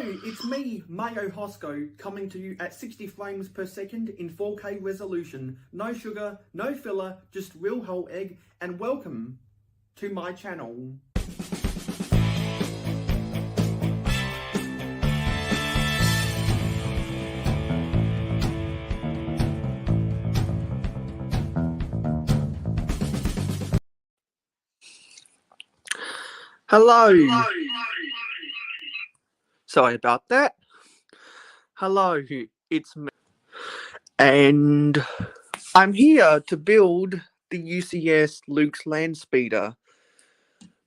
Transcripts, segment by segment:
it's me, mayohosko, coming to you at 60 frames per second in 4K resolution. No sugar, no filler, just real whole egg, and welcome to my channel. Hello. Sorry about that. Hello, it's me. And I'm here to build the UCS Luke's landspeeder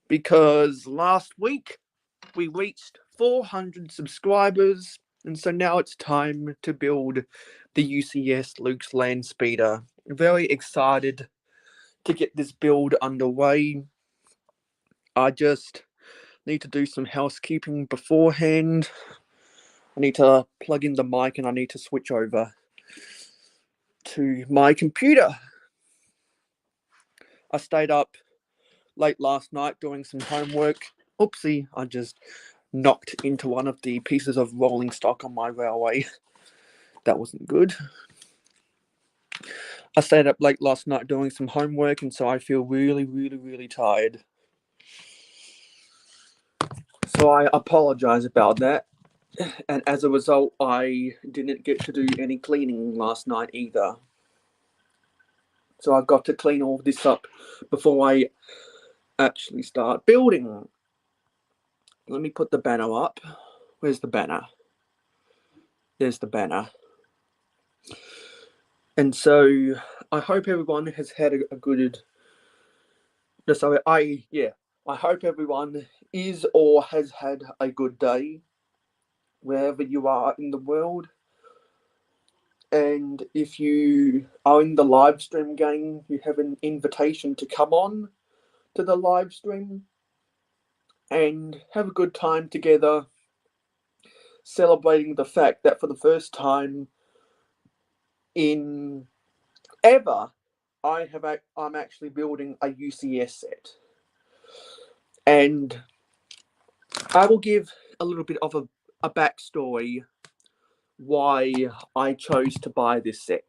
because last week we reached 400 subscribers, and so now it's time to build the UCS Luke's landspeeder. Very excited to get this build underway. I just need to do some housekeeping beforehand. I need to plug in the mic and I need to switch over to my computer. I stayed up late last night doing some homework. Oopsie, I just knocked into one of the pieces of rolling stock on my railway. That wasn't good. I stayed up late last night doing some homework, and so I feel really tired. So I apologize about that. And as a result, I didn't get to do any cleaning last night either. So I've got to clean all this up before I actually start building. Let me put the banner up. Where's the banner? There's the banner. And so I hope everyone has had a good... I hope everyone is or has had a good day wherever you are in the world. And if you are in the live stream gang, you have an invitation to come on to the live stream and have a good time together, celebrating the fact that for the first time in ever, I'm actually building a UCS set. And I will give a little bit of a backstory why I chose to buy this set.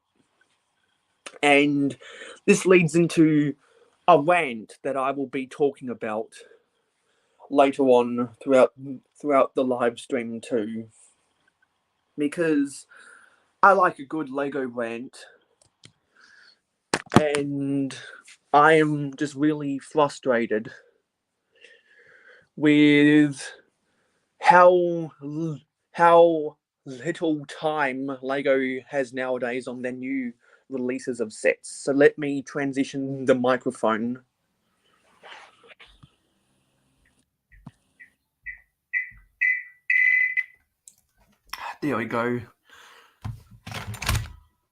And this leads into a rant that I will be talking about later on throughout the live stream too. Because I like a good Lego rant. And I am just really frustrated with how little time Lego has nowadays on their new releases of sets. So let me transition the microphone. There we go.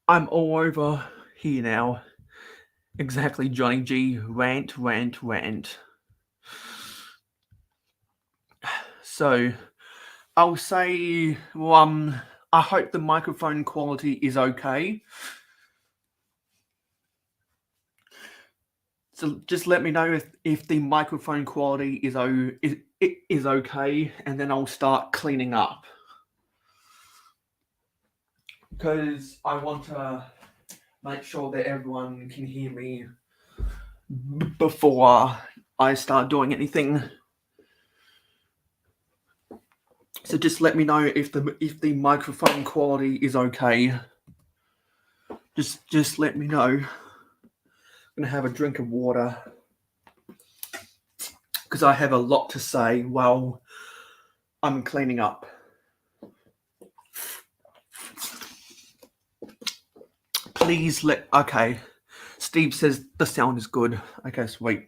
I'm all over here now. Exactly, Johnny G. Rant. So I'll say, I hope the microphone quality is okay. So just let me know if the microphone quality is okay, and then I'll start cleaning up. Because I want to make sure that everyone can hear me before I start doing anything. So just let me know if the microphone quality is okay. Just let me know. I'm gonna have a drink of water because I have a lot to say while I'm cleaning up. Please okay. Steve says the sound is good. Okay, sweet.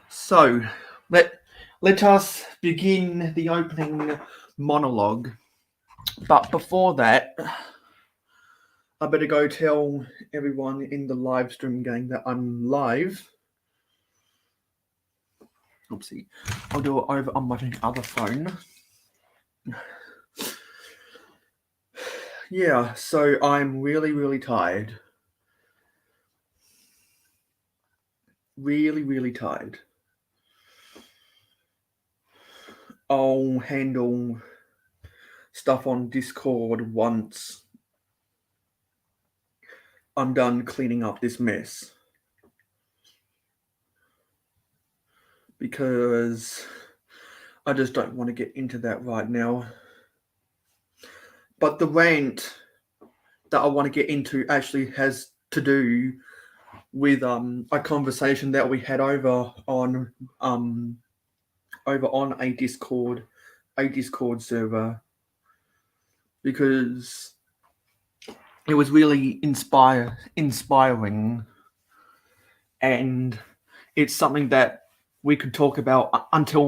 So let us begin the opening monologue. But before that, I better go tell everyone in the live stream gang that I'm live. Oopsie. I'll do it over on my other phone. Yeah, so I'm really tired. Really tired. I'll handle stuff on Discord once I'm done cleaning up this mess. Because I just don't want to get into that right now. But the rant that I want to get into actually has to do with a conversation that we had over on a Discord server, because it was really inspiring, and it's something that we could talk about until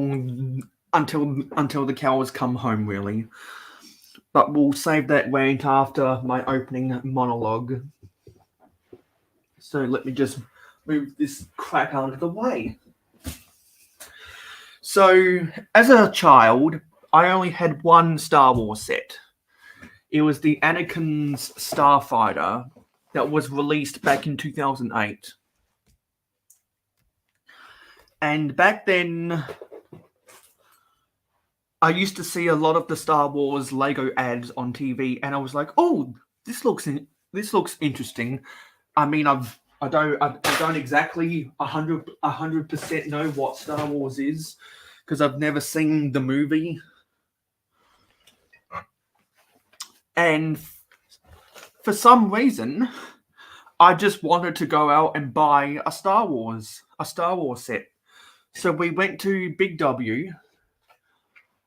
the cows come home, really. But we'll save that rant after my opening monologue. So let me just move this crap out of the way. So, as a child, I only had one Star Wars set. It was the Anakin's Starfighter that was released back in 2008. And back then, I used to see a lot of the Star Wars Lego ads on TV, and I was like, "Oh, this looks interesting." I mean, I don't exactly 100% know what Star Wars is, because I've never seen the movie. And for some reason, I just wanted to go out and buy a Star Wars set. So we went to Big W,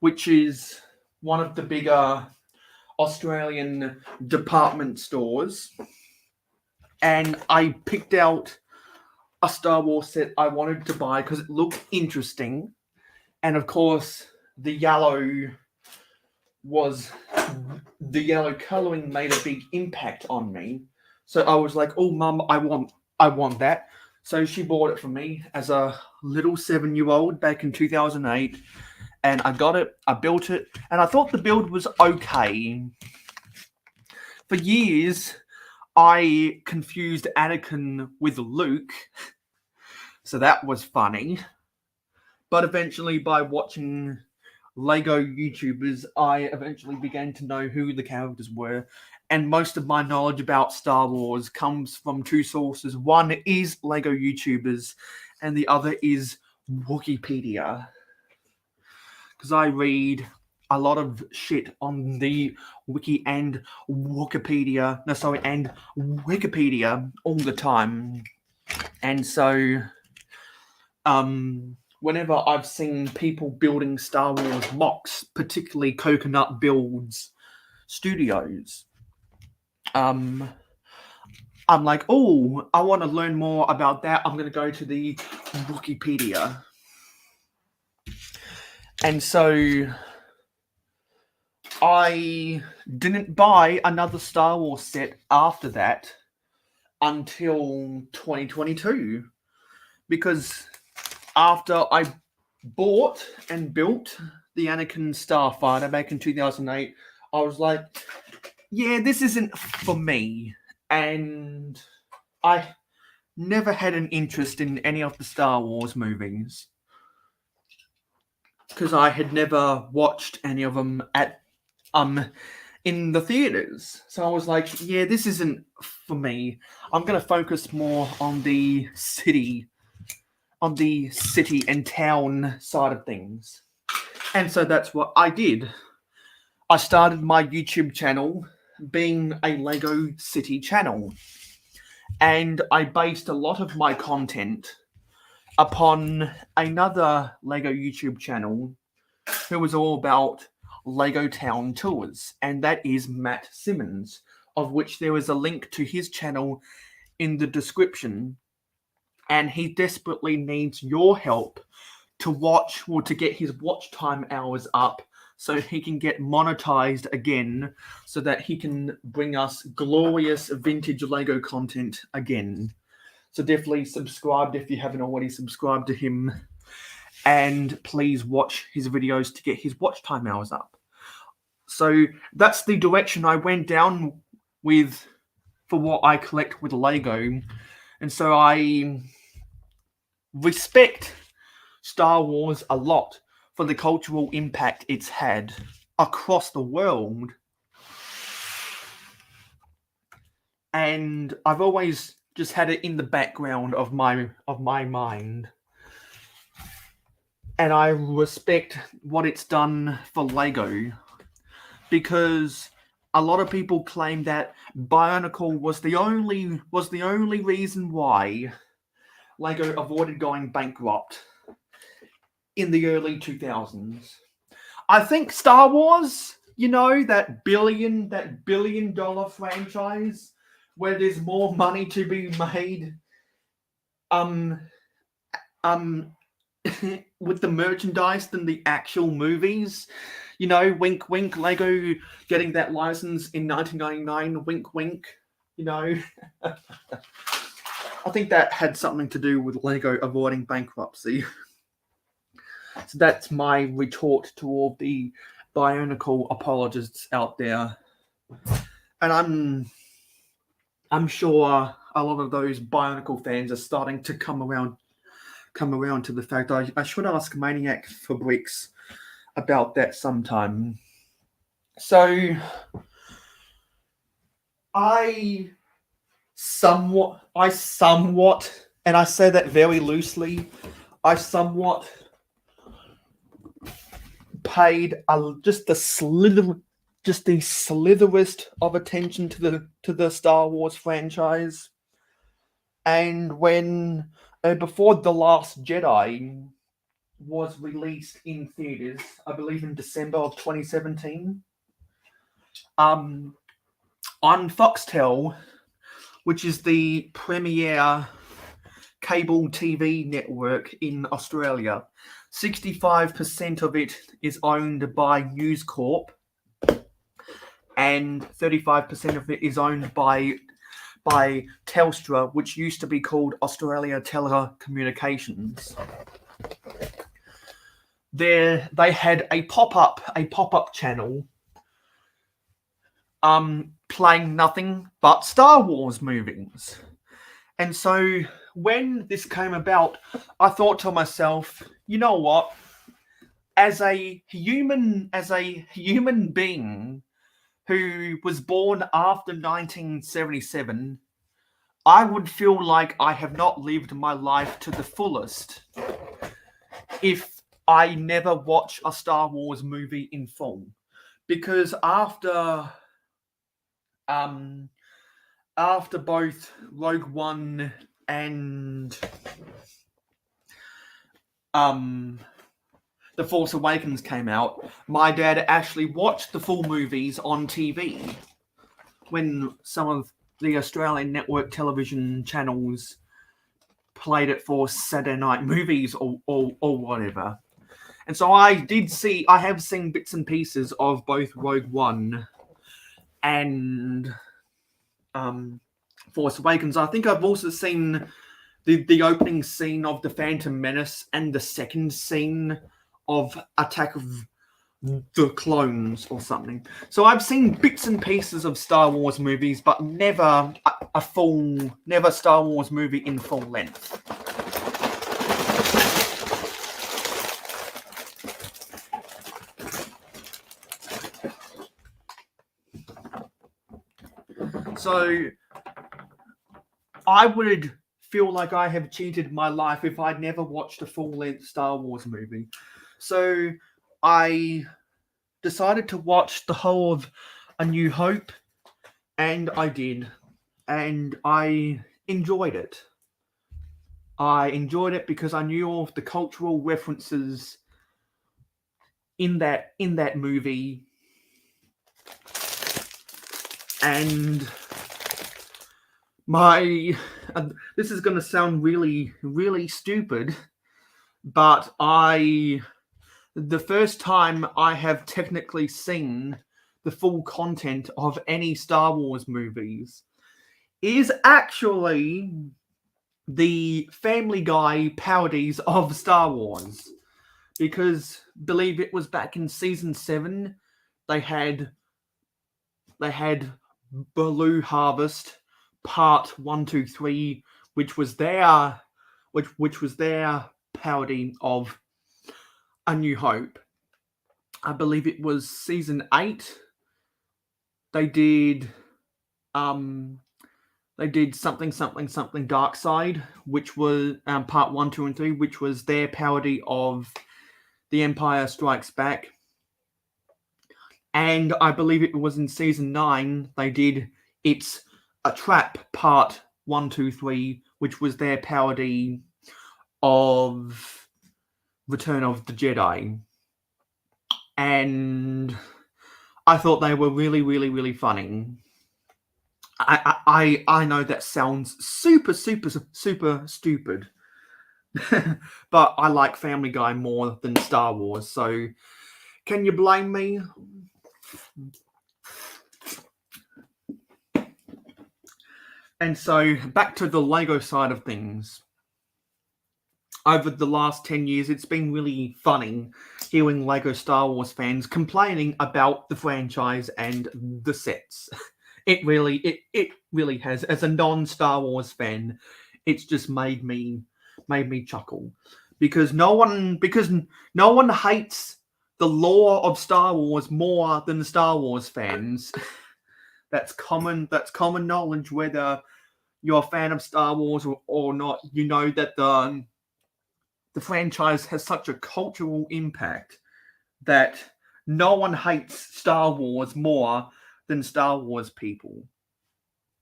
which is one of the bigger Australian department stores, and I picked out a Star Wars set I wanted to buy because it looked interesting. And of course, the yellow colouring made a big impact on me. So I was like, "Oh, Mum, I want that." So she bought it for me as a little 7-year-old back in 2008. And I got it, I built it, and I thought the build was okay. For years, I confused Anakin with Luke, so that was funny. But eventually, by watching Lego YouTubers, I eventually began to know who the characters were. And most of my knowledge about Star Wars comes from two sources. One is Lego YouTubers, and the other is Wikipedia. Because I read a lot of shit on the Wiki and Wikipedia all the time. And so, whenever I've seen people building Star Wars mocks, particularly Coconut Builds Studios, I'm like, "Oh, I want to learn more about that. I'm going to go to the Wikipedia." And so I didn't buy another Star Wars set after that until 2022, because after I bought and built the Anakin Starfighter back in 2008, I was like, "Yeah, this isn't for me." And I never had an interest in any of the Star Wars movies, because I had never watched any of them in the theaters. So I was like, "Yeah, this isn't for me. I'm going to focus more on the city and town side of things." And so that's what I did. I started my YouTube channel being a Lego City channel, and I based a lot of my content upon another Lego YouTube channel who was all about Lego Town tours, and that is Matt Simmons, of which there is a link to his channel in the description. And he desperately needs your help to get his watch time hours up, so he can get monetized again, so that he can bring us glorious vintage Lego content again. So definitely subscribe if you haven't already subscribed to him, and please watch his videos to get his watch time hours up. So that's the direction I went down with for what I collect with Lego. And so I respect Star Wars a lot for the cultural impact it's had across the world. And I've always just had it in the background of my mind. And I respect what it's done for Lego, because a lot of people claim that Bionicle was the only reason why Lego avoided going bankrupt in the early 2000s. I think Star Wars, that billion dollar franchise where there's more money to be made with the merchandise than the actual movies. Wink wink, Lego getting that license in 1999, wink wink, I think that had something to do with Lego avoiding bankruptcy. So that's my retort to all the Bionicle apologists out there. And I'm sure a lot of those Bionicle fans are starting to come around to the fact I should ask Maniac for Bricks about that sometime. So I somewhat, and I say that very loosely, I somewhat paid just the slitherest of attention to the Star Wars franchise. And when before The Last Jedi was released in theaters, I believe in December of 2017, on Foxtel, which is the premier cable TV network in Australia, 65% of it is owned by News Corp, and 35% of it is owned by Telstra, which used to be called Australia Telecommunications. They had a pop-up channel playing nothing but Star Wars movies. And so when this came about, I thought to myself, you know what? As a human being who was born after 1977, I would feel like I have not lived my life to the fullest if I never watch a Star Wars movie in full. Because after both Rogue One and The Force Awakens came out, my dad actually watched the full movies on TV when some of the Australian network television channels played it for Saturday night movies or whatever. And so I have seen bits and pieces of both Rogue One and Force Awakens. I think I've also seen the opening scene of The Phantom Menace and the second scene of Attack of the Clones or something. So I've seen bits and pieces of Star Wars movies, but never never Star Wars movie in full length. So I would feel like I have cheated my life if I'd never watched a full-length Star Wars movie. So I decided to watch the whole of A New Hope, and I did. And I enjoyed it. I enjoyed it because I knew all of the cultural references in that movie. And this is going to sound really, really stupid, but the first time I have technically seen the full content of any Star Wars movies is actually the Family Guy parodies of Star Wars. Because I believe it was back in season 7, they had Baloo Harvest Part 1, 2, 3, which was their parody of A New Hope, I believe it was season 8. They did something Dark Side, which was part 1, 2, and 3, which was their parody of The Empire Strikes Back. And I believe it was in season 9 they did It's a Trap part 1, 2, 3, which was their parody of Return of the Jedi. And I thought they were really, really, really funny. I know that sounds super stupid, but I like Family Guy more than Star Wars, so can you blame me? And so back to the Lego side of things. Over the last 10 years, it's been really funny hearing Lego Star Wars fans complaining about the franchise and the sets. It really has. As a non-Star Wars fan, it's just made me chuckle because no one hates the lore of Star Wars more than the Star Wars fans. That's common knowledge. Whether you're a fan of Star Wars or not, you know that the franchise has such a cultural impact that no one hates Star Wars more than Star Wars people,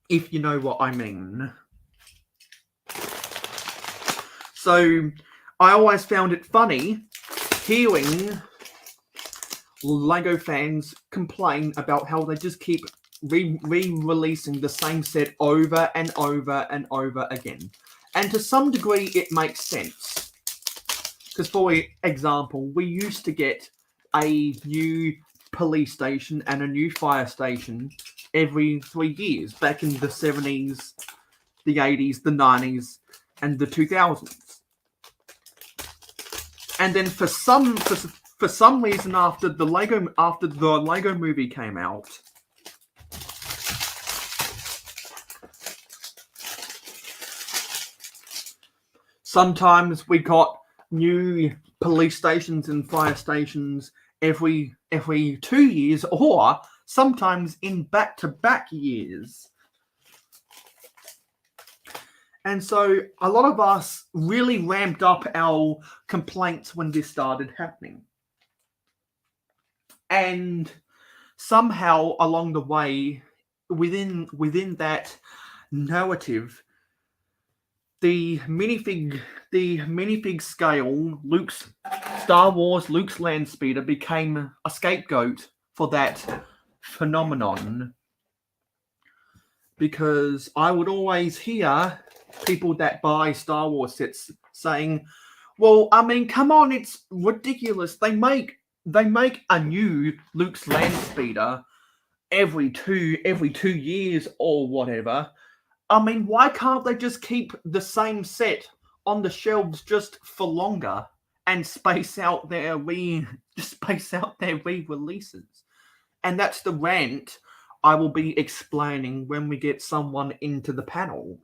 if you know what I mean. So I always found it funny hearing Lego fans complain about how they just keep re-releasing the same set over and over and over again. And to some degree, it makes sense. Because, for example, we used to get a new police station and a new fire station every 3 years, back in the 70s, the 80s, the 90s, and the 2000s. And then for some reason, after the Lego movie came out, sometimes we got new police stations and fire stations every 2 years, or sometimes in back-to-back years. And so a lot of us really ramped up our complaints when this started happening. And somehow along the way, within that narrative, the minifig scale, Star Wars Luke's landspeeder became a scapegoat for that phenomenon. Because I would always hear people that buy Star Wars sets saying, well, I mean, come on, it's ridiculous. They make a new Luke's landspeeder every two years or whatever. I mean, why can't they just keep the same set on the shelves just for longer and space out their re-releases? And that's the rant I will be explaining when we get someone into the panel.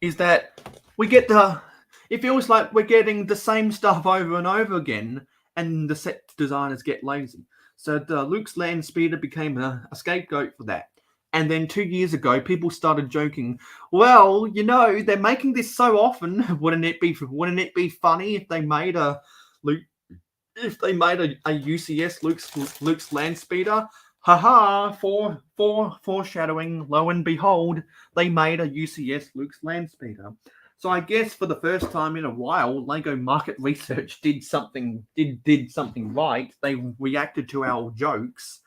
Is that it feels like we're getting the same stuff over and over again, and the set designers get lazy. So the Luke's landspeeder became a scapegoat for that. And then 2 years ago, people started joking, well, you know, they're making this so often. Wouldn't it be funny if they made a UCS Luke's landspeeder? Haha, foreshadowing, lo and behold, they made a UCS Luke's landspeeder. So I guess for the first time in a while, Lego Market Research did something right. They reacted to our jokes,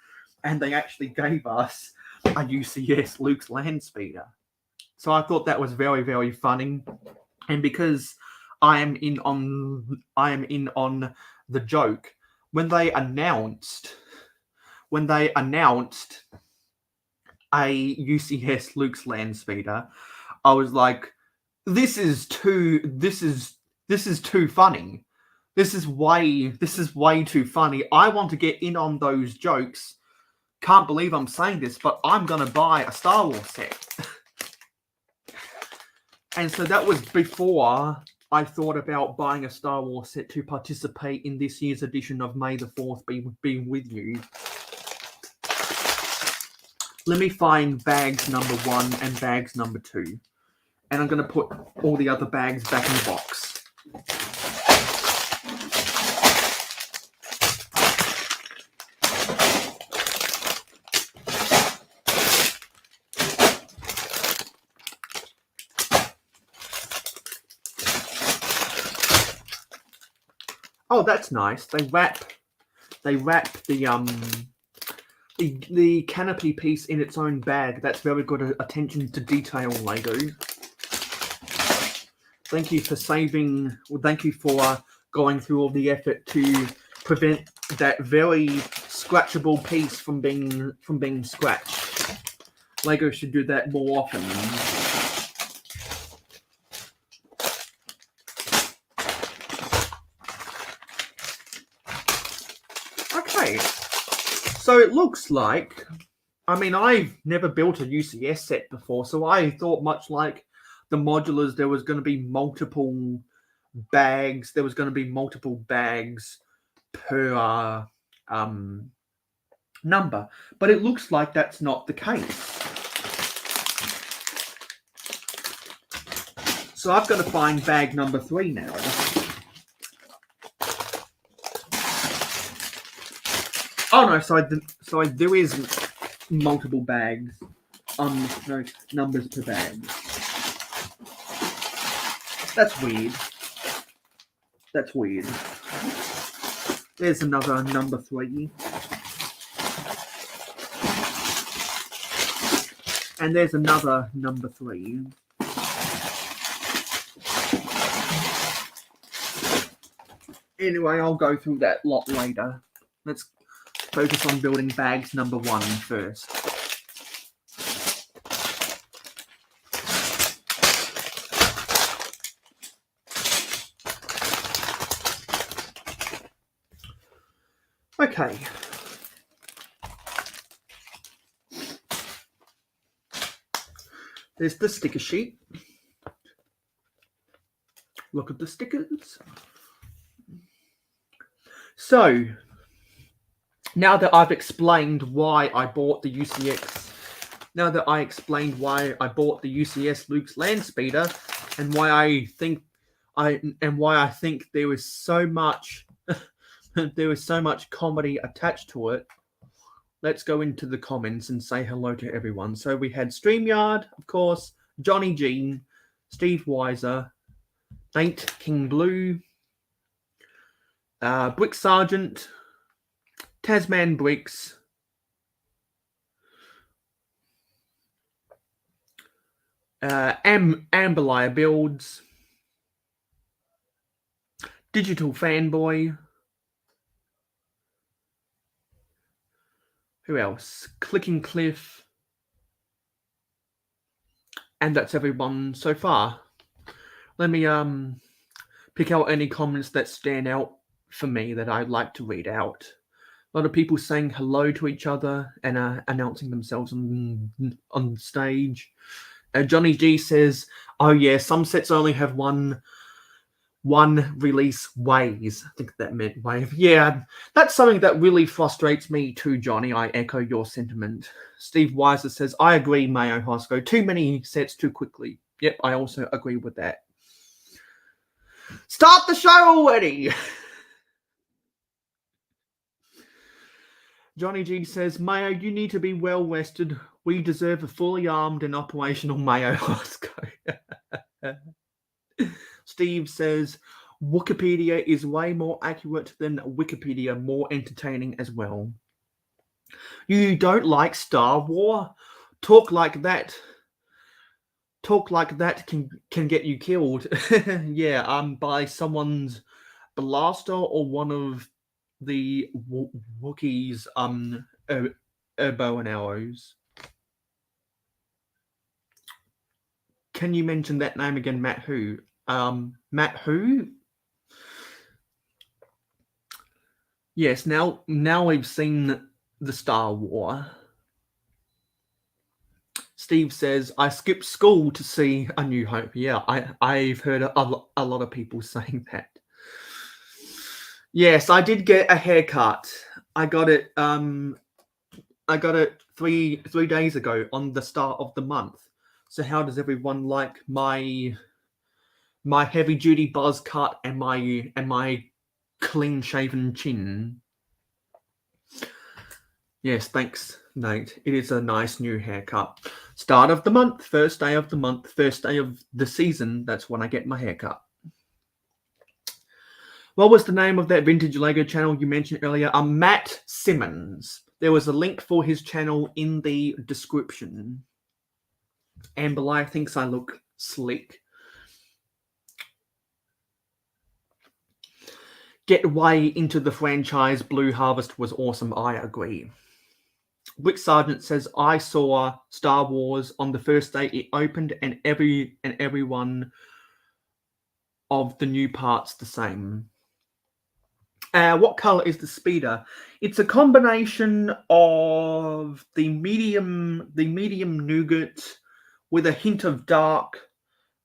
and they actually gave us a UCS Luke's landspeeder. So I thought that was very, very funny. And because I am in on the joke, when they announced a UCS Luke's landspeeder, I was like, this is too funny. This is way too funny. I want to get in on those jokes. Can't believe I'm saying this, but I'm gonna buy a Star Wars set. And so that was before I thought about buying a Star Wars set to participate in this year's edition of May the 4th be with you. Let me find bags number 1 and bags number 2. And I'm going to put all the other bags back in the box. Oh, that's nice. They wrap the canopy piece in its own bag. That's very good attention to detail, Lego. Thank you for thank you for going through all the effort to prevent that very scratchable piece from being scratched. Lego should do that more often. Okay, so it looks like, I mean, I've never built a UCS set before, so I thought much like the modulars, there was going to be multiple bags. There was going to be multiple bags per number, but it looks like that's not the case. So I've got to find bag number 3 now. Oh no, sorry, there is multiple bags. No, numbers per bag. That's weird. That's weird. There's another number 3. And there's another number 3. Anyway, I'll go through that lot later. Let's focus on building bags number 1 first. Okay. There's the sticker sheet. Look at the stickers. So, now that I've explained why I bought the UCS, Luke's landspeeder, and why I think there was so much comedy attached to it, let's go into the comments and say hello to everyone. So we had StreamYard, of course, Johnny Jean, Steve Weiser, Nate King Blue, Brick Sergeant, Tasman Bricks, Amberlier Builds, Digital Fanboy, who else? Clicking Cliff, and that's everyone so far. Let me pick out any comments that stand out for me that I'd like to read out. A lot of people saying hello to each other and announcing themselves on stage. Johnny G says, "Oh yeah, some sets only have one release ways." I think that meant wave. Yeah, that's something that really frustrates me too, Johnny. I echo your sentiment. Steve Weiser says, "I agree, mayohosko. Too many sets too quickly." Yep, I also agree with that. Start the show already! Johnny G says, "Mayo, you need to be well rested. We deserve a fully armed and operational mayohosko." Steve says, "Wikipedia is way more accurate than Wikipedia, more entertaining as well." You don't like Star Wars? Talk like that can get you killed. Yeah, by someone's blaster or one of the Wookiees bow and arrows. Can you mention that name again, Matt who? Matt who? Yes, now we've seen the Star Wars. Steve says, I skipped school to see A New Hope. Yeah, I've heard a lot of people saying that. Yes, I did get a haircut. I got it 3 days ago on the start of the month. So how does everyone like my heavy duty buzz cut and my clean shaven chin? Yes, thanks, Nate. It is a nice new haircut. Start of the month, first day of the month, first day of the season. That's when I get my haircut. What was the name of that vintage Lego channel you mentioned earlier? Matt Simmons. There was a link for his channel in the description. Amberlai thinks I look slick. Get way into the franchise. Blue Harvest was awesome. I agree. Rick Sargent says, I saw Star Wars on the first day it opened, and every one of the new parts the same. What color is the speeder? It's a combination of the medium nougat with a hint of dark,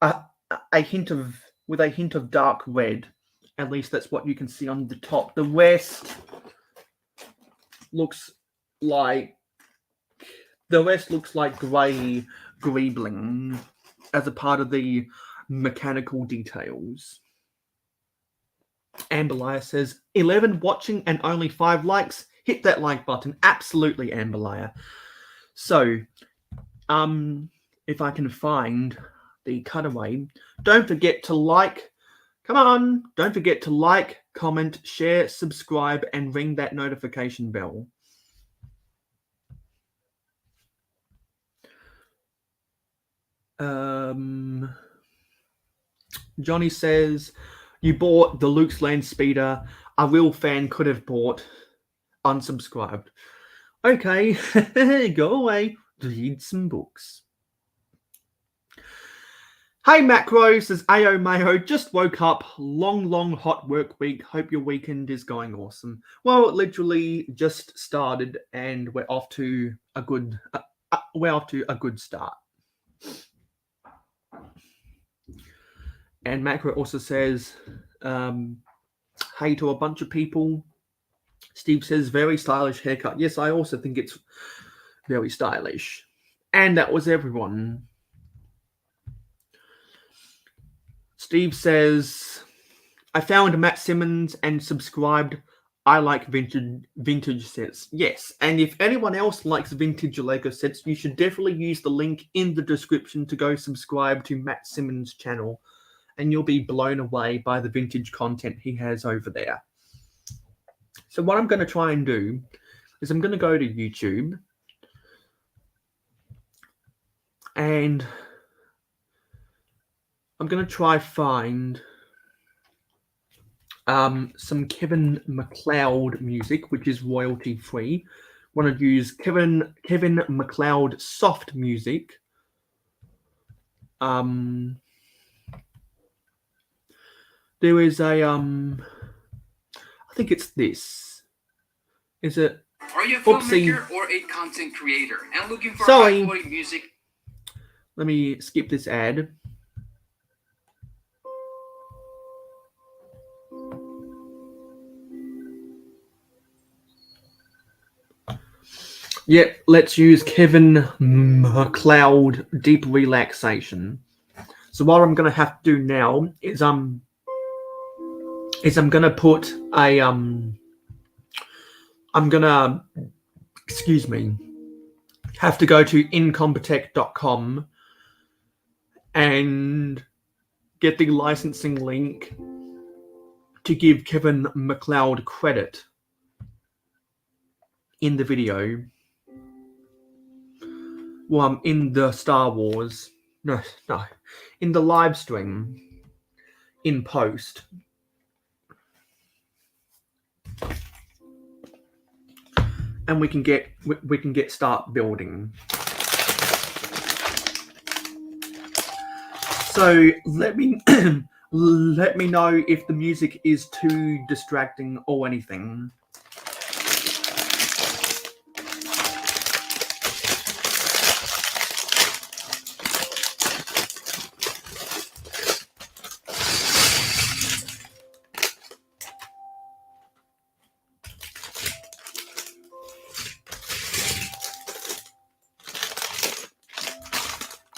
with a hint of dark red. At least that's what you can see on the top. The rest looks like grey greebling as a part of the mechanical details. Amberlaya says, 11 watching and only 5 likes. Hit that like button. Absolutely, Amberlaya. So, if I can find the cutaway, don't forget to like. Come on. Don't forget to like, comment, share, subscribe, and ring that notification bell. Johnny says, you bought the Luke's Landspeeder. A real fan could have bought. Unsubscribed. Okay, go away. Read some books. Hey Makro, says Ayo Mayo, just woke up. Long hot work week. Hope your weekend is going awesome. Well, it literally just started and we're off to a good start. And Makro also says, hey to a bunch of people. Steve says, very stylish haircut. Yes, I also think it's very stylish. And that was everyone. Steve says, I found Matt Simmons and subscribed. I like vintage sets. Yes, and if anyone else likes vintage Lego sets, you should definitely use the link in the description to go subscribe to Matt Simmons' channel, and you'll be blown away by the vintage content he has over there. So what I'm going to try and do is I'm going to go to YouTube and I'm going to try find some Kevin MacLeod music, which is royalty free. Want to use Kevin MacLeod soft music. There is a I think it's this. Is it? Are you a filmmaker or a content creator and looking for high quality music? Let me skip this ad. Yep, let's use Kevin MacLeod Deep Relaxation. So what I'm going to have to do now is I'm going to put a have to go to incompetech.com and get the licensing link to give Kevin MacLeod credit in the video. Well, in the Star Wars. No. In the live stream. In post. And we can get start building. So let me know if the music is too distracting or anything.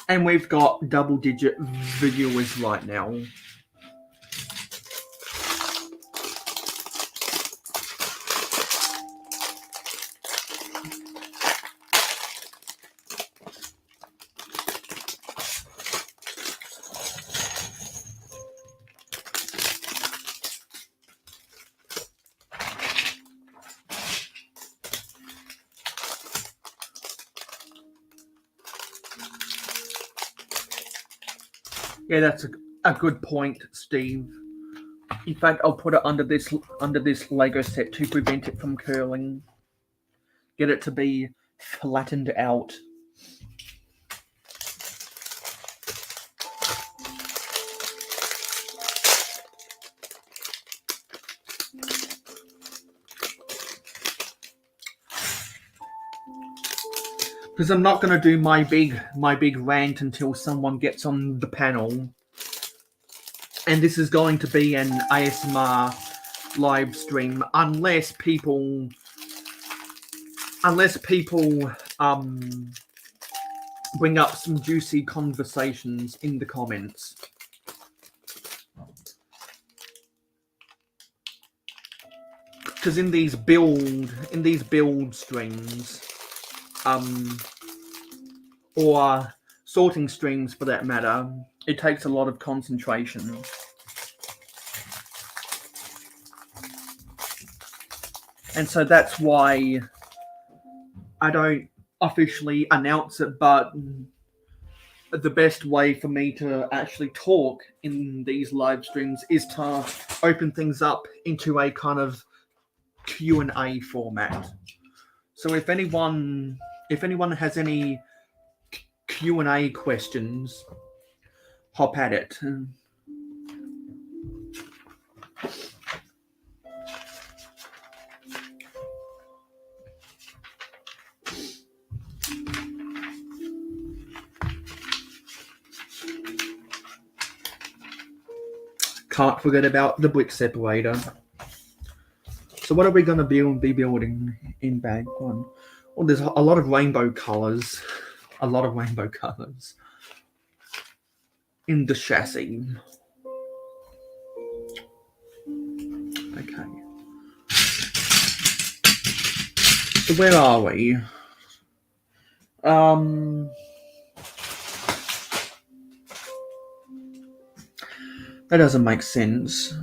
And we've got double-digit viewers right now. Yeah, that's a good point, Steve. In fact, I'll put it under this Lego set to prevent it from curling. Get it to be flattened out. Because I'm not going to do my big rant until someone gets on the panel. And this is going to be an ASMR live stream unless people bring up some juicy conversations in the comments. Because in these build streams, or sorting streams for that matter, it takes a lot of concentration. And so that's why I don't officially announce it, but the best way for me to actually talk in these live streams is to open things up into a kind of Q&A format. So if anyone has any Q&A questions, hop at it. Can't forget about the brick separator. So what are we going to be building in bag one? Well, there's a lot of rainbow colors. A lot of rainbow colors in the chassis. Okay. So where are we? That doesn't make sense.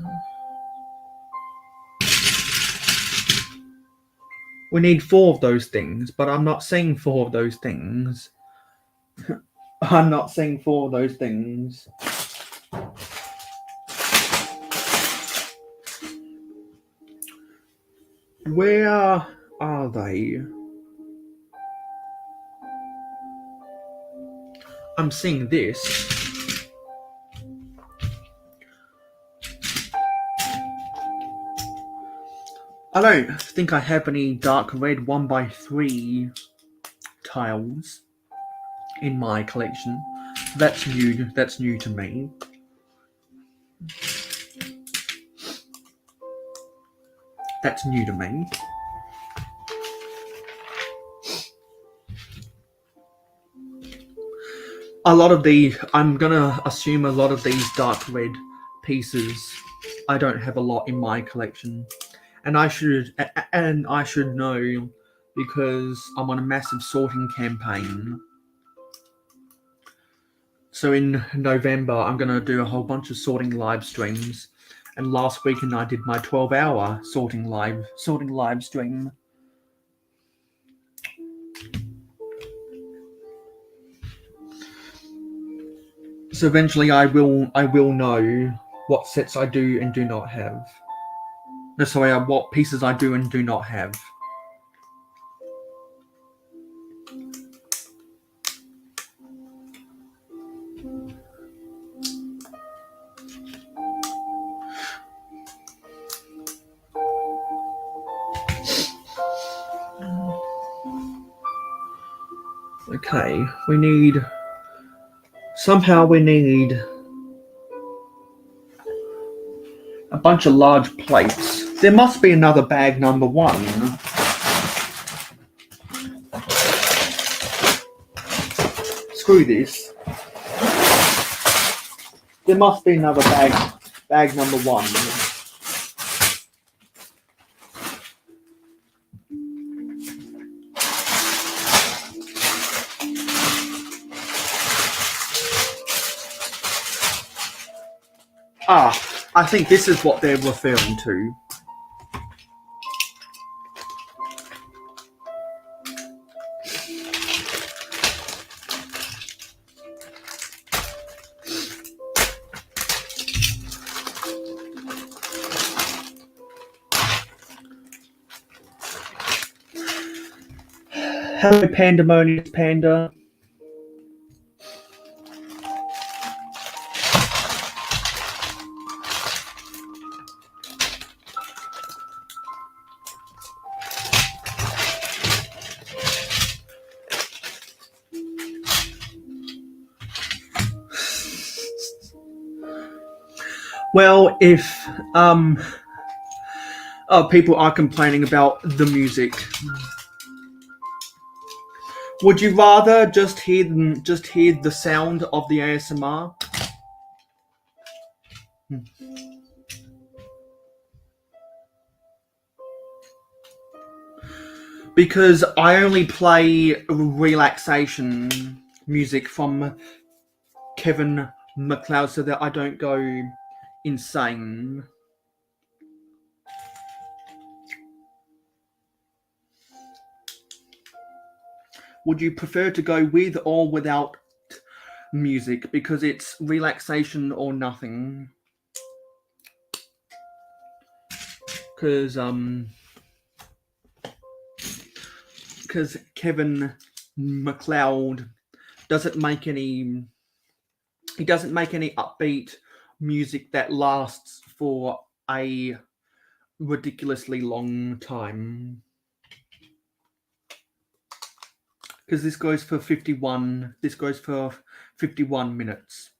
We need 4 of those things, but I'm not seeing 4 of those things. I'm not seeing 4 of those things. Where are they? I'm seeing this. I don't think I have any dark red 1x3 tiles in my collection. That's new. That's new to me. That's new to me. I'm gonna assume a lot of these dark red pieces, I don't have a lot in my collection. And I should know, because I'm on a massive sorting campaign. So in November, I'm going to do a whole bunch of sorting live streams. And last weekend, I did my 12-hour sorting live stream. So eventually, I will know what sets I do and do not have. No, sorry, what pieces I do and do not have. Okay, we need a bunch of large plates. There must be another bag number 1. Screw this. There must be another bag. Bag number 1. Ah, I think this is what they're referring to. Hello, Pandemonious Panda. Well, if people are complaining about the music, would you rather just hear the sound of the ASMR? Because I only play relaxation music from Kevin MacLeod so that I don't go insane. Would you prefer to go with or without music? Because it's relaxation or nothing. Because Kevin MacLeod doesn't make any upbeat music that lasts for a ridiculously long time. Because this goes for 51 minutes.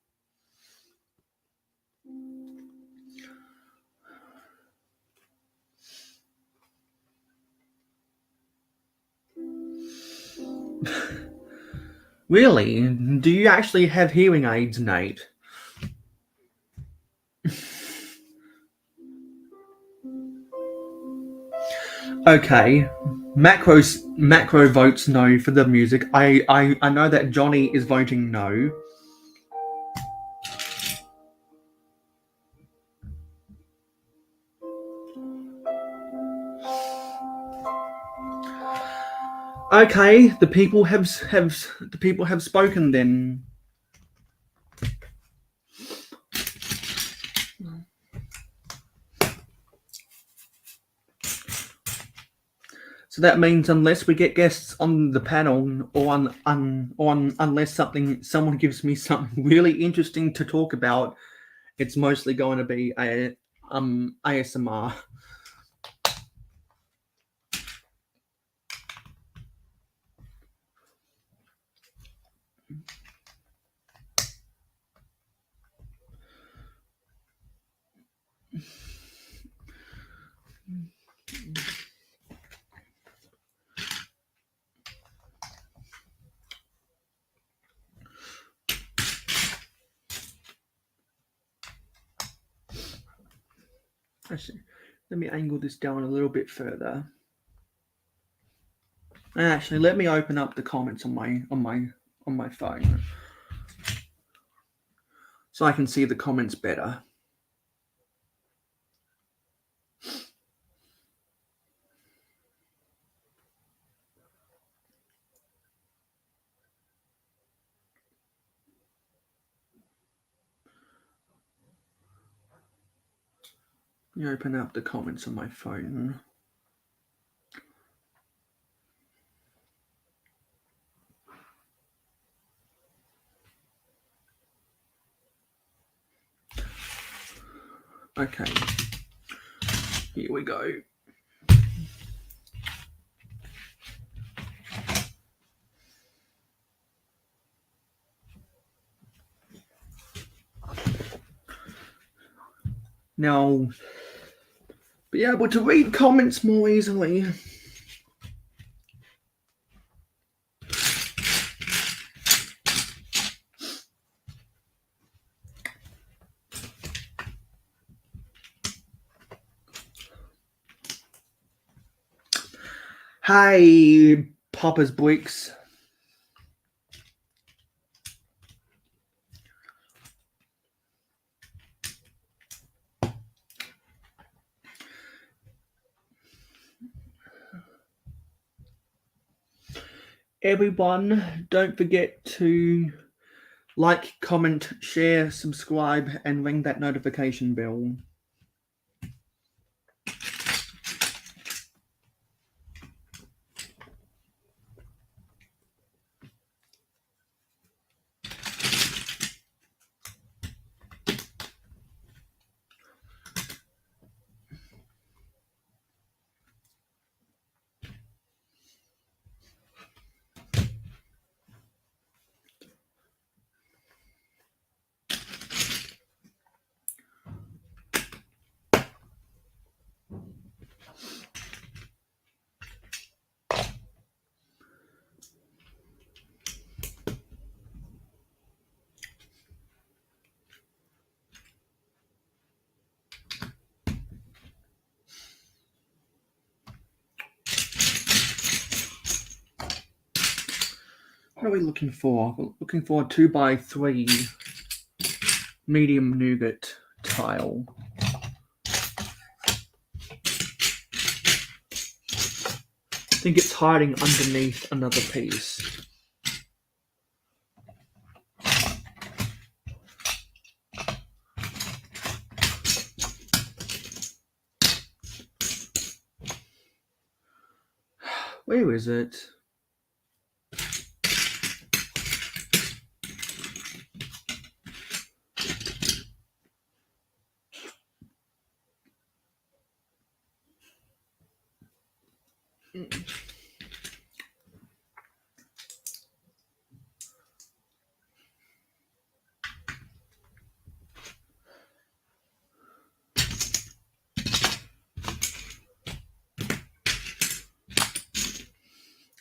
Really? Do you actually have hearing aids, Nate? Okay. Macro votes no for the music. I know that Johnny is voting no. Okay, the people have spoken then. So that means unless we get guests on the panel, or unless someone gives me something really interesting to talk about, it's mostly going to be ASMR. Actually, let me angle this down a little bit further. And actually, let me open up the comments on my phone so I can see the comments better. Let me open up the comments on my phone. Okay, here we go. Now, be able to read comments more easily. Hey, Papa's Bricks. Everyone, don't forget to like, comment, share, subscribe, and ring that notification bell. What are we looking for? We're looking for a 2x3 medium nougat tile. I think it's hiding underneath another piece. Where is it?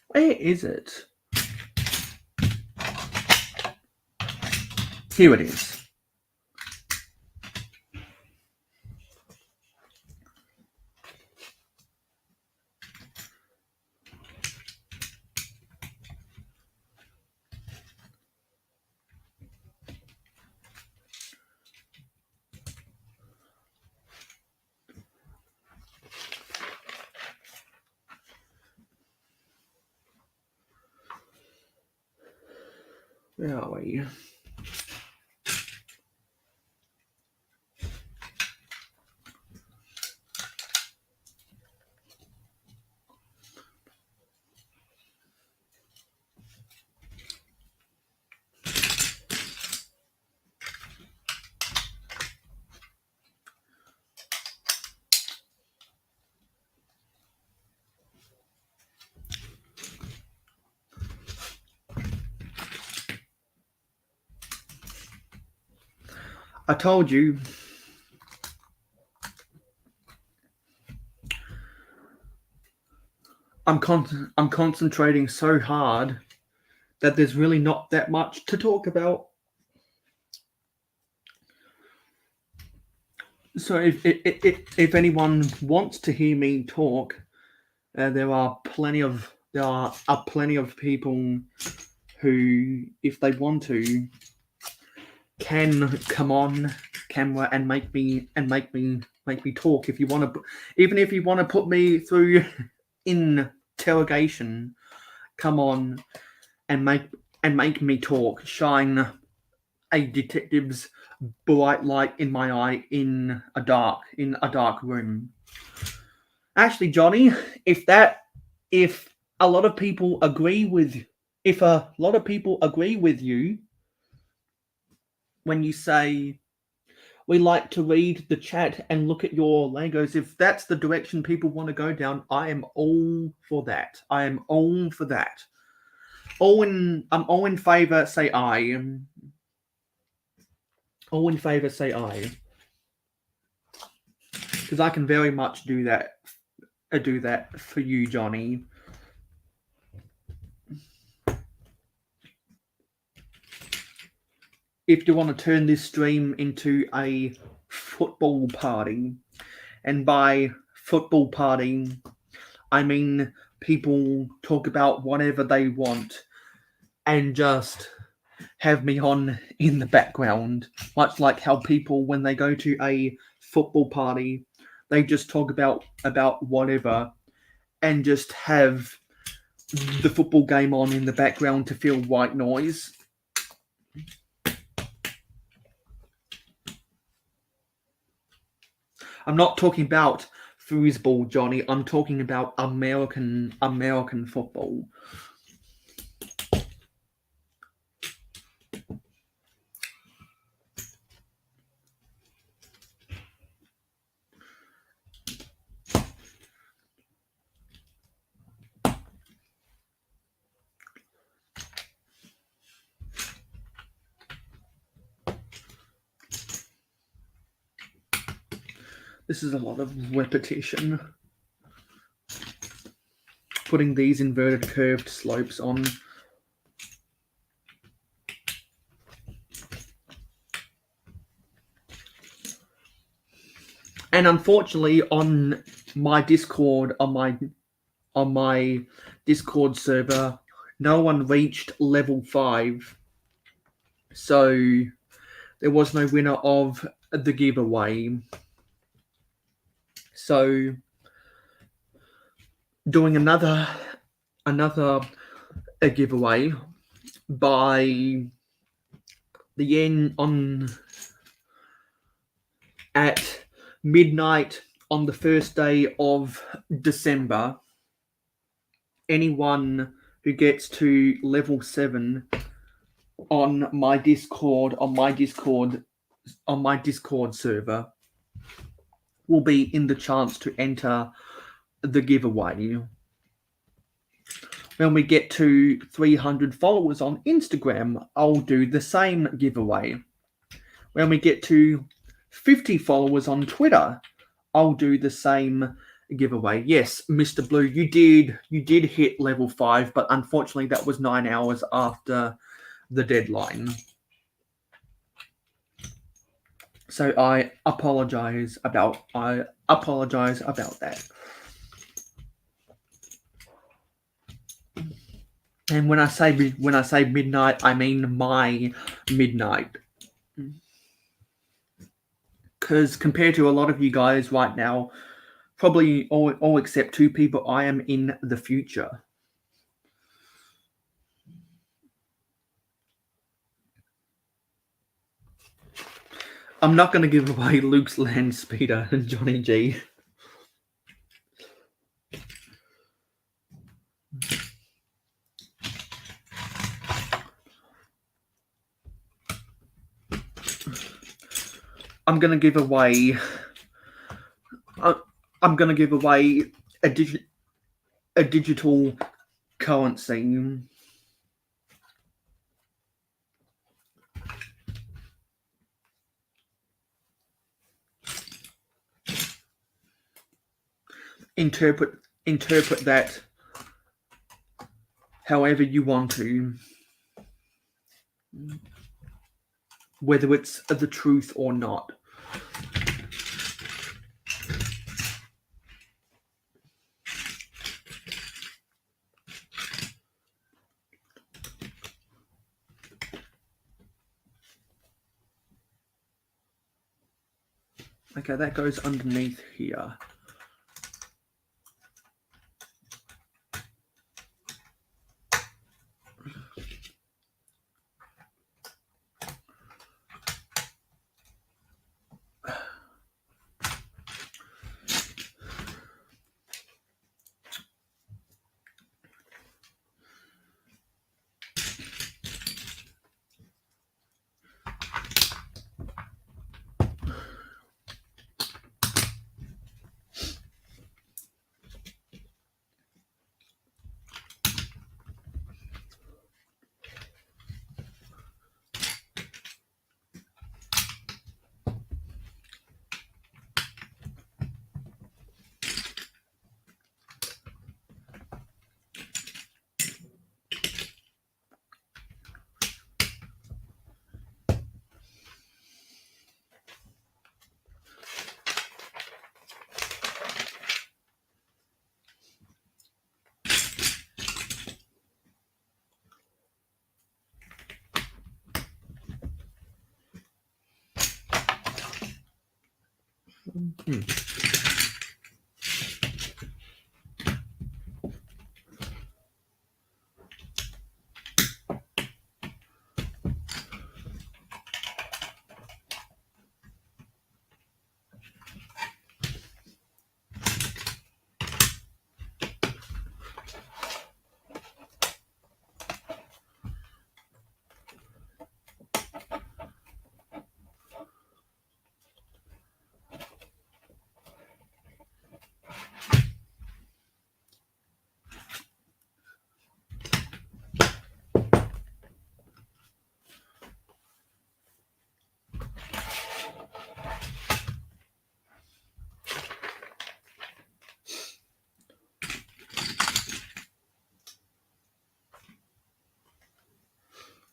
Where is it? Here it is. Where are we? I told you. I'm concentrating so hard that there's really not that much to talk about. So if anyone wants to hear me talk, there are plenty of people who, if they want to, can come on camera and make me talk. If you want to, even if you want to put me through interrogation, come on and make me talk. Shine a detective's bright light in my eye in a dark room. Actually, Johnny, if a lot of people agree with you when you say we like to read the chat and look at your Legos, if that's the direction people want to go down, I am all for that. I am all for that. I'm all in favor, say aye. All in favor, say aye. Because I can very much do that for you, Johnny. If you want to turn this stream into a football party, and by football party, I mean people talk about whatever they want and just have me on in the background, much like how people, when they go to a football party, they just talk about whatever and just have the football game on in the background to fill white noise. I'm not talking about foosball, Johnny. I'm talking about American football. This is a lot of repetition. Putting these inverted curved slopes on. And unfortunately, on my Discord, on my Discord server, no one reached level 5. So there was no winner of the giveaway. So doing another giveaway by the end on at midnight on the first day of December. Anyone who gets to level 7 on my Discord server will be in the chance to enter the giveaway. When we get to 300 followers on Instagram, I'll do the same giveaway. When we get to 50 followers on Twitter, I'll do the same giveaway. Yes, Mr. Blue, you did hit level 5, but unfortunately that was 9 hours after the deadline. So I apologize about that. And when I say midnight, I mean my midnight. Because compared to a lot of you guys right now, probably all except 2 people, I am in the future. I'm not going to give away Luke's landspeeder and Johnny G. I'm going to give away a digital currency. Interpret that however you want to, whether it's the truth or not. Okay, that goes underneath here.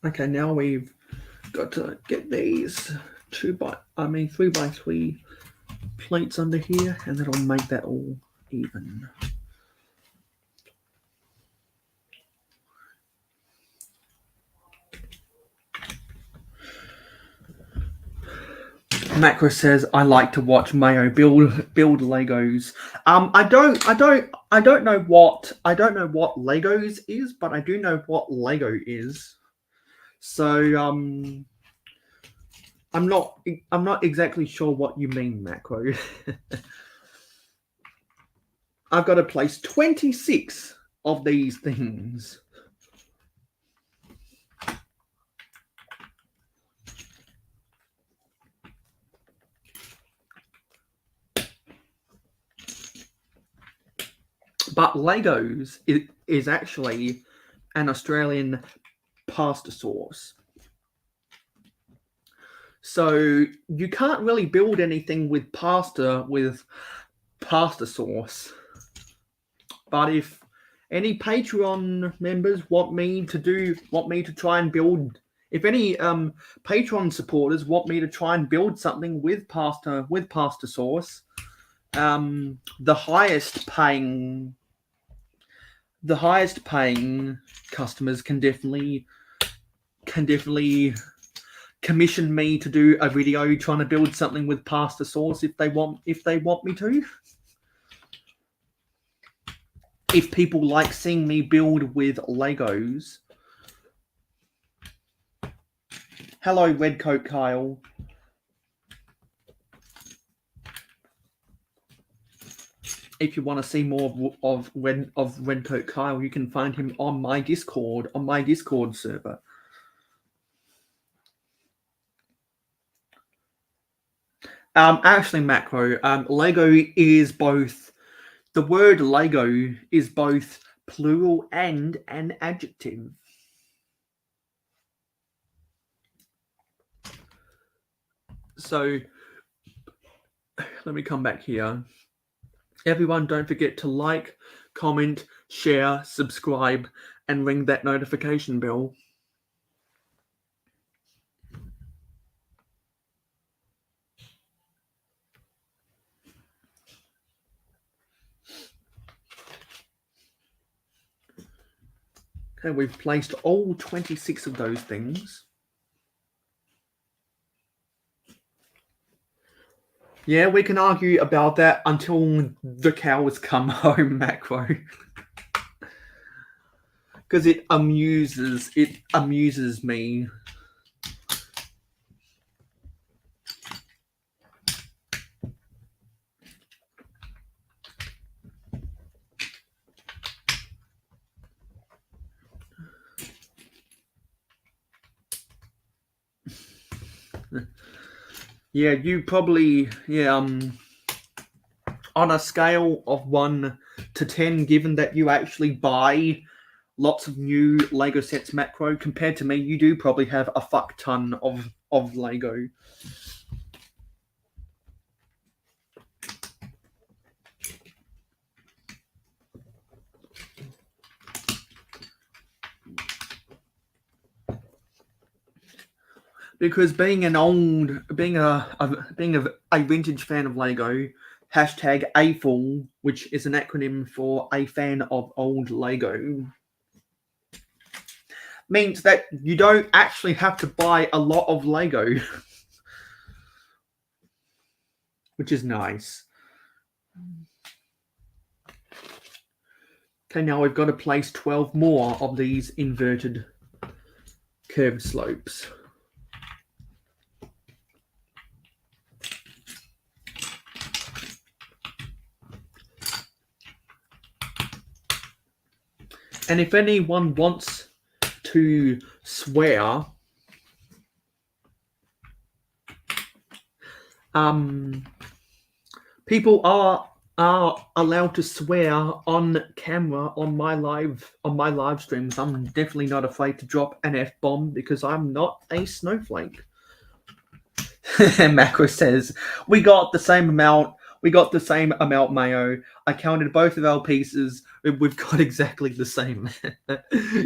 Okay, now we've got to get these 3x3 plates under here, and that'll make that all even. Makro says, I like to watch Mayo build Legos. I don't know what Legos is, but I do know what Lego is. So I'm not exactly sure what you mean, Makro. I've got to place 26 of these things. But Legos is actually an Australian pasta sauce. So you can't really build anything with pasta sauce. But if any Patreon members want me to try and build, if any Patreon supporters want me to try and build something with pasta sauce, the highest paying customers can definitely commission me to do a video trying to build something with pasta sauce if they want me to. If people like seeing me build with Legos. Hello, Redcoat Kyle. If you want to see more of Redcoat Kyle, you can find him on my Discord server. Actually, Makro, Lego is both. The word Lego is both plural and an adjective. So let me come back here. Everyone, don't forget to like, comment, share, subscribe, and ring that notification bell. Okay, we've placed all 26 of those things. Yeah, we can argue about that until the cows come home, Makro. Because it amuses me. Yeah, you probably, on a scale of 1 to 10, given that you actually buy lots of new Lego sets, Makro, compared to me, you do probably have a fuck ton of Lego. Because being a vintage fan of Lego, hashtag AFOL, which is an acronym for a fan of old Lego, means that you don't actually have to buy a lot of Lego. which is nice. Okay, now we've got to place 12 more of these inverted curved slopes. And if anyone wants to swear, people are allowed to swear on camera on my live streams. I'm definitely not afraid to drop an F-bomb because I'm not a snowflake. Makro says, we got the same amount, Mayo. I counted both of our pieces. We've got exactly the same.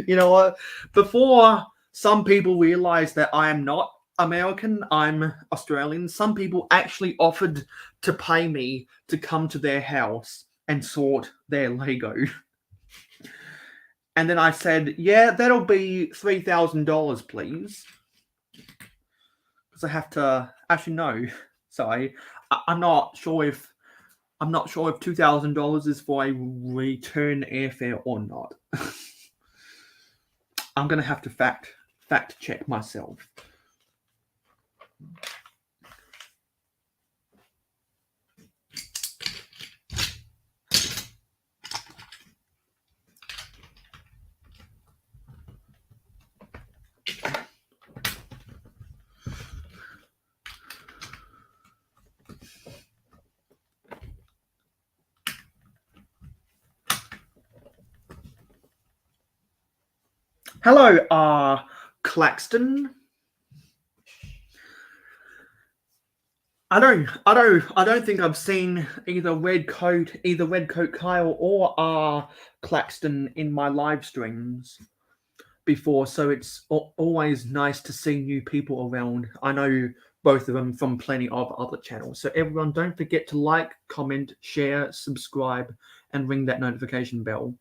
You know what? Before some people realize that I am not American, I'm Australian, some people actually offered to pay me to come to their house and sort their Lego. And then I said, yeah, that'll be $3,000, please. Because I have to actually no. Sorry, I'm not sure if $2,000 is for a return airfare or not. I'm gonna have to fact check myself. Hello, Claxton. I don't think I've seen either Red Coat Kyle or Claxton in my live streams before, so it's always nice to see new people around. I know both of them from plenty of other channels. So everyone, don't forget to like, comment, share, subscribe, and ring that notification bell.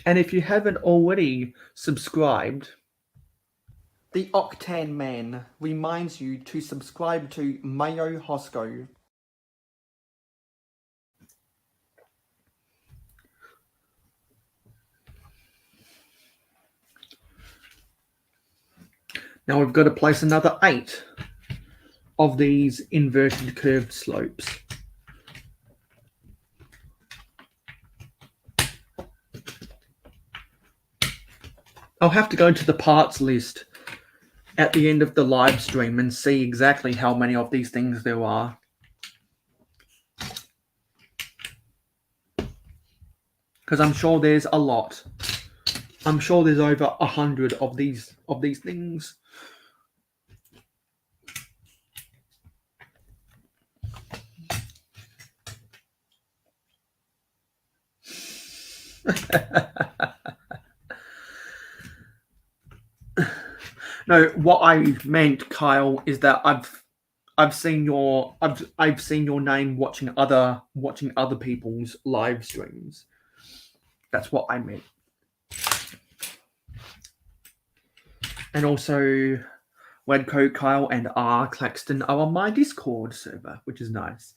And if you haven't already subscribed, the Octane Man reminds you to subscribe to Mayohosko. Now we've got to place another 8 of these inverted curved slopes. I'll have to go to the parts list at the end of the live stream and see exactly how many of these things there are. Because I'm sure there's a lot. I'm sure there's over 100 of these things. No, what I meant, Kyle, is that I've seen your name watching other people's live streams. That's what I meant. And also, Wedcoat, Kyle, and Claxton are on my Discord server, which is nice.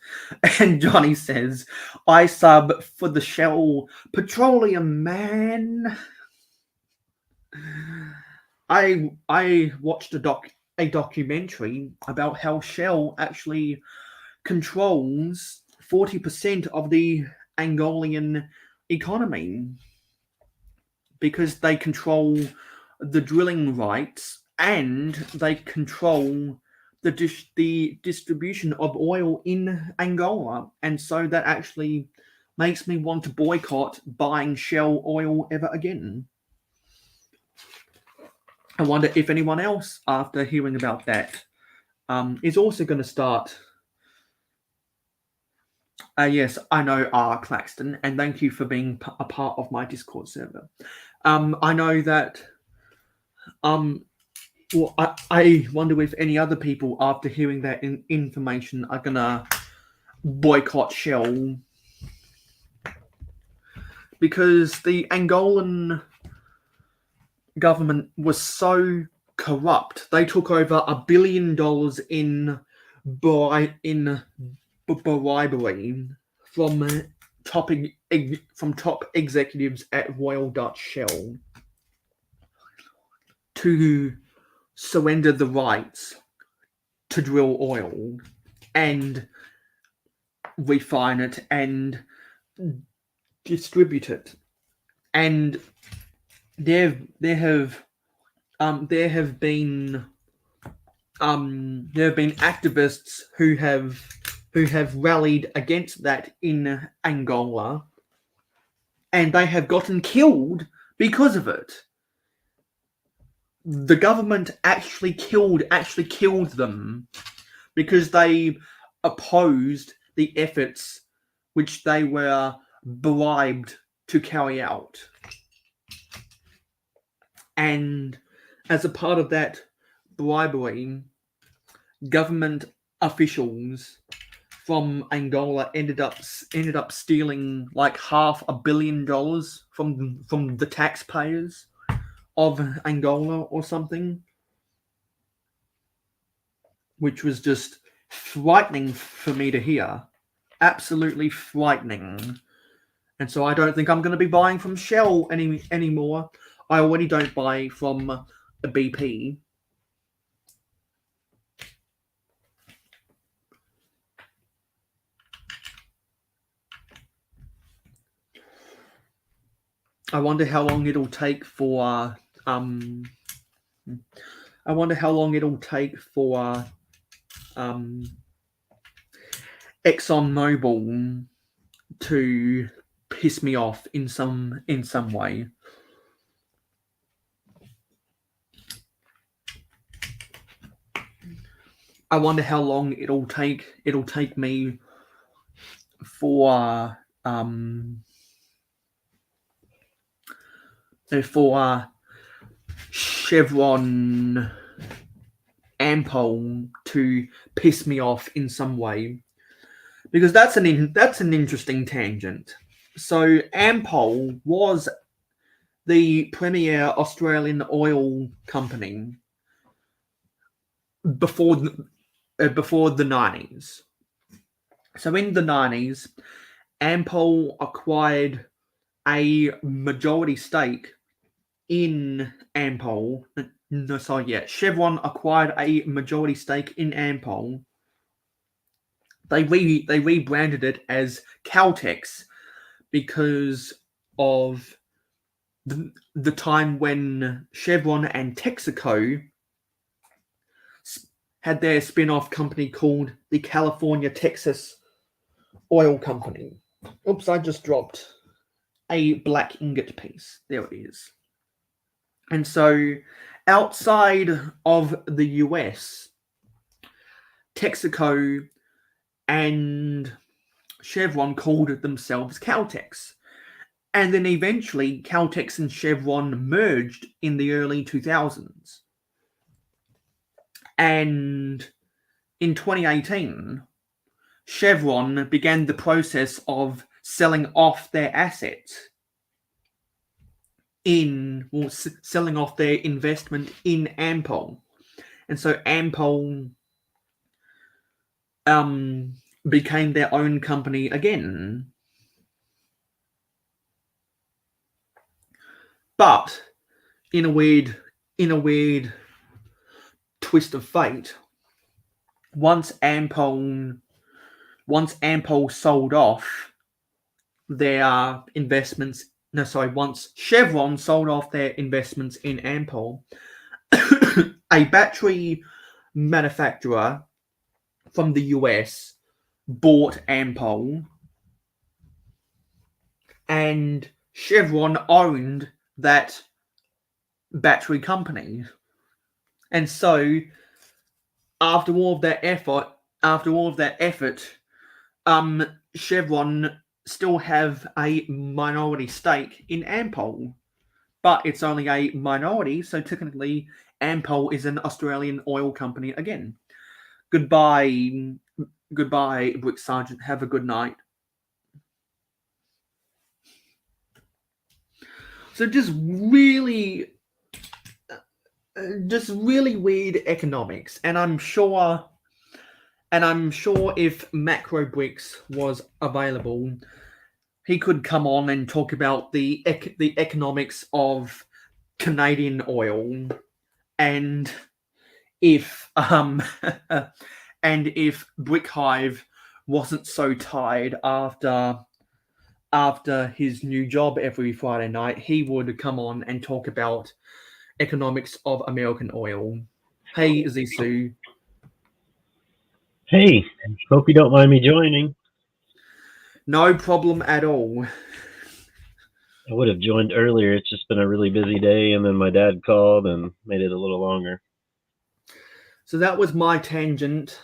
And Johnny says, I sub for the Shell Petroleum Man. I watched a documentary about how Shell actually controls 40% of the Angolan economy because they control the drilling rights and they control the distribution of oil in Angola. And so that actually makes me want to boycott buying Shell oil ever again. I wonder if anyone else, after hearing about that, is also going to start. Yes, I know, Claxton, and thank you for being a part of my Discord server. I know that. Well, I wonder if any other people, after hearing that information, are gonna boycott Shell because the Angolan government was so corrupt. They took over $1 billion in bribery from top executives at Royal Dutch Shell to surrender the rights to drill oil and refine it and distribute it. And there have been activists who have rallied against that in Angola, and they have gotten killed because of it. The government actually killed them because they opposed the efforts which they were bribed to carry out. And as a part of that bribery, government officials from Angola ended up stealing like $500 million from the taxpayers of Angola or something, which was just frightening for me to hear. Absolutely frightening. And so I don't think I'm going to be buying from Shell anymore. I already don't buy from BP. I wonder how long it'll take for ExxonMobil to piss me off in some way. I wonder how long it'll take me for Chevron Ampol to piss me off in some way, because that's an interesting tangent. So Ampol was the premier Australian oil company before the 90s. So in the 90s, Ampol acquired a majority stake in Ampol. Chevron acquired a majority stake in Ampol. They rebranded it as Caltex because of the time when Chevron and Texaco had their spin-off company called the California Texas Oil Company. Oops, I just dropped a black ingot piece. There it is. And so outside of the US, Texaco and Chevron called themselves Caltex. And then eventually Caltex and Chevron merged in the early 2000s. And in 2018, Chevron began the process of selling off their assets selling off their investment in Ampol. And so Ampol became their own company again. But in a weird twist of fate, once Ampol sold off their investments, once Chevron sold off their investments in Ampol, a battery manufacturer from the US bought Ampol, and Chevron owned that battery company. And so after all of that effort, Chevron still have a minority stake in Ampol, but it's only a minority, so technically Ampol is an Australian oil company again. Goodbye, Brick Sergeant. Have a good night. So just really weird economics, and I'm sure And I'm sure if Makro Bricks was available, he could come on and talk about the economics of Canadian oil, and if and if Brick Hive wasn't so tired after his new job every Friday night, he would come on and talk about economics of American oil. Hey, Zissou. Hey, hope you don't mind me joining. No problem at all. I would have joined earlier. It's just been a really busy day, and then my dad called and made it a little longer. So that was my tangent,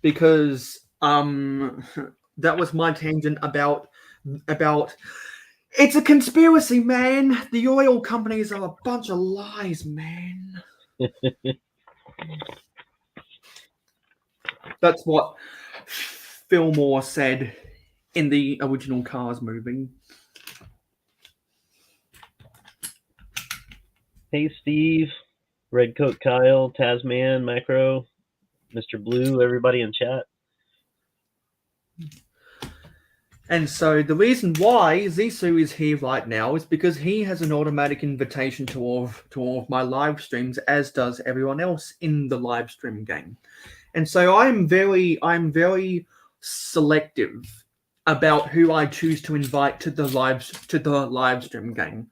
because that was my tangent about it's a conspiracy, man. The oil companies are a bunch of lies, man. That's what Fillmore said in the original Cars movie. Hey, Steve, Redcoat Kyle, Tasman, Macro, Mr. Blue, everybody in chat. And so the reason why Zissou is here right now is because he has an automatic invitation to all of my live streams, as does everyone else in the live stream game. And so I'm very selective about who I choose to invite to the live stream game.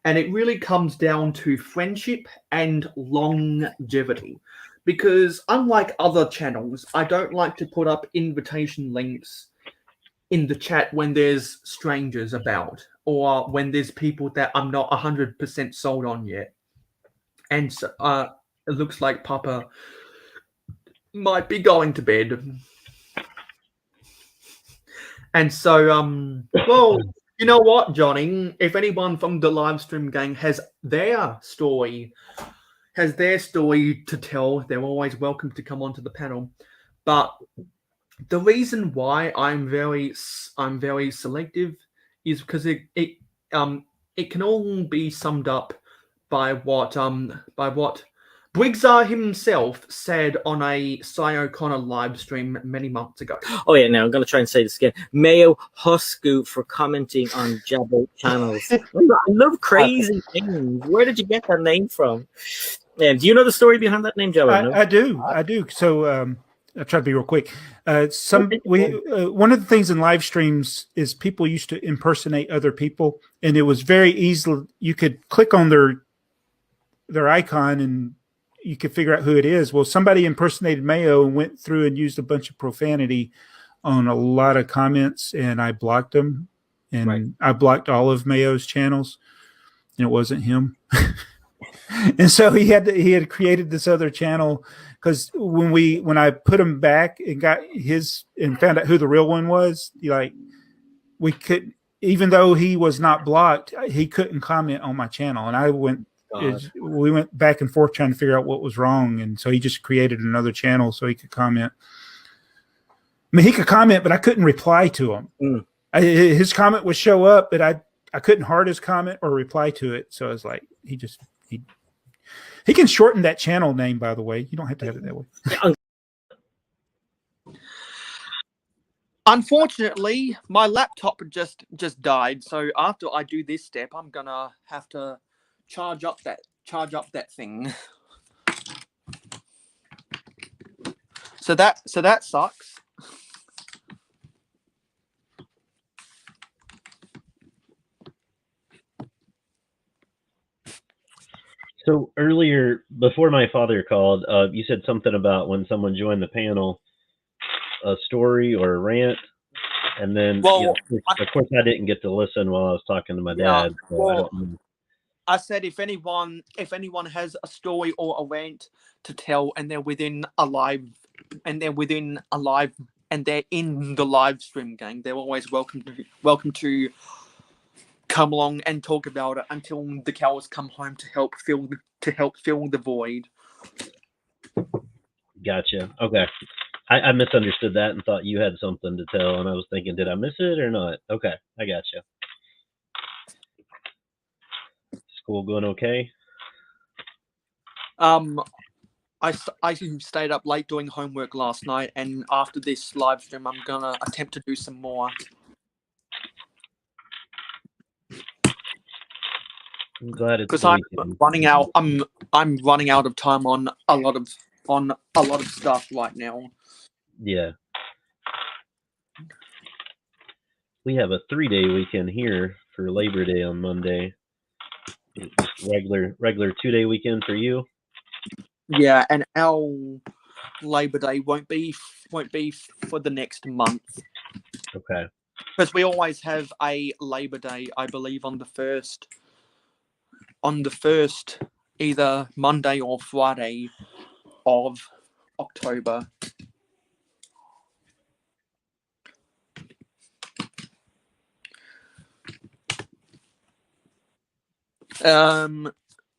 And it really comes down to friendship and longevity. Because unlike other channels, I don't like to put up invitation links in the chat when there's strangers about, or when there's people that I'm not 100% sold on yet. And so, it looks like Papa might be going to bed. And so, well, you know what, Johnny? If anyone from the live stream gang has their story to tell, they're always welcome to come onto the panel. But the reason why I'm very selective is because it can all be summed up by what Briggs himself said on a Cy O'Connor live stream many months ago. Oh yeah, now I'm going to try and say this again. Mayohosko for commenting on Jabbo channels. I love crazy names. Where did you get that name from? And do you know the story behind that name, Jabbo? I do. So I'll try to be real quick. One of the things in live streams is people used to impersonate other people, and it was very easy. You could click on their icon and you could figure out who it is. Well, somebody impersonated Mayo and went through and used a bunch of profanity on a lot of comments, and I blocked them. And right. I blocked all of Mayo's channels, and it wasn't him. And so he had created this other channel, because when I put him back and got his and found out who the real one was, we could, even though he was not blocked, he couldn't comment on my channel, and we went back and forth trying to figure out what was wrong, and so he just created another channel so he could comment. I mean, he could comment, but I couldn't reply to him. His comment would show up, but I couldn't heart his comment or reply to it. So I was like, he can shorten that channel name, by the way. You don't have to have it that way. Unfortunately, my laptop just died. So after I do this step, I'm gonna have to charge up that thing. So that sucks. So earlier, before my father called, you said something about when someone joined the panel, a story or a rant, and then of course I didn't get to listen while I was talking to my dad. So I said if anyone has a story or a rant to tell, and they're in the live stream gang, they're always welcome to come along and talk about it until the cows come home to help fill the void. Gotcha. Okay. I misunderstood that and thought you had something to tell, and I was thinking, did I miss it or not? Okay, I gotcha. School going okay? I stayed up late doing homework last night, and after this live stream, I'm gonna attempt to do some more. I'm glad it's Because the I'm weekend. running out. I'm running out of time on a lot of stuff right now. Yeah. We have a 3-day weekend here for Labor Day on Monday. Just regular 2-day weekend for you. Yeah, and our Labor Day won't be for the next month. Okay. Because we always have a Labor Day, I believe, on the first, either Monday or Friday of October.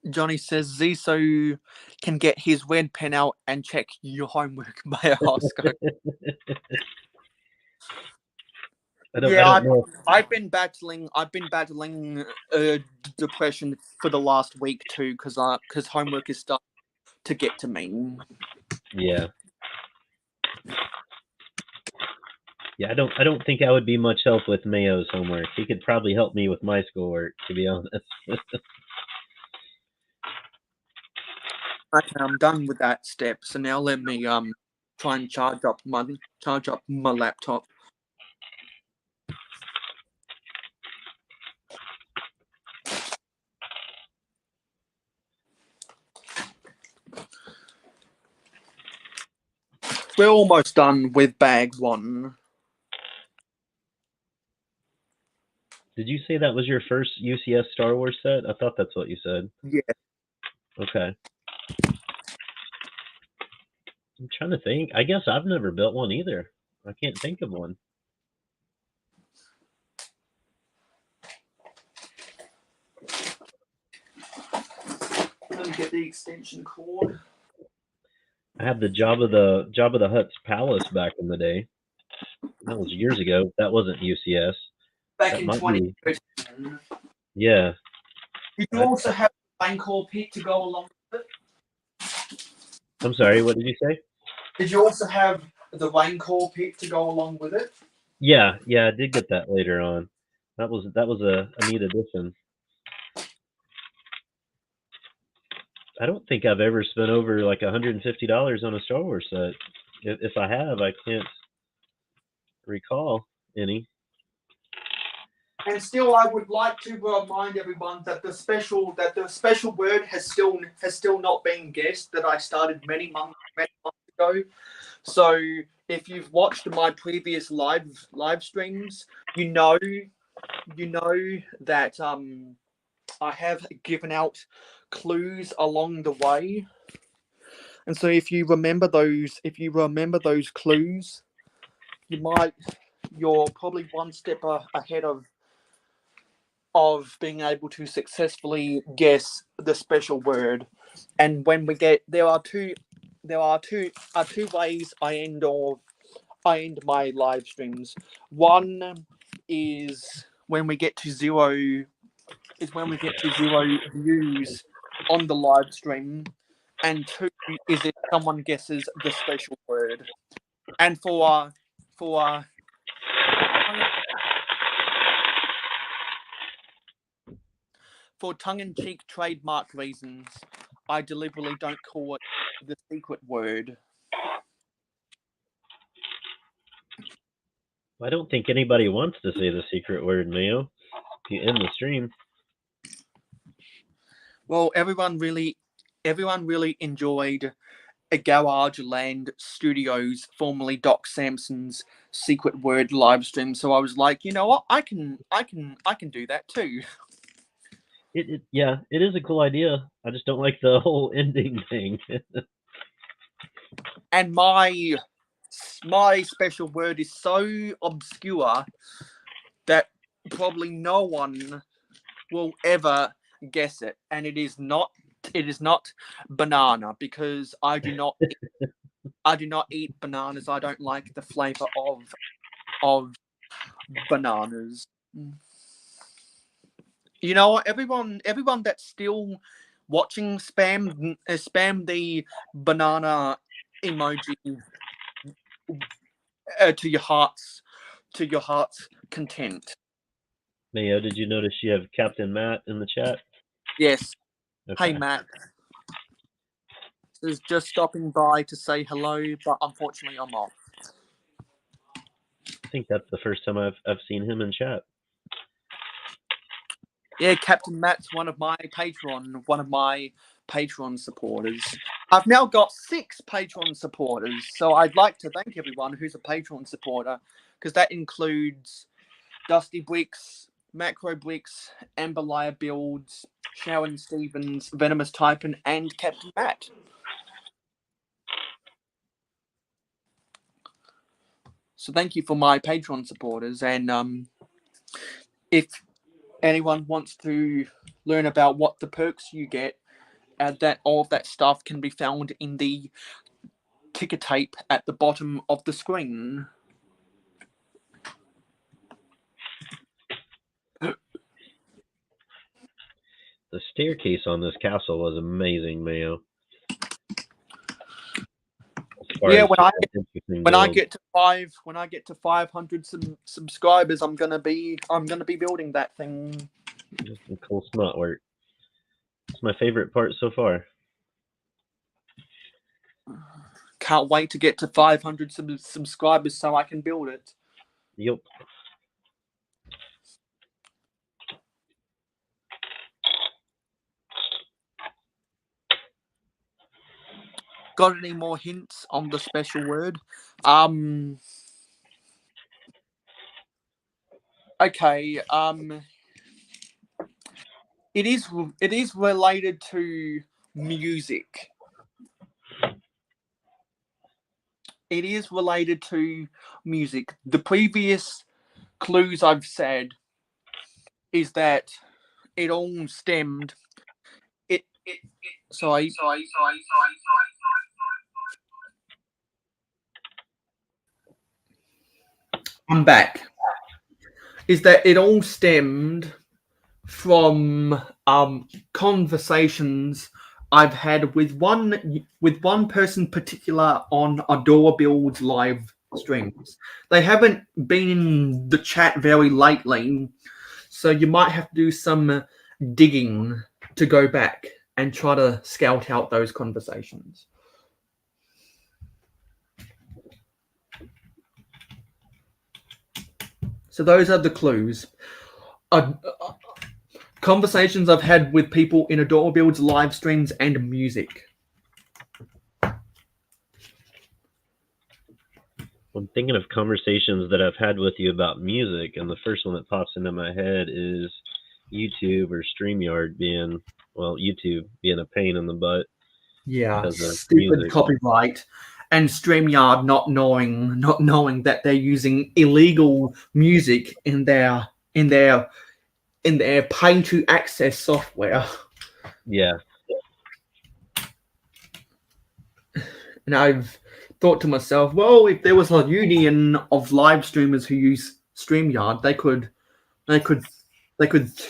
Johnny says Ziso can get his red pen out and check your homework, mayohosko. I don't know. I've been battling depression for the last week too, because homework is starting to get to me. Yeah. Yeah, I don't think I would be much help with Mayo's homework. He could probably help me with my schoolwork, to be honest. Okay, I'm done with that step. So now let me try and charge up my laptop. We're almost done with bag 1. Did you say that was your first UCS Star Wars set? I thought that's what you said. Yeah. Okay. I'm trying to think. I guess I've never built one either. I can't think of one. Let me get the extension cord. I had the Jabba the Hutt's palace back in the day. That was years ago. That wasn't UCS. Back That in might be. 2013. Yeah. Did you also have a Rancor pit to go along with it? I'm sorry. What did you say? Did you also have the Rancor pit to go along with it? Yeah. I did get that later on. That was a neat addition. I don't think I've ever spent over like $150 on a Star Wars set. If I have, I can't recall any. And still, I would like to remind everyone that the special word has still not been guessed. That I started many months ago. So if you've watched my previous live streams, you know that I have given out clues along the way. And so if you remember those clues, you're probably one step ahead of being able to successfully guess the special word. And when we get there are two ways I end my live streams. One is when we get to zero views on the live stream, and 2 is if someone guesses the special word. And for tongue-in-cheek trademark reasons, I deliberately don't call it the secret word. I don't think anybody wants to say the secret word, Mayo. If you end the stream. Well, everyone really enjoyed a Garage Land Studios, formerly Doc Sampson's secret word live stream. So I was like, you know what, I can do that too. It is a cool idea. I just don't like the whole ending thing. And my special word is so obscure that probably no one will ever guess it, and it is not banana, because I do not eat bananas. I don't like the flavor of bananas. You know, everyone that still watching, spam the banana emoji to your heart's content. Mayo, did you notice you have Captain Matt in the chat? Yes. Okay. Hey, Matt. Is just stopping by to say hello, but unfortunately I'm off. I think that's the first time I've seen him in chat. Yeah, Captain Matt's one of my Patreon supporters. I've now got 6 Patreon supporters, so I'd like to thank everyone who's a Patreon supporter, because that includes Dusty Bricks, Makro Bricks, Amberlier Builds, Sharon Stevens, Venomous Taipan, and Captain Matt. So thank you for my Patreon supporters, and if anyone wants to learn about what the perks you get, that all of that stuff can be found in the ticker tape at the bottom of the screen. The staircase on this castle was amazing, Mayo. Yeah, when I get to 500 subscribers, I'm gonna be building that thing. Just some cool smut work. It's my favorite part so far. Can't wait to get to 500 subscribers so I can build it. Yep. Got any more hints on the special word? Okay. It is related to music. It is related to music. The previous clues I've said is that it all stemmed. Sorry. I'm back. Is that it all stemmed from conversations I've had with one person particular on Adore Build's live streams. They haven't been in the chat very lately, so you might have to do some digging to go back and try to scout out those conversations. So those are the clues. Conversations I've had with people in Adore Build's live streams and music. I'm thinking of conversations that I've had with you about music, and the first one that pops into my head is YouTube or StreamYard being, well, YouTube being a pain in the butt. Yeah, stupid music. Copyright, and StreamYard not knowing that they're using illegal music in their pay to access software. Yeah. And I've thought to myself, well, if there was a union of live streamers who use StreamYard, they could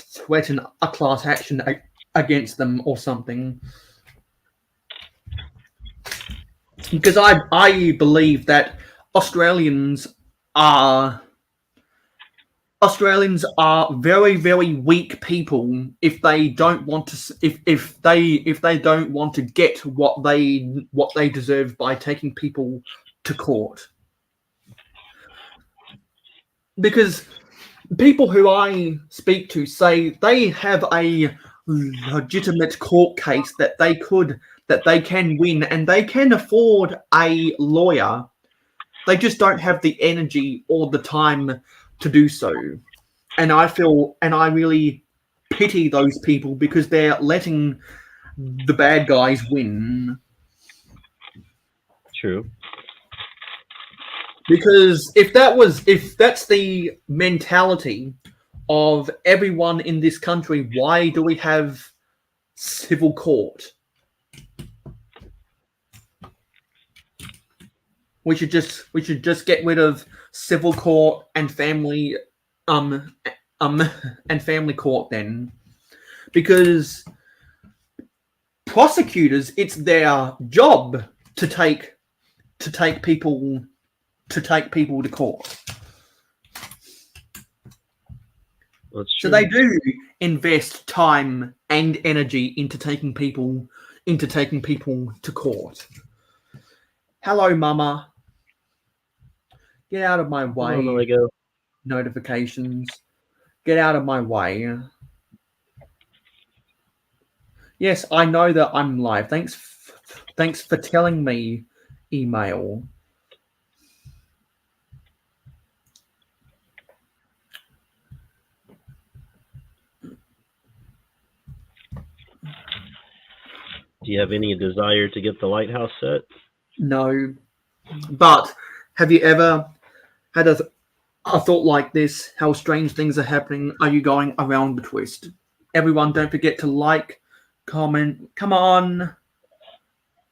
threaten a class action against them or something. Because I believe that Australians are very, very weak people if they don't want to if they don't want to get what they deserve by taking people to court. Because people who I speak to say they have a legitimate court case that they can win, and they can afford a lawyer. They just don't have the energy or the time to do so. And I really pity those people because they're letting the bad guys win. True. Because if that's the mentality of everyone in this country, why do we have civil court? We should just get rid of civil court and family and family court then, because prosecutors, it's their job to take people to court. That's So true. they do invest time and energy into taking people to court. Hello, Mama. Get out of my way. Come on, Lego. Notifications. Get out of my way. Yes, I know that I'm live. Thanks for telling me, email. Do you have any desire to get the lighthouse set? No. But have you ever had a thought like this? How strange things are happening. Are you going around the twist? Everyone, don't forget to like, comment. Come on.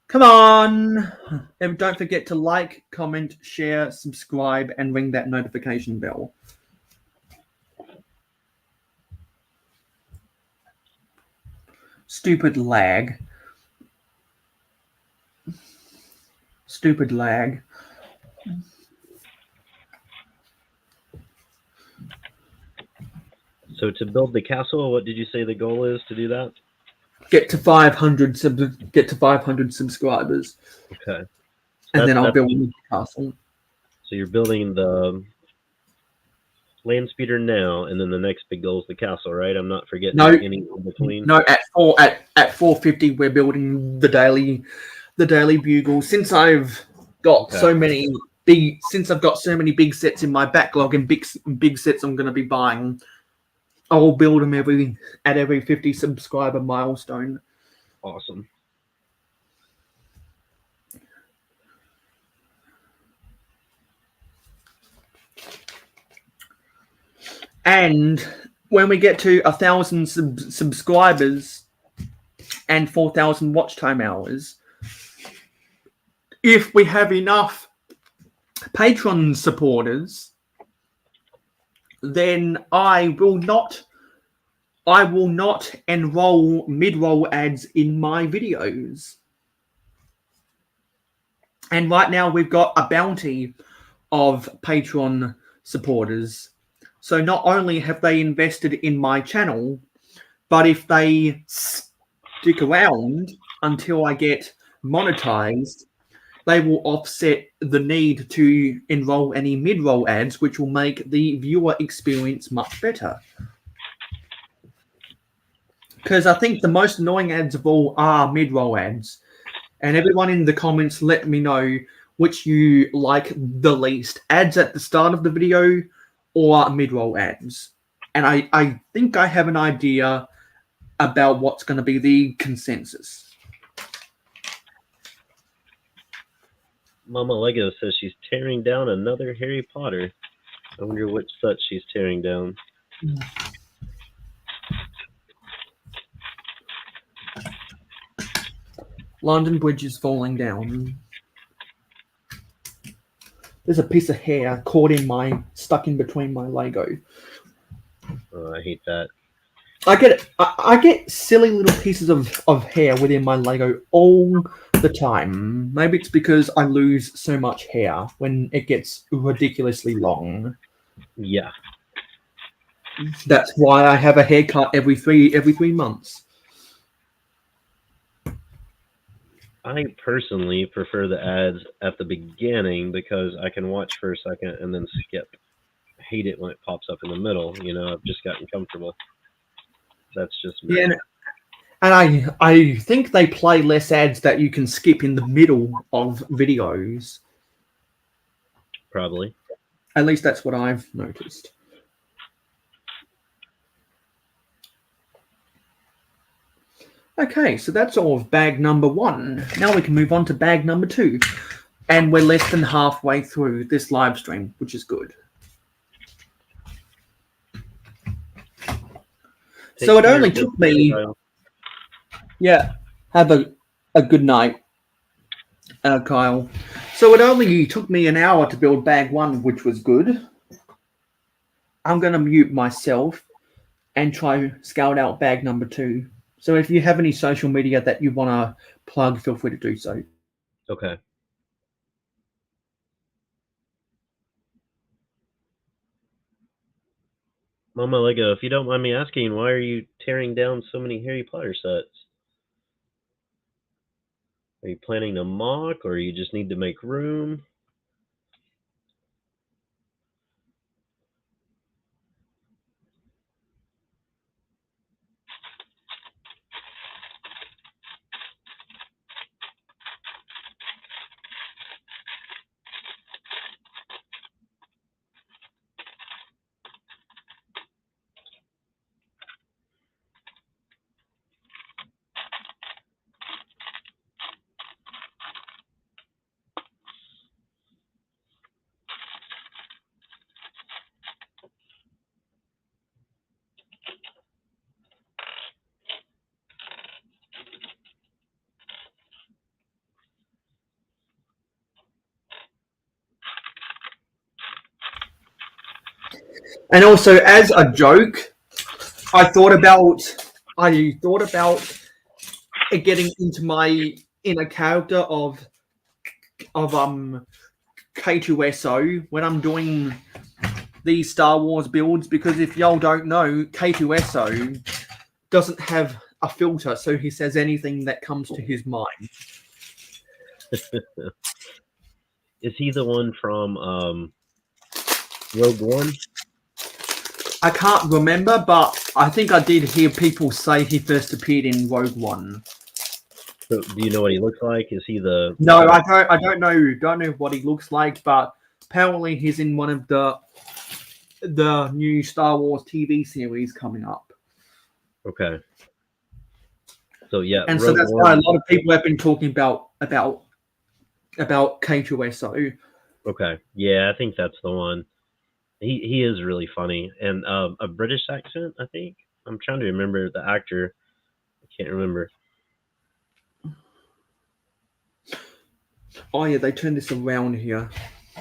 Come on. And don't forget to like, comment, share, subscribe, and ring that notification bell. Stupid lag. Stupid lag. So to build the castle, what did you say the goal is to do that? Get to 500 subscribers. Okay. So And then I'll build the castle. So you're building the landspeeder now, and then the next big goal is the castle, right? I'm not forgetting any in between. No, at 450 we're building the daily bugle. Since I've got so many big sets in my backlog and big sets I'm going to be buying, I'll build them at every 50 subscriber milestone. Awesome. And when we get to 1,000 subscribers and 4,000 watch time hours, if we have enough Patreon supporters, then I will not enroll mid-roll ads in my videos. And right now we've got a bounty of Patreon supporters. So not only have they invested in my channel, but if they stick around until I get monetized, they will offset the need to enroll any mid-roll ads, which will make the viewer experience much better. Because I think the most annoying ads of all are mid-roll ads. And everyone in the comments, let me know which you like the least. Ads at the start of the video or mid-roll ads. And I think I have an idea about what's going to be the consensus. Mama Lego says she's tearing down another Harry Potter. I wonder which set she's tearing down. London Bridge is falling down. There's a piece of hair stuck in between my Lego. Oh, I hate that. I get silly little pieces of hair within my Lego all the time. Maybe it's because I lose so much hair when it gets ridiculously long. Yeah. That's why I have a haircut every three months. I personally prefer the ads at the beginning because I can watch for a second and then skip. I hate it when it pops up in the middle. You know, I've just gotten comfortable. That's just me. Yeah, and I think they play less ads that you can skip in the middle of videos. Probably. At least that's what I've noticed. Okay, so that's all of bag number 1. Now we can move on to bag number 2. And we're less than halfway through this live stream, which is good. So it only took me... Yeah, have a good night, Kyle. So it only took me an hour to build bag 1, which was good. I'm going to mute myself and try scout out bag number 2. So if you have any social media that you want to plug, feel free to do so. Okay. Mama Lego, if you don't mind me asking, why are you tearing down so many Harry Potter sets? Are you planning to mock, or you just need to make room? And also, as a joke, I thought about getting into my inner character of K2SO when I'm doing these Star Wars builds, because if y'all don't know, K2SO doesn't have a filter, so he says anything that comes to his mind. Is he the one from Rogue One? I can't remember, but I think I did hear people say he first appeared in Rogue One. So, do you know what he looks like? Is he the? No, I don't know. Don't know what he looks like, but apparently he's in one of the new Star Wars TV series coming up. Okay. So yeah, And Rogue so that's One. why a lot of people have been talking about K2SO. Okay. Yeah, I think that's the one. He is really funny, and a British accent, I think. I'm trying to remember the actor. I can't remember. Oh yeah, they turned this around here.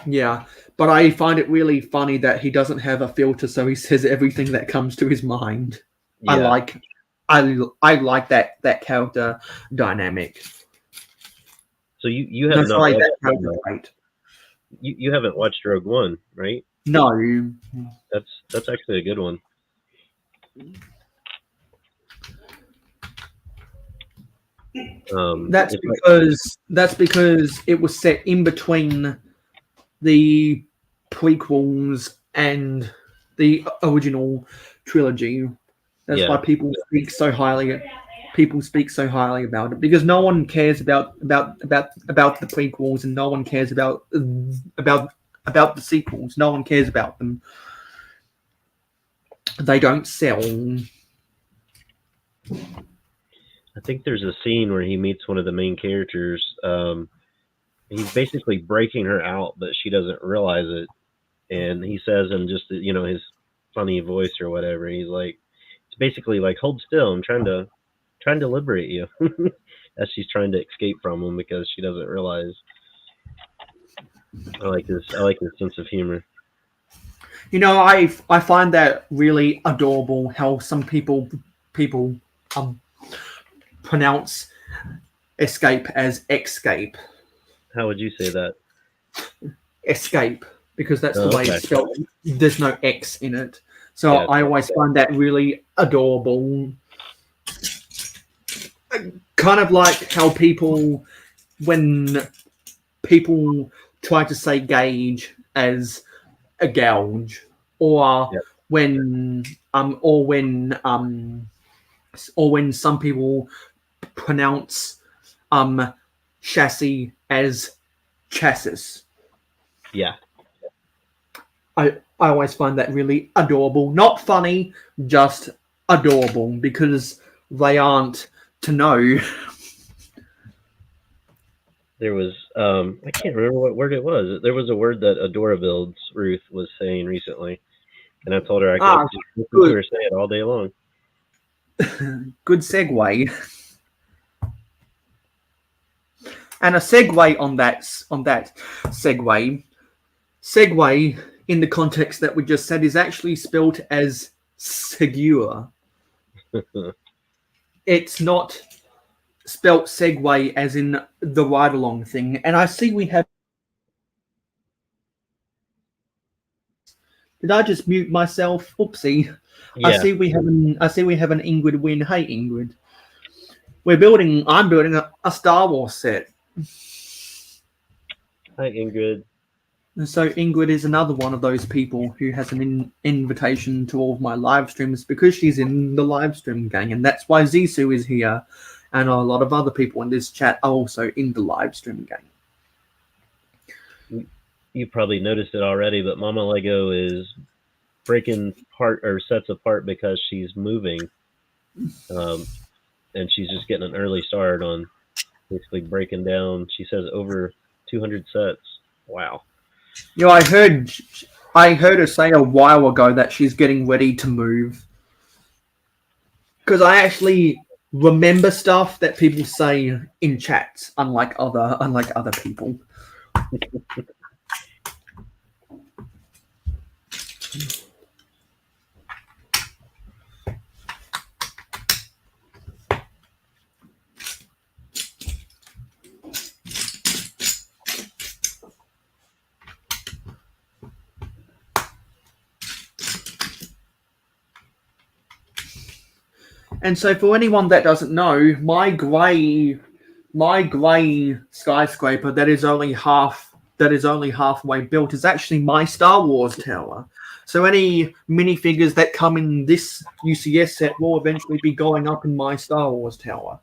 Yeah, but I find it really funny that he doesn't have a filter, so he says everything that comes to his mind. Yeah. I like that character dynamic. So you have That's not why watched, that character's great. you haven't watched Rogue One, right? No, That's actually a good one. that's because it was set in between the prequels and the original trilogy. That's why people speak so highly. People speak so highly about it, because no one cares about the prequels, and no one cares about the sequels. No one cares about them. They don't sell. I think there's a scene where he meets one of the main characters. He's basically breaking her out, but she doesn't realize it. And he says in just his funny voice or whatever, he's like, it's basically like, hold still, I'm trying to liberate you, as she's trying to escape from him because she doesn't realize. I like this sense of humor. I find that really adorable how some people pronounce escape as escape. How would you say that? Escape, because that's the way it's spelled. There's no X in it. So Yeah, I always find that really adorable. Kind of like how when people try to say gauge as a gouge, or when some people pronounce chassis as chassis. Yeah. I always find that really adorable. Not funny, just adorable, because they aren't to know. There was I can't remember what word it was. There was a word that Adora Builds Ruth was saying recently, and I told her I could just listen to her say it all day long. Good segue. And a segue on that segue in the context that we just said is actually spelled as segure. it's not spelt segue as in the ride along thing. And I see we have. Did I just mute myself? Oopsie. Yeah. I see we have an Ingrid win. Hey Ingrid. I'm building a Star Wars set. Hi, Ingrid. And so Ingrid is another one of those people who has an invitation to all of my live streams because she's in the live stream gang, and that's why Zissou is here, and a lot of other people in this chat are also in the live stream gang. You probably noticed it already, but Mama Lego is breaking sets apart because she's moving, and she's just getting an early start on basically breaking down. She says over 200 sets. Wow. You know, I heard her say a while ago that she's getting ready to move. Because I actually remember stuff that people say in chats, unlike other people. And so, for anyone that doesn't know, my grey skyscraper that is only halfway built is actually my Star Wars tower. So any minifigures that come in this UCS set will eventually be going up in my Star Wars tower.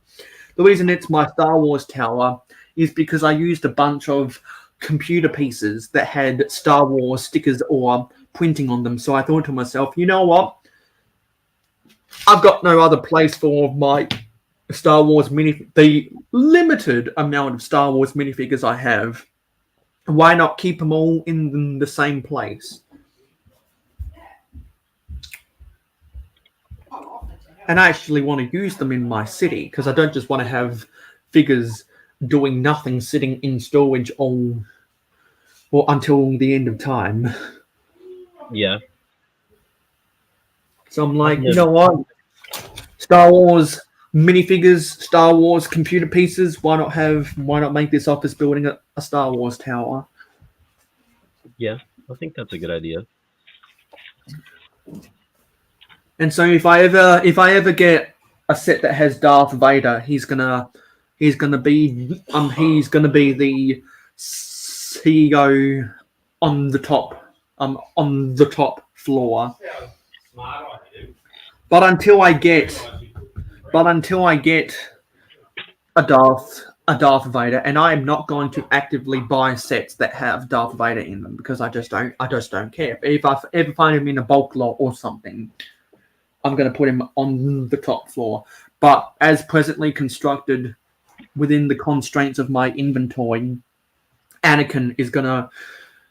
The reason it's my Star Wars tower is because I used a bunch of computer pieces that had Star Wars stickers or printing on them. So I thought to myself, you know what? I've got no other place for my Star Wars the limited amount of Star Wars minifigures I have. Why not keep them all in the same place? And I actually want to use them in my city because I don't just want to have figures doing nothing sitting in storage until the end of time. Yeah. So I'm like, you know what? Star Wars minifigures, Star Wars computer pieces. Why not make this office building a Star Wars tower? Yeah, I think that's a good idea. And so if I ever get a set that has Darth Vader, he's gonna be the CEO on the top floor. But until I get a Darth Vader, and I am not going to actively buy sets that have Darth Vader in them because I just don't care. If I ever find him in a bulk lot or something, I'm going to put him on the top floor. But as presently constructed within the constraints of my inventory, Anakin is going to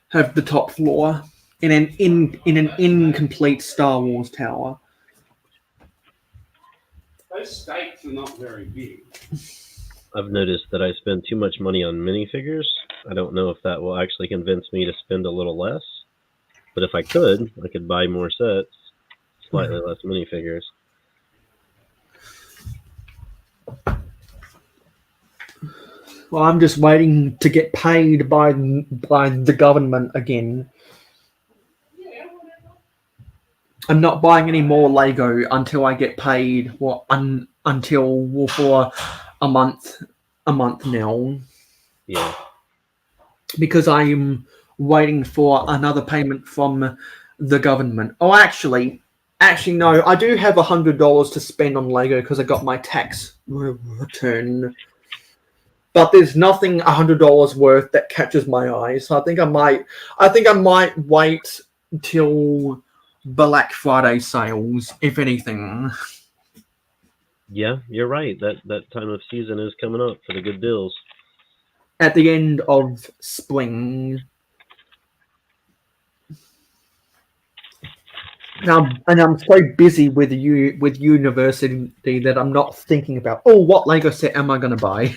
have the top floor in an incomplete Star Wars tower. Those stakes are not very big. I've noticed that I spend too much money on minifigures. I don't know if that will actually convince me to spend a little less. But if I could buy more sets, slightly less minifigures. Well, I'm just waiting to get paid by the government again. I'm not buying any more Lego until I get paid. For a month now. Yeah. Because I am waiting for another payment from the government. Oh, actually, no. I do have $100 to spend on Lego because I got my tax return. But there's nothing $100 worth that catches my eye. So I think I might wait till Black Friday sales, if anything. Yeah, you're right. That time of season is coming up for the good deals. At the end of spring. And I'm so busy with university that I'm not thinking about, what Lego set am I going to buy?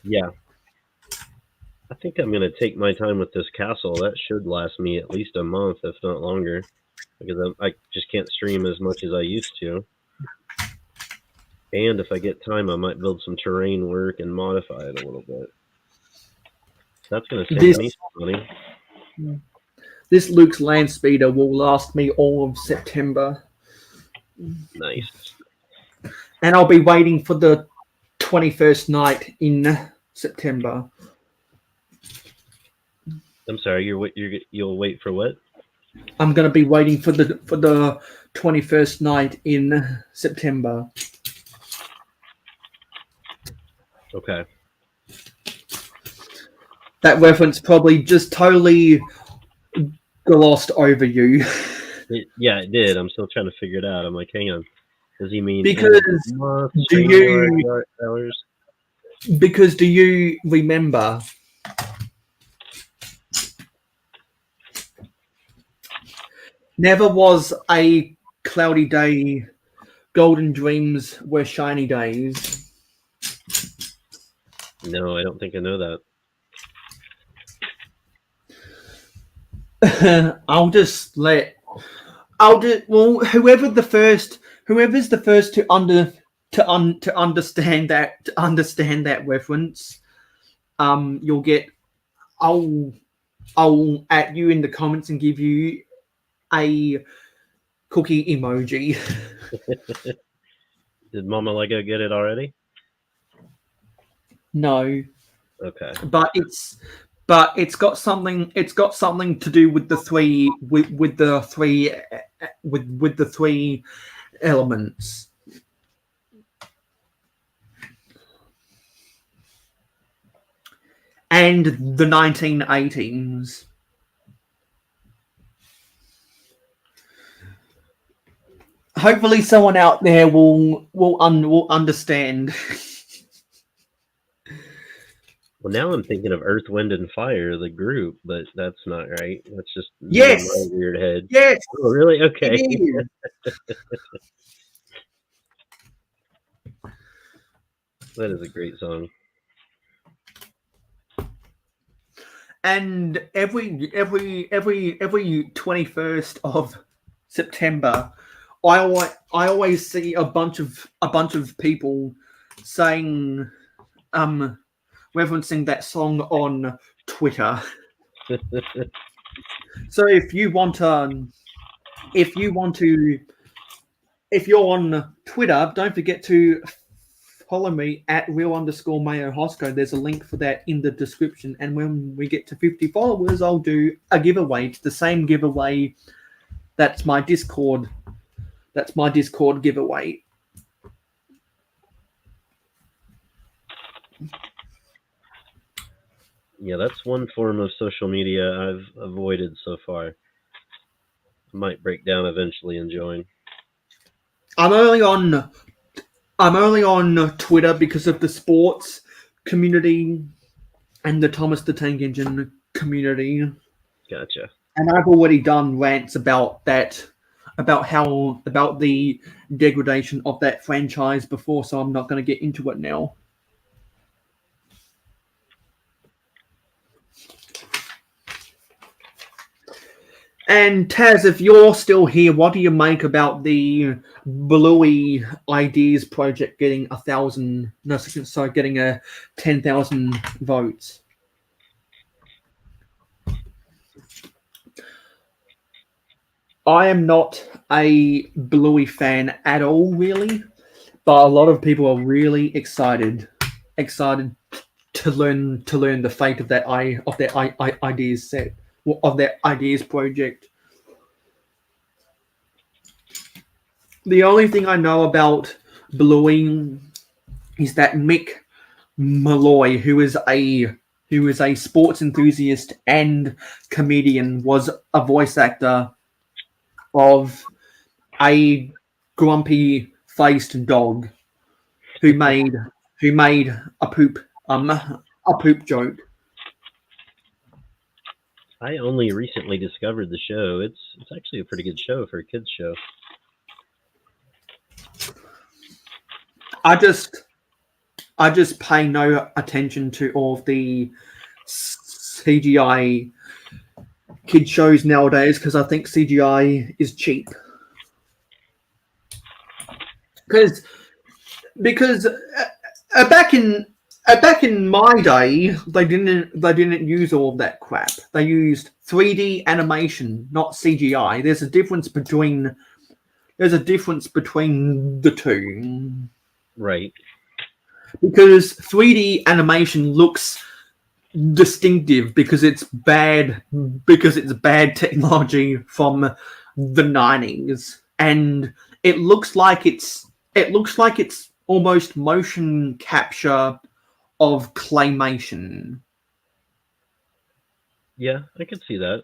Yeah. I think I'm going to take my time with this castle. That should last me at least a month, if not longer. Because I just can't stream as much as I used to. And if I get time, I might build some terrain work and modify it a little bit. That's going to save me some money. This Luke's landspeeder will last me all of September. Nice. And I'll be waiting for the 21st night in September. I'm sorry, you'll wait for what? I'm going to be waiting for the 21st night in September. Okay. That reference probably just totally glossed over you. It did. I'm still trying to figure it out. I'm like, hang on. Does he mean because do you remember never was a cloudy day, golden dreams were shiny days? No, I don't think I know that. Whoever's the first to understand that reference, you'll get. I'll at you in the comments and give you a cookie emoji. Did Mama Lego get it already? No. Okay. But it's got something to do with the three elements. And the 1918s. Hopefully someone out there will understand. Well, now I'm thinking of Earth, Wind, and Fire, the group, but that's not right. That's just yes, my weird head. Yes. Oh, really? Okay. That is a great song. And every 21st of September, I always see a bunch of people saying referencing that song on Twitter. So if you're on Twitter, don't forget to follow me at real_mayohosko. There's a link for that in the description. And when we get to 50 followers, I'll do a giveaway. It's the same giveaway. That's my Discord giveaway. Yeah, that's one form of social media I've avoided so far. I might break down eventually and join. I'm only on Twitter because of the sports community and the Thomas the Tank Engine community. Gotcha. And I've already done rants about that, about the degradation of that franchise before, so I'm not going to get into it now. And Taz, if you're still here, what do you make about the Bluey Ideas project getting 10,000 votes? I am not a Bluey fan at all, really, but a lot of people are really excited to learn the fate of that ideas set. Of their ideas project. The only thing I know about Bluey is that Mick Malloy, who is a sports enthusiast and comedian, was a voice actor of a grumpy-faced dog who made a poop joke. I only recently discovered the show. It's actually a pretty good show for a kids show. I just pay no attention to all of the CGI kid shows nowadays because I think CGI is cheap. Because because back in my day, they didn't use all of that crap. They used 3D animation, not CGI. There's a difference between the two. Right. Because 3D animation looks distinctive because it's bad technology from the 90s, and it looks like it's almost motion capture of claymation. Yeah, I could see that.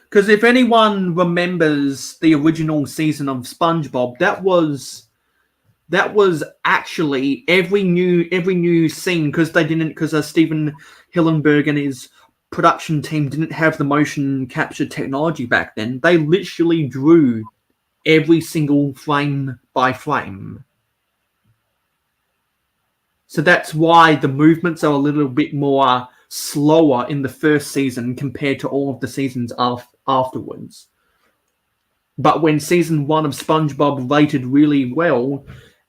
Because if anyone remembers the original season of SpongeBob, that was actually every new scene, because Steven Hillenburg and his production team didn't have the motion capture technology back then. They literally drew every single frame by frame. So that's why the movements are a little bit more slower in the first season compared to all of the seasons afterwards. But when season 1 of SpongeBob rated really well,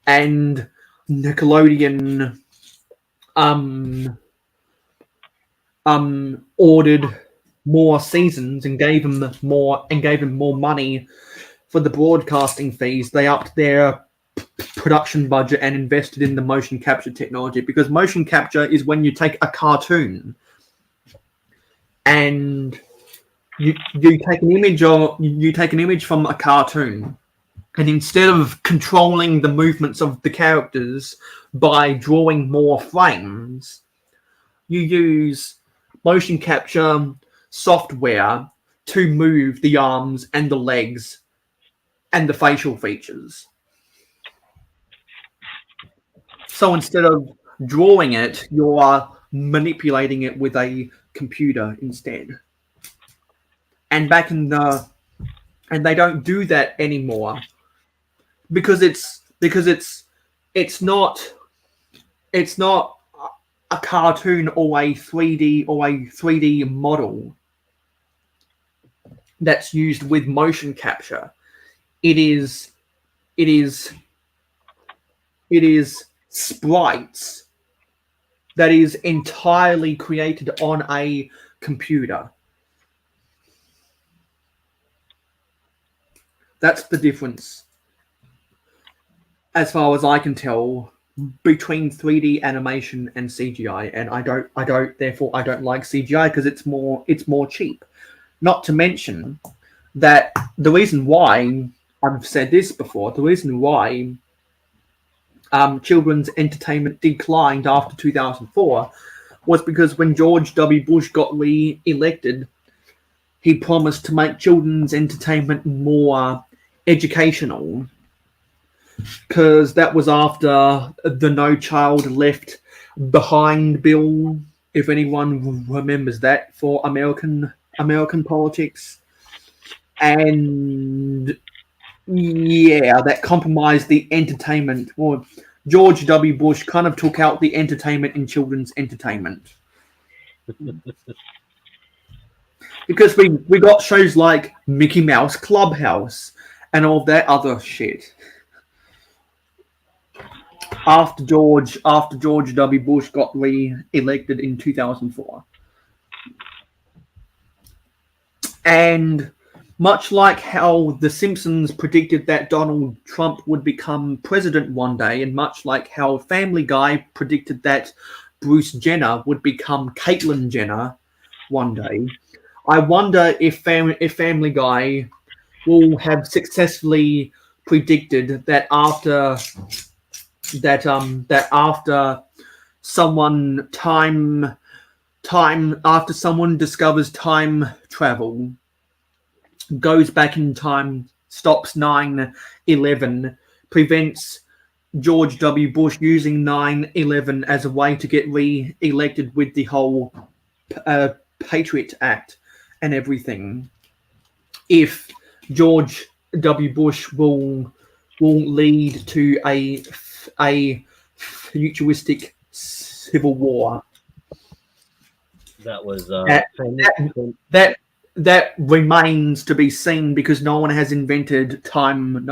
and Nickelodeon ordered more seasons and gave him more money for the broadcasting fees, they upped their production budget and invested in the motion capture technology, because motion capture is when you take a cartoon and you take an image from a cartoon, and instead of controlling the movements of the characters by drawing more frames, you use motion capture software to move the arms and the legs and the facial features. So instead of drawing it, you're manipulating it with a computer instead. And they don't do that anymore because it's not a cartoon or a 3D model that's used with motion capture. It is sprites that is entirely created on a computer. That's the difference, as far as I can tell, between 3D animation and CGI. And I don't like CGI because it's more cheap. Not to mention that the reason why, I've said this before, the reason why children's entertainment declined after 2004 was because when George W. Bush got re-elected, he promised to make children's entertainment more educational, because that was after the No Child Left Behind bill, if anyone remembers that, for American politics. And yeah, that compromised the entertainment. Well, George W. Bush kind of took out the entertainment in children's entertainment. Because we got shows like Mickey Mouse Clubhouse and all that other shit. After George W. Bush got re-elected in 2004. And much like how The Simpsons predicted that Donald Trump would become president one day, and much like how Family Guy predicted that Bruce Jenner would become Caitlyn Jenner one day, I wonder if Family Guy will have successfully predicted that after someone discovers time travel, goes back in time, stops 9/11, prevents George W. Bush using 9/11 as a way to get re-elected with the whole Patriot Act and everything. If George W. Bush will lead to a futuristic civil war. That was that remains to be seen, because no one has invented time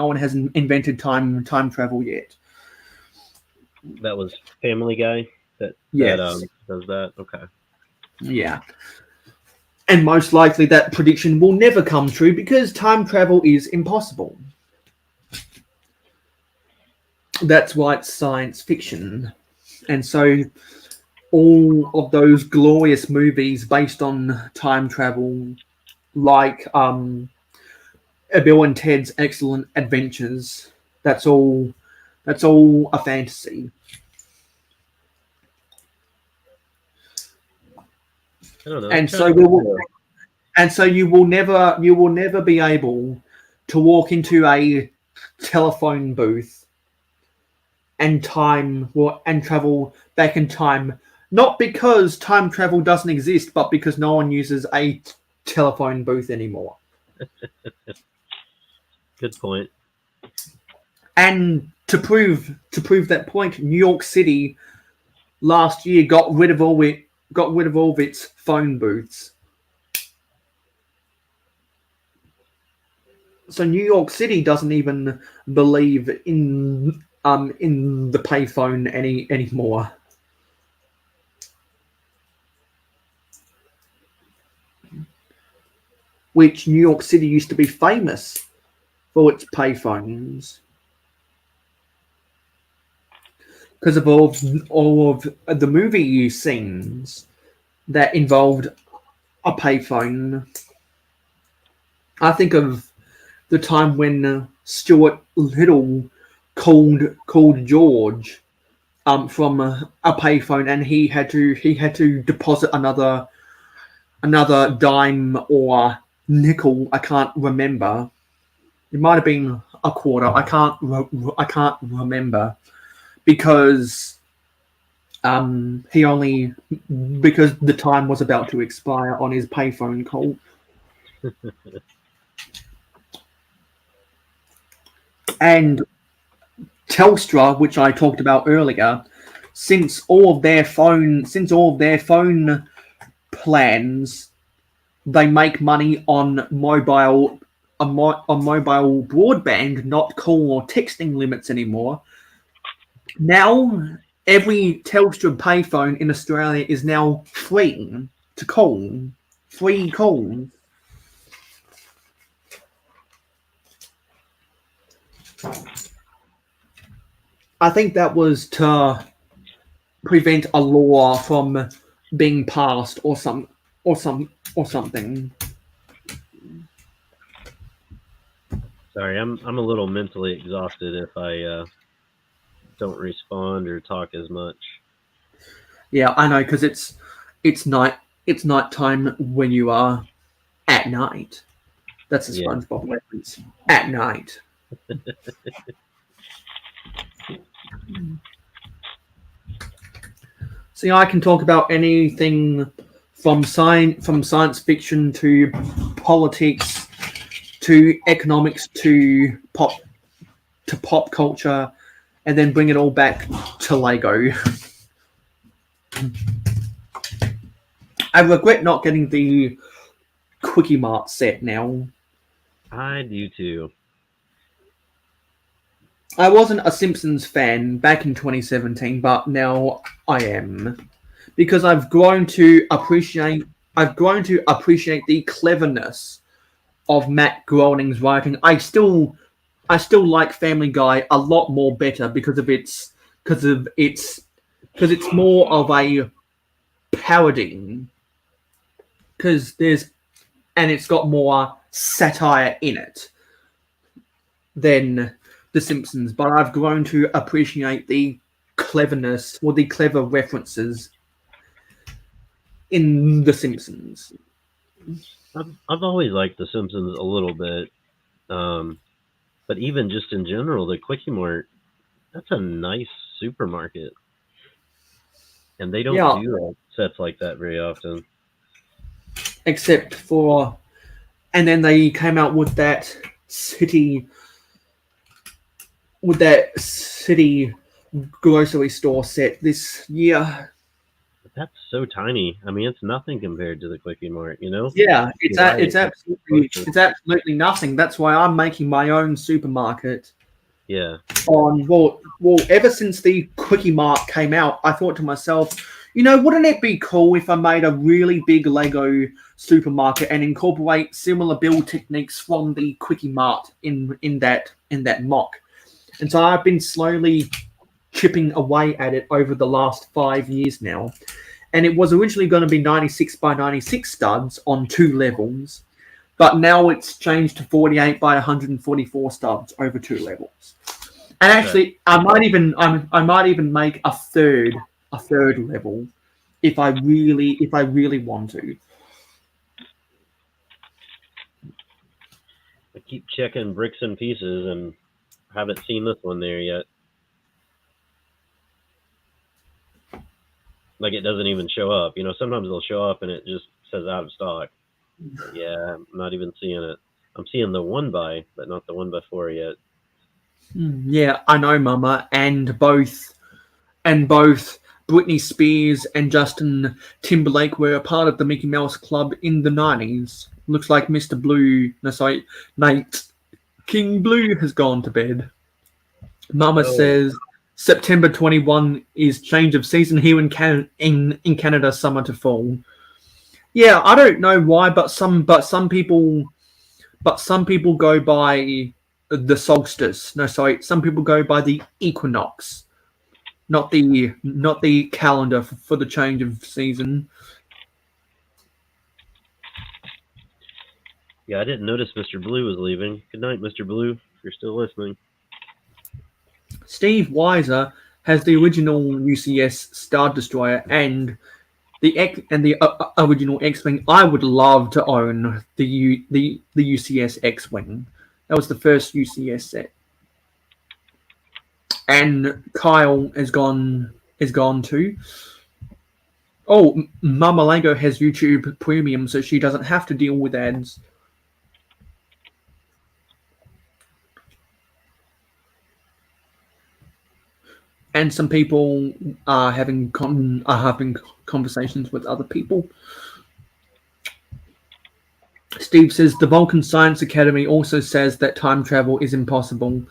travel yet. That was Family Guy that Yes. does that. Okay. Yeah. And most likely that prediction will never come true because time travel is impossible. That's why it's science fiction. And so all of those glorious movies based on time travel, like Bill and Ted's Excellent Adventures, that's all a fantasy. I don't know. And so you will never be able to walk into a telephone booth and travel back in time, not because time travel doesn't exist, but because no one uses a telephone booth anymore. Good point. And to prove that point, New York City last year got rid of all of its phone booths. So New York City doesn't even believe in the payphone anymore. Which New York City used to be famous for its payphones. Because of all of the movie scenes that involved a payphone. I think of the time when Stuart Little called George from a payphone, and he had to deposit another dime or nickel. I can't remember. It might have been a quarter. I can't remember because because the time was about to expire on his payphone call. And Telstra, which I talked about earlier, since all of their phone plans, they make money on mobile broadband, not call or texting limits anymore. Now every Telstra payphone in Australia is now free to call, free calls. I think that was to prevent a law from being passed or something. Sorry, I'm a little mentally exhausted if I don't respond or talk as much. Yeah, I know, because it's nighttime when you are at night. That's a SpongeBob reference. At night. See, I can talk about anything from science fiction to politics to economics to pop culture, and then bring it all back to Lego. I regret not getting the Quickie Mart set now. I do too. I wasn't a Simpsons fan back in 2017, but now I am, because I've grown to appreciate the cleverness of Matt Groening's writing. I still like Family Guy a lot more better because it's more of a parody, and it's got more satire in it than The Simpsons, but I've grown to appreciate the cleverness or the clever references in The Simpsons. I've always liked The Simpsons a little bit, but even just in general, the Quickie Mart, that's a nice supermarket, and they don't do sets like that very often. Except for, and then they came out with that city grocery store set this year. But that's so tiny. I mean, it's nothing compared to the Quickie Mart, you know? Yeah, it's absolutely nothing. That's why I'm making my own supermarket Yeah. Ever since the Quickie Mart came out, I thought to myself, wouldn't it be cool if I made a really big Lego supermarket and incorporate similar build techniques from the Quickie Mart in that mock? And so I've been slowly chipping away at it over the last 5 years now. And it was originally going to be 96 by 96 studs on 2 levels, but now it's changed to 48 by 144 studs over 2 levels. And actually, I might even make a third level if I really want to. I keep checking bricks and pieces and haven't seen this one there yet. Like, it doesn't even show up. Sometimes it'll show up and it just says out of stock. Yeah, I'm not even seeing it. I'm seeing the 1x, but not the 1x4 yet. Yeah, I know, Mama, and both Britney Spears and Justin Timberlake were a part of the Mickey Mouse Club in the 90s. Looks like Nate King Blue has gone to bed. Mama says September 21 is change of season here in Canada, summer to fall. Yeah, I don't know why, but some people go by the solstice. Some people go by the equinox, not the calendar for the change of season. Yeah, I didn't notice Mr. Blue was leaving. Good night, Mr. Blue, if you're still listening. Steve Weiser has the original UCS Star Destroyer and the original X-Wing. I would love to own the UCS X-Wing. That was the first UCS set. And Kyle is gone too. Oh, Mama Lego has YouTube Premium, so she doesn't have to deal with ads. And some people are having conversations with other people. Steve says the Vulcan Science Academy also says that time travel is impossible.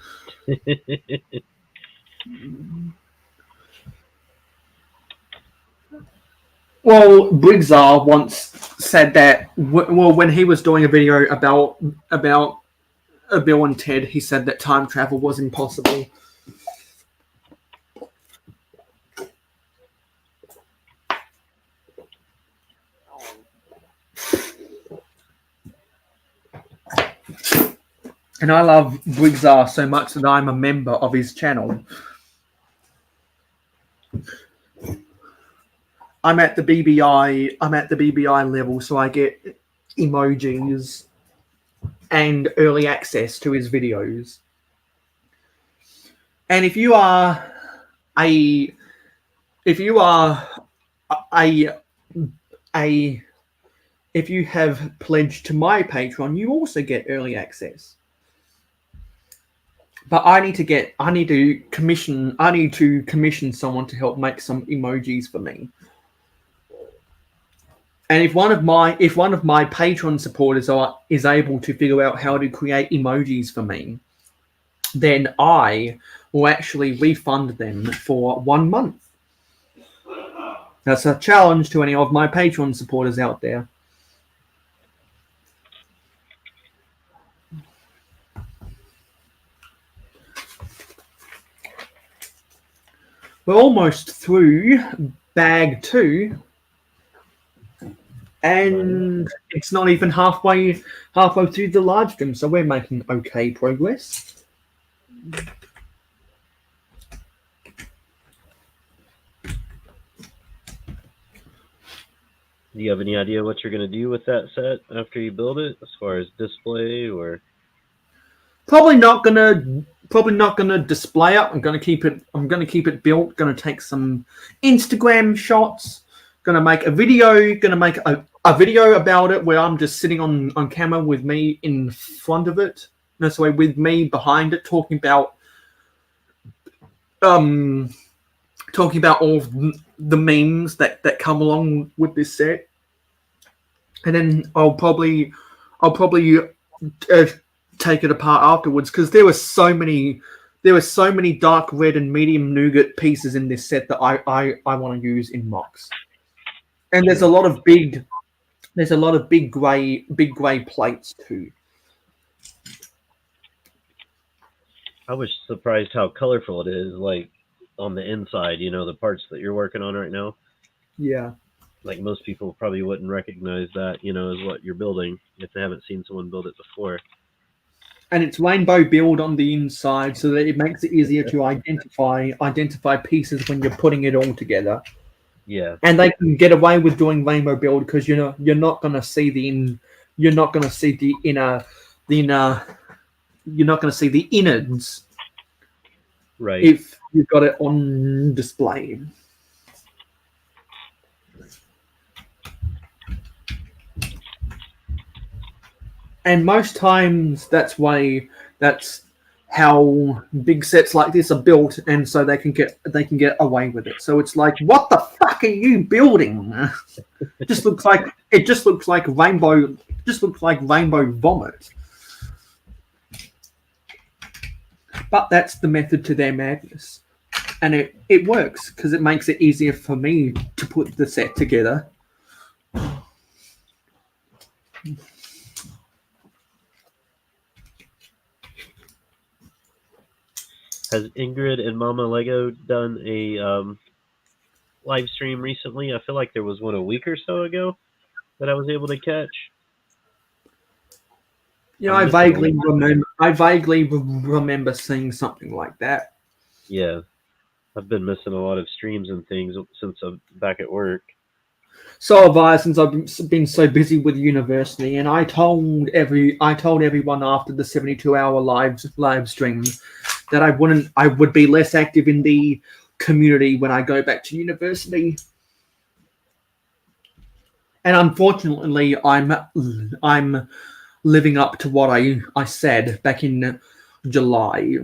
Well, Briggsar once said that. When he was doing a video about Bill and Ted, he said that time travel was impossible. And I love Briggsar so much that I'm a member of his channel. I'm at the BBI level, so I get emojis and early access to his videos. And if you have pledged to my Patreon, you also get early access. But I need to commission someone to help make some emojis for me. And if one of my Patreon supporters is able to figure out how to create emojis for me, then I will actually refund them for 1 month. That's a challenge to any of my Patreon supporters out there. We're almost through bag 2. And it's not even halfway through the live stream, so we're making okay progress. Do you have any idea what you're going to do with that set after you build it, as far as display or? Probably not gonna display it. I'm gonna keep it built. Gonna take some Instagram shots. Gonna make a video. Gonna make a video about it where I'm just sitting on camera with me in front of it. No, sorry, with me behind it, talking about all of the memes that come along with this set. And then I'll probably take it apart afterwards, because there were so many there are so many dark red and medium nougat pieces in this set that I want to use in mocks. And there's a lot of big grey plates too. I was surprised how colorful it is, like on the inside, the parts that you're working on right now. Yeah. Like most people probably wouldn't recognize that, as what you're building if they haven't seen someone build it before. And it's rainbow build on the inside, so that it makes it easier to identify pieces when you're putting it all together. Yeah. And they can get away with doing rainbow build because you're not gonna see the innards, right, if you've got it on display. And most times that's how big sets like this are built, and so they can get away with it. So it's like, what the fuck are you building? It just looks like rainbow vomit. But that's the method to their madness, and it works because it makes it easier for me to put the set together. Has Ingrid and Mama Lego done a live stream recently? I feel like there was one a week or so ago that I was able to catch. Yeah, I vaguely remember seeing something like that. Yeah, I've been missing a lot of streams and things since I'm back at work. So have I, since I've been so busy with university. And I told everyone after the 72-hour live stream that I would be less active in the community when I go back to university. And unfortunately, I'm living up to what I said back in July.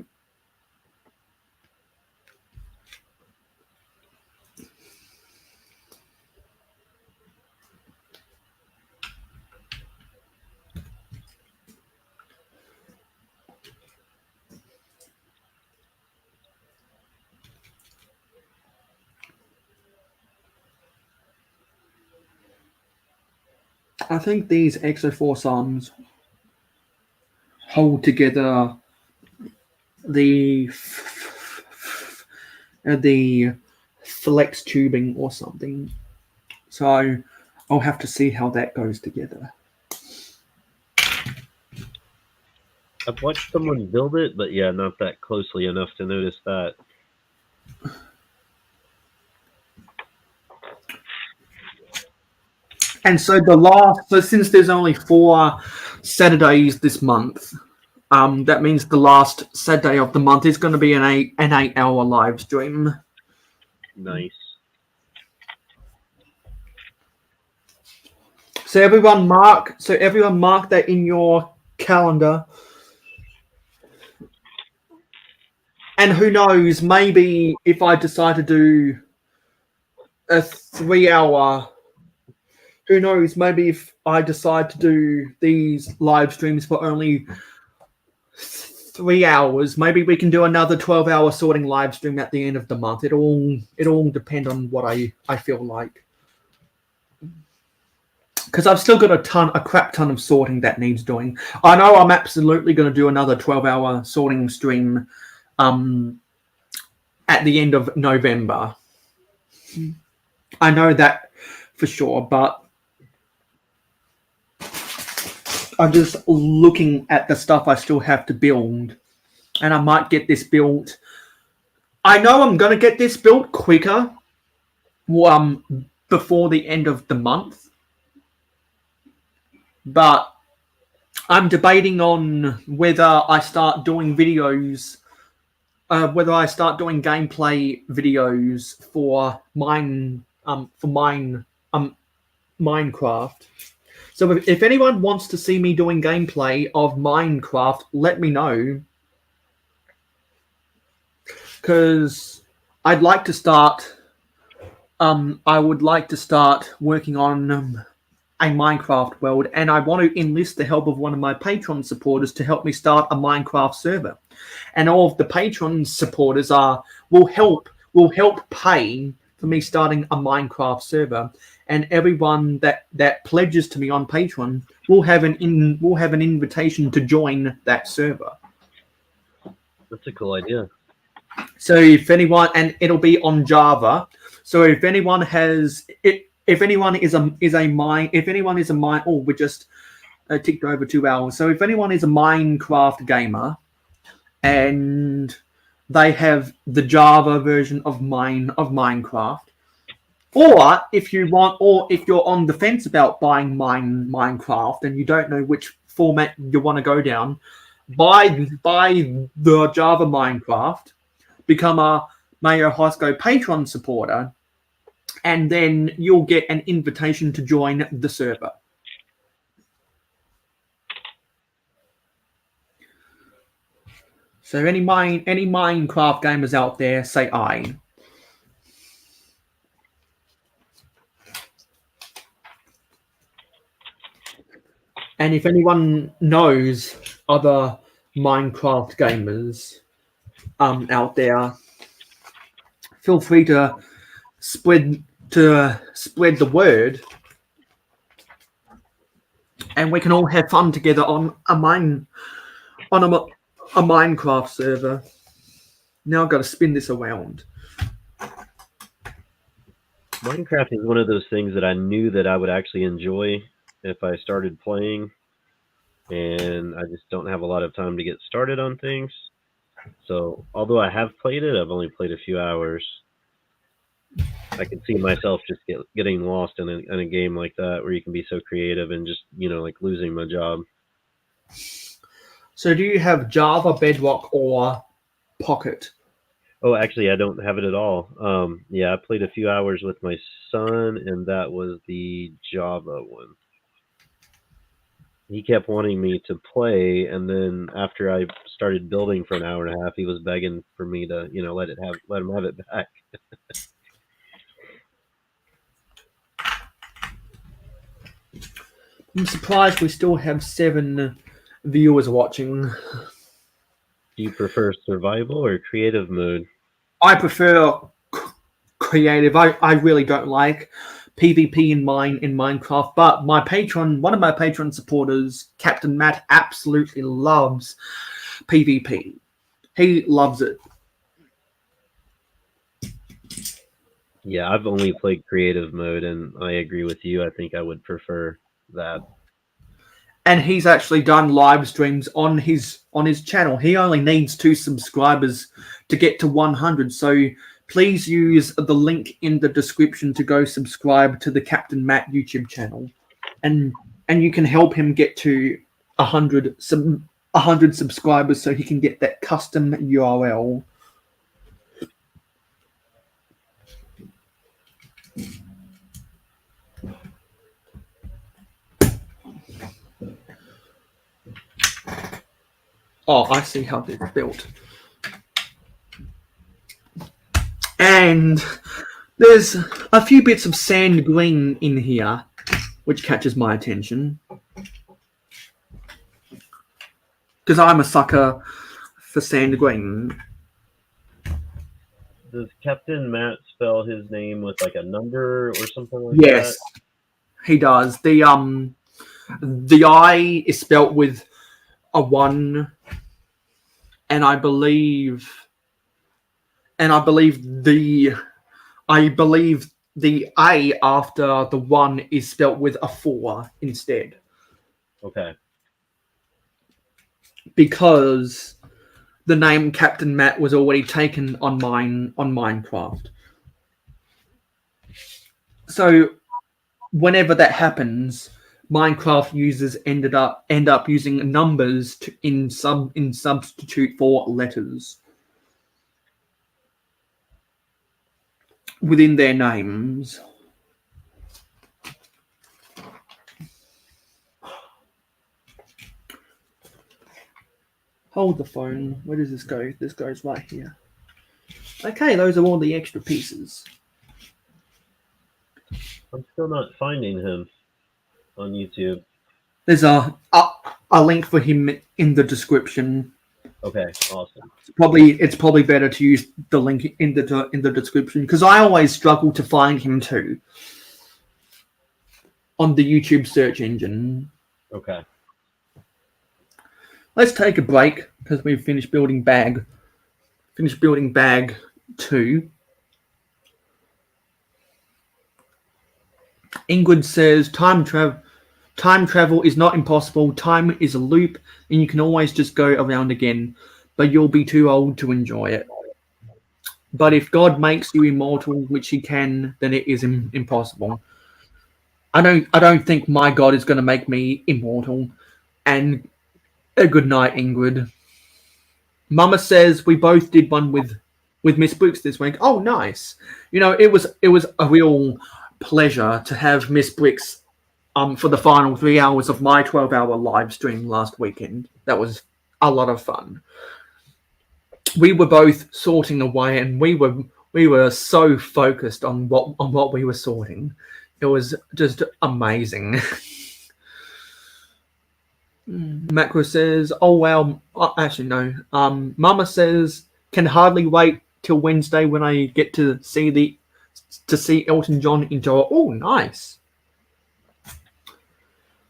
I think these exoforsons hold together the flex tubing or something. So I'll have to see how that goes together. I've watched someone build it, but yeah, not that closely enough to notice that. And so since there's only 4 Saturdays this month, that means the last Saturday of the month is going to be an 8-hour live stream. Nice. So everyone mark that in your calendar. And who knows, maybe if I decide to do a 3-hour, who knows, maybe if I decide to do these live streams for only 3 hours, maybe we can do another 12-hour sorting live stream at the end of the month. It all depend on what I feel like. Because I've still got a crap ton of sorting that needs doing. I know I'm absolutely going to do another 12-hour sorting stream at the end of November. I know that for sure, but I'm just looking at the stuff I still have to build, and I might get this built. I know I'm going to get this built quicker before the end of the month, but I'm debating on whether I start doing videos, whether I start doing gameplay videos for Minecraft. So if anyone wants to see me doing gameplay of Minecraft, let me know. Because I'd like to start, I would like to start working on a Minecraft world, and I want to enlist the help of one of my Patreon supporters to help me start a Minecraft server. And all of the Patreon supporters will help pay for me starting a Minecraft server. And everyone that pledges to me on Patreon will have an invitation to join that server. That's a cool idea. So if anyone, and it'll be on Java. So if anyone has it, if anyone is a mine, oh, we just ticked over 2 hours. So if anyone is a Minecraft gamer and they have the Java version of Minecraft, or if you're on the fence about buying Minecraft and you don't know which format you want to go down, buy the Java Minecraft, become a mayohosko Patreon supporter, and then you'll get an invitation to join the server. So any Minecraft gamers out there, say aye. And if anyone knows other Minecraft gamers out there, feel free to spread the word, and we can all have fun together on a Minecraft server. Now I've got to spin this around. Minecraft is one of those things that I knew that I would actually enjoy if I started playing, and I just don't have a lot of time to get started on things. So although I have played it, I've only played a few hours. I can see myself just getting lost in a game like that, where you can be so creative and just, like losing my job. So do you have Java, Bedrock, or Pocket? Oh, actually, I don't have it at all. Yeah, I played a few hours with my son, and that was the Java one. He kept wanting me to play, and then after I started building for an hour and a half, he was begging for me to, let him have it back. I'm surprised we still have 7 viewers watching. Do you prefer survival or creative mode? I prefer creative. I really don't like PvP in Minecraft, but one of my Patreon supporters, Captain Matt, absolutely loves PvP. He loves it. Yeah, I've only played creative mode, and I agree with you. I think I would prefer that. And he's actually done live streams on his channel. He only needs 2 subscribers to get to 100. So please use the link in the description to go subscribe to the Captain Matt YouTube channel, and you can help him get to 100 subscribers so he can get that custom URL. Oh, I see how it's built. And there's a few bits of sand green in here, which catches my attention. Because I'm a sucker for sand green. Does Captain Matt spell his name with like a number or something like Yes, that? he does. The I is spelt with a 1, and I believe the A after the 1 is spelt with a 4 instead. Okay. Because the name Captain Matt was already taken on Minecraft. So whenever that happens, Minecraft users end up using numbers in substitute for letters within their names. Hold the phone. Where does this go? This goes right here. Okay, those are all the extra pieces. I'm still not finding him. on YouTube. There's a link for him in the description. Okay, awesome. It's probably better to use the link in the description because I always struggle to find him too on the YouTube search engine. Okay. Let's take a break because we've finished building bag 2. Ingrid says time travel is not impossible. Time is a loop and you can always just go around again, but you'll be too old to enjoy it. But if God makes you immortal, which he can, then it is impossible. I don't think my God is going to make me immortal. And a good night, Ingrid. Mama says we both did one with Miss Bricks this week. Oh, nice. It was a real pleasure to have Miss Bricks for the final 3 hours of my 12-hour live stream last weekend. That was a lot of fun. We were both sorting away, and we were so focused on what we were sorting. It was just amazing. Makro says, "Oh wow!" Actually, no. Mama says, "Can hardly wait till Wednesday when I get to see Elton John in Joel." Oh, nice.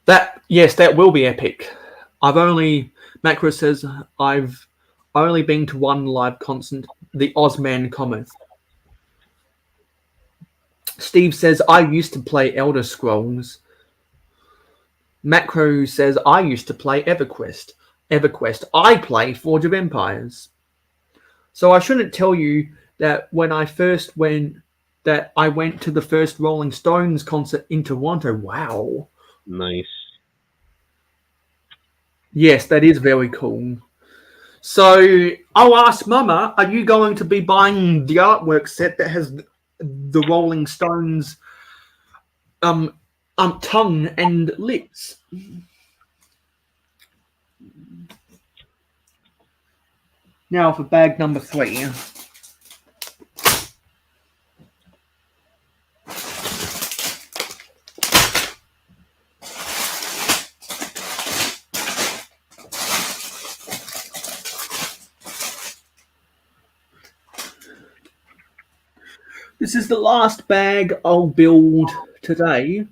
That will be epic. Makro says I've only been to one live concert, the Ozman Cometh. Steve says I used to play Elder Scrolls. Makro says I used to play EverQuest. I play Forge of Empires. So I shouldn't tell you that when I first went to the first Rolling Stones concert in Toronto. Wow. Nice. Yes, that is very cool. So I'll ask Mama, are you going to be buying the artwork set that has the Rolling Stones tongue and lips? Now for bag number 3. This is the last bag I'll build today.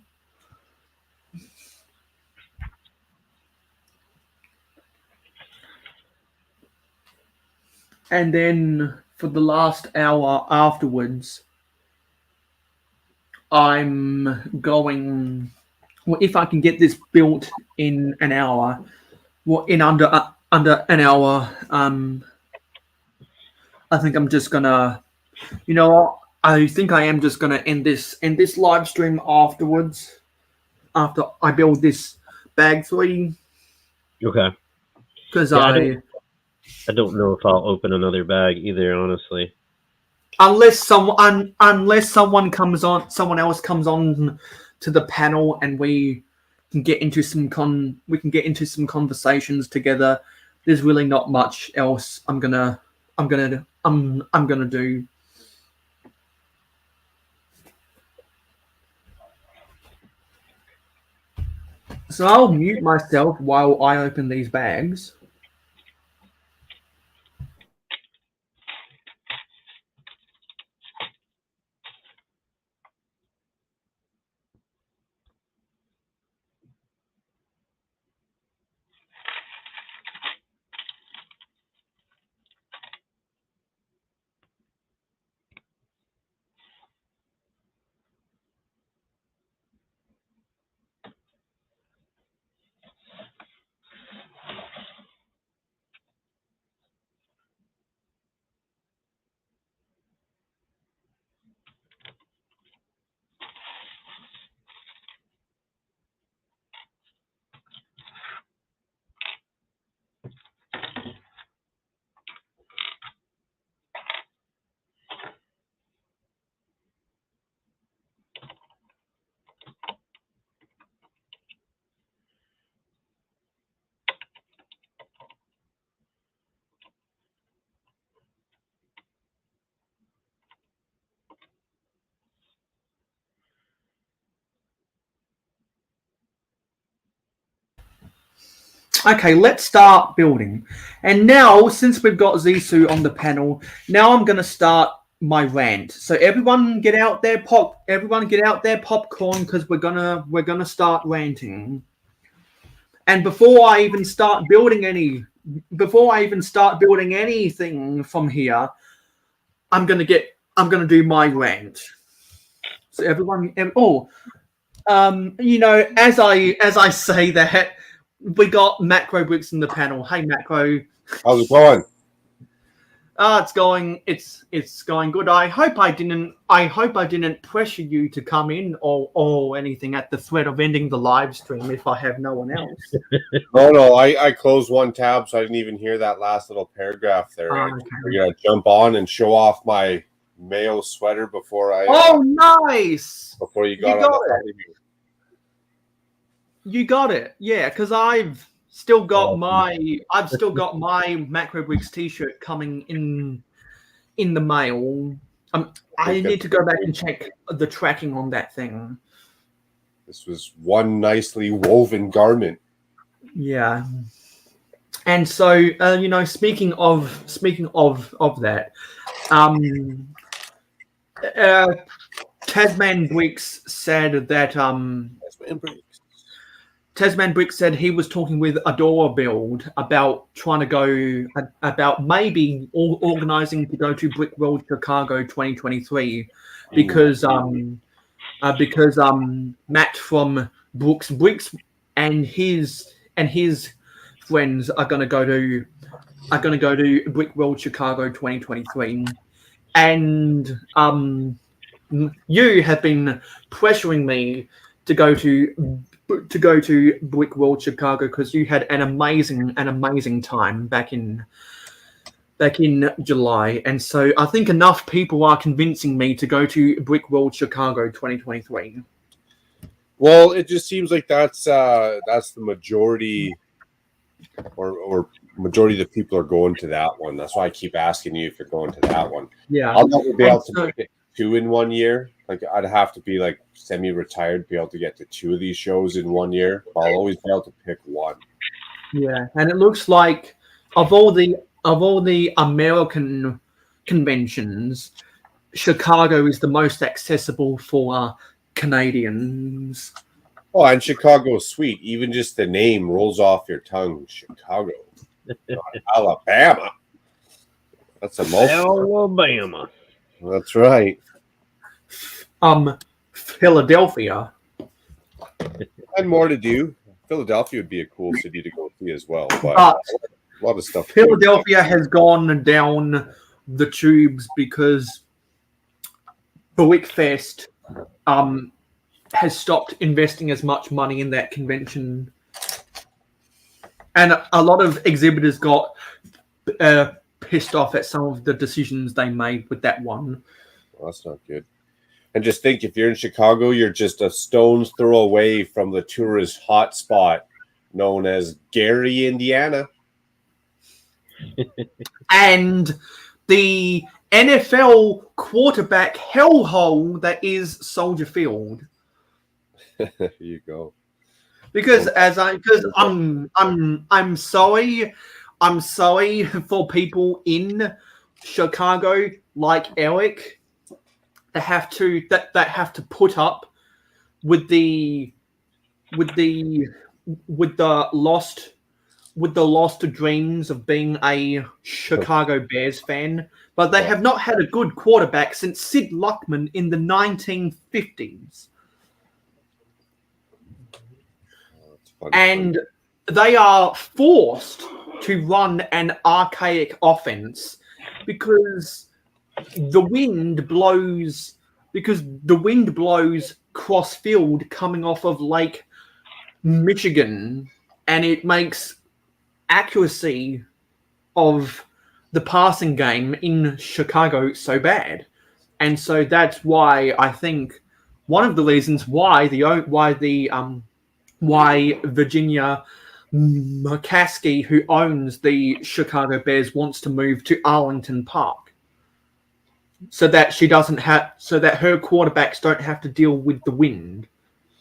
And then for the last hour afterwards, I'm going... Well, if I can get this built in an hour, in under an hour, I think I'm just gonna... I think I am just gonna end this live stream afterwards, after I build this bag 3. Okay. Because I don't know if I'll open another bag either, honestly. Unless someone else comes on to the panel and we can get into some conversations together. There's really not much else I'm gonna do. So I'll mute myself while I open these bags. Okay, let's start building. And now, since we've got Zissou on the panel, now I'm going to start my rant. So everyone get out their popcorn, because we're gonna start ranting. And before I even start building anything from here, I'm gonna do my rant. So everyone, as I say that, we got Makro Bricks in the panel. Hey, Makro. How's it going? It's going good. I hope I didn't pressure you to come in or anything at the threat of ending the live stream if I have no one else. No, I closed one tab, so I didn't even hear that last little paragraph there. Okay. We're gonna jump on and show off my Mayo sweater before I. Oh, nice! Before you got on the here. You got it, yeah. Because I've still got my Makro Bricks t-shirt coming in the mail. I need to go back and check the tracking on that thing. This was one nicely woven garment. Yeah. And so, speaking of that, Tasman Bricks said that Tasman Bricks said he was talking with Adora Build about trying to go about maybe organizing to go to Brick World Chicago 2023 because Matt from Bricks and his friends are going to go to Brick World Chicago 2023, and you have been pressuring me to go to Brick World Chicago because you had an amazing time back in July, and so I think enough people are convincing me to go to Brick World Chicago 2023. Well, it just seems like that's the majority, or majority of the people are going to that one. That's why I keep asking you if you're going to that one. Yeah, I'll never be able to make it 2 in 1 year. Like, I'd have to be like semi-retired to be able to get to 2 of these shows in 1 year. I'll always be able to pick one. Yeah, and it looks like of all the American conventions, Chicago is the most accessible for Canadians. Oh, and Chicago's sweet. Even just the name rolls off your tongue. Chicago, Alabama. That's a Alabama. That's right. Philadelphia. And more to do. Philadelphia would be a cool city to go see as well. But a lot of stuff. Philadelphia has gone down the tubes because Brickfest has stopped investing as much money in that convention, and a lot of exhibitors got pissed off at some of the decisions they made with that one. Well, that's not good. And just think, if you're in Chicago, you're just a stone's throw away from the tourist hotspot known as Gary, Indiana. And the NFL quarterback hellhole that is Soldier Field. There you go. Because I'm sorry for people in Chicago like Eric that have to put up with the lost dreams of being a Chicago Bears fan, but they have not had a good quarterback since Sid Luckman in the 1950s. And they are forced to run an archaic offense because the wind blows cross field coming off of Lake Michigan, and it makes accuracy of the passing game in Chicago so bad. And so that's why I think one of the reasons why Virginia McCaskey, who owns the Chicago Bears, wants to move to Arlington Park, so that her quarterbacks don't have to deal with the wind.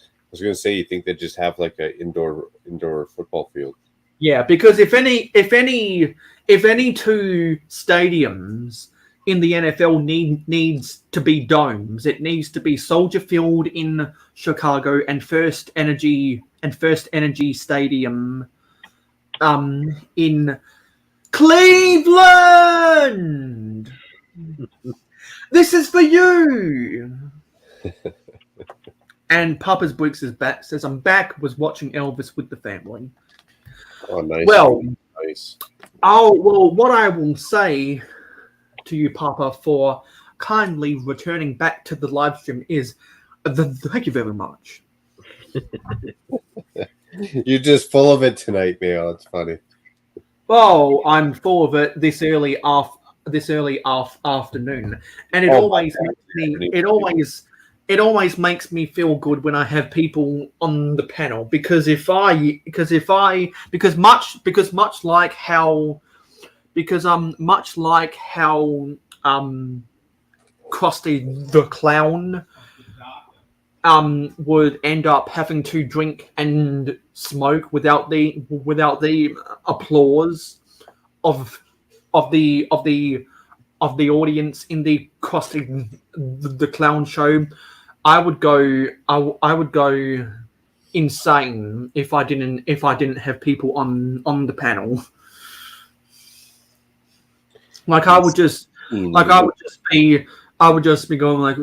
I was going to say, you think they just have like an indoor football field? Yeah, because if any two stadiums in the NFL needs to be domes, it needs to be Soldier Field in Chicago and First Energy Stadium in Cleveland. This is for you. And Papa's Bricks is back. Says I'm back. Was watching Elvis with the family. Oh, nice. Well, nice. What I will say to you, Papa, for kindly returning back to the live stream is thank you very much. You're just full of it tonight, Mayo. It's funny. Well, I'm full of it this early afternoon, and it always makes me feel good when I have people on the panel because much like how Krusty the Clown would end up having to drink and smoke without the applause of the audience in the Krusty the Clown show. I would go insane if I didn't have people on the panel. I would just be going like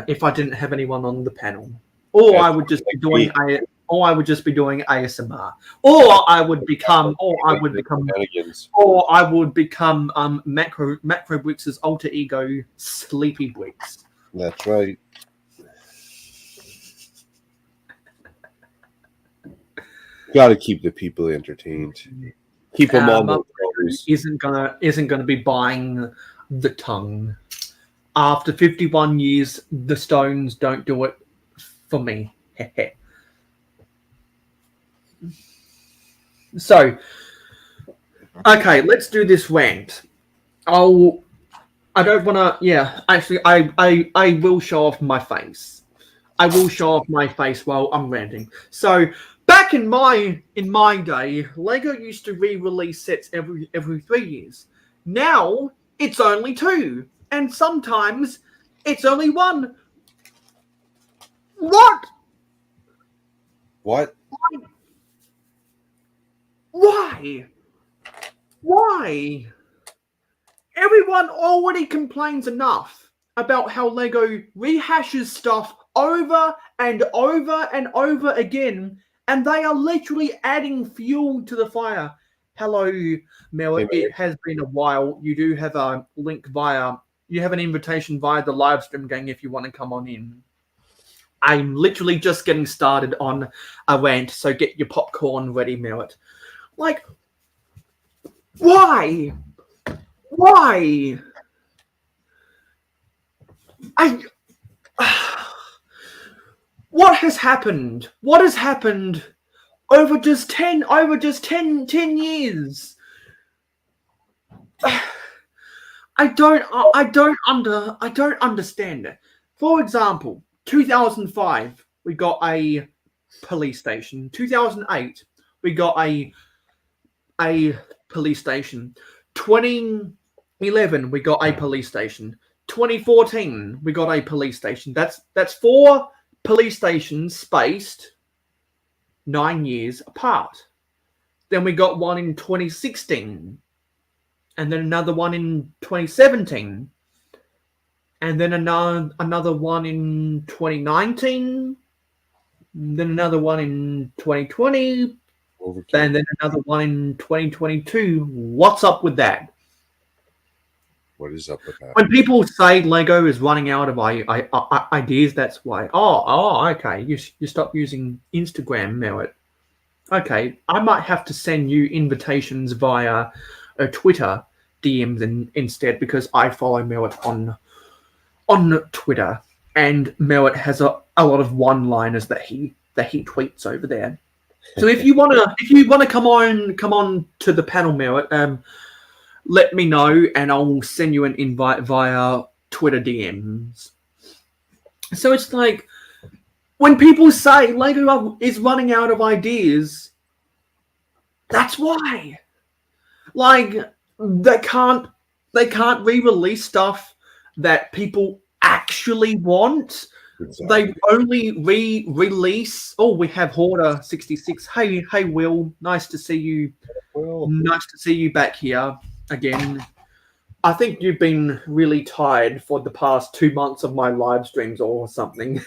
if I didn't have anyone on the panel, or I would just be doing ASMR, or I would become Makro Bricks' alter ego, Sleepy Bricks. That's right. Got to keep the people entertained. Keep them on the isn't gonna be buying the tongue. After 51 years, the Stones don't do it for me. So, okay, let's do this rant. I don't want to. Yeah, actually, I will show off my face. I will show off my face while I'm ranting. So. Back in my day, Lego used to re-release sets every 3 years. Now it's only 2, and sometimes it's only 1. What? What? Why? Why? Everyone already complains enough about how Lego rehashes stuff over and over and over again. And they are literally adding fuel to the fire. Hello, Mel. It has been a while. You do have a link you have an invitation via the live stream gang if you want to come on in. I'm literally just getting started on a rant, so get your popcorn ready, Merritt. Like, why? Why? What has happened? What has happened over just 10 years? I don't understand. For example, 2005 we got a police station. 2008 we got a police station. 2011 we got a police station. 2014 we got a police station. That's 4 police stations spaced 9 years apart. Then we got one in 2016, and then another one in 2017, and then another one in 2019, and then another one in 2020, and then another one in 2022. What's up with that? What is up with that? When people say Lego is running out of ideas, that's why. Oh, okay. You stop using Instagram, Merritt. Okay, I might have to send you invitations via Twitter DMs instead, because I follow Merritt on Twitter, and Merritt has a lot of one-liners that he tweets over there. So if you wanna come on to the panel, Merritt, let me know, and I'll send you an invite via Twitter DMs. So it's like, when people say Lego is running out of ideas, that's why. Like, they can't re-release stuff that people actually want. Exactly. They only re-release. Oh, we have Hoarder 66. Hey, Will. Nice to see you. Nice to see you back here again. I think you've been really tired for the past 2 months of my live streams or something.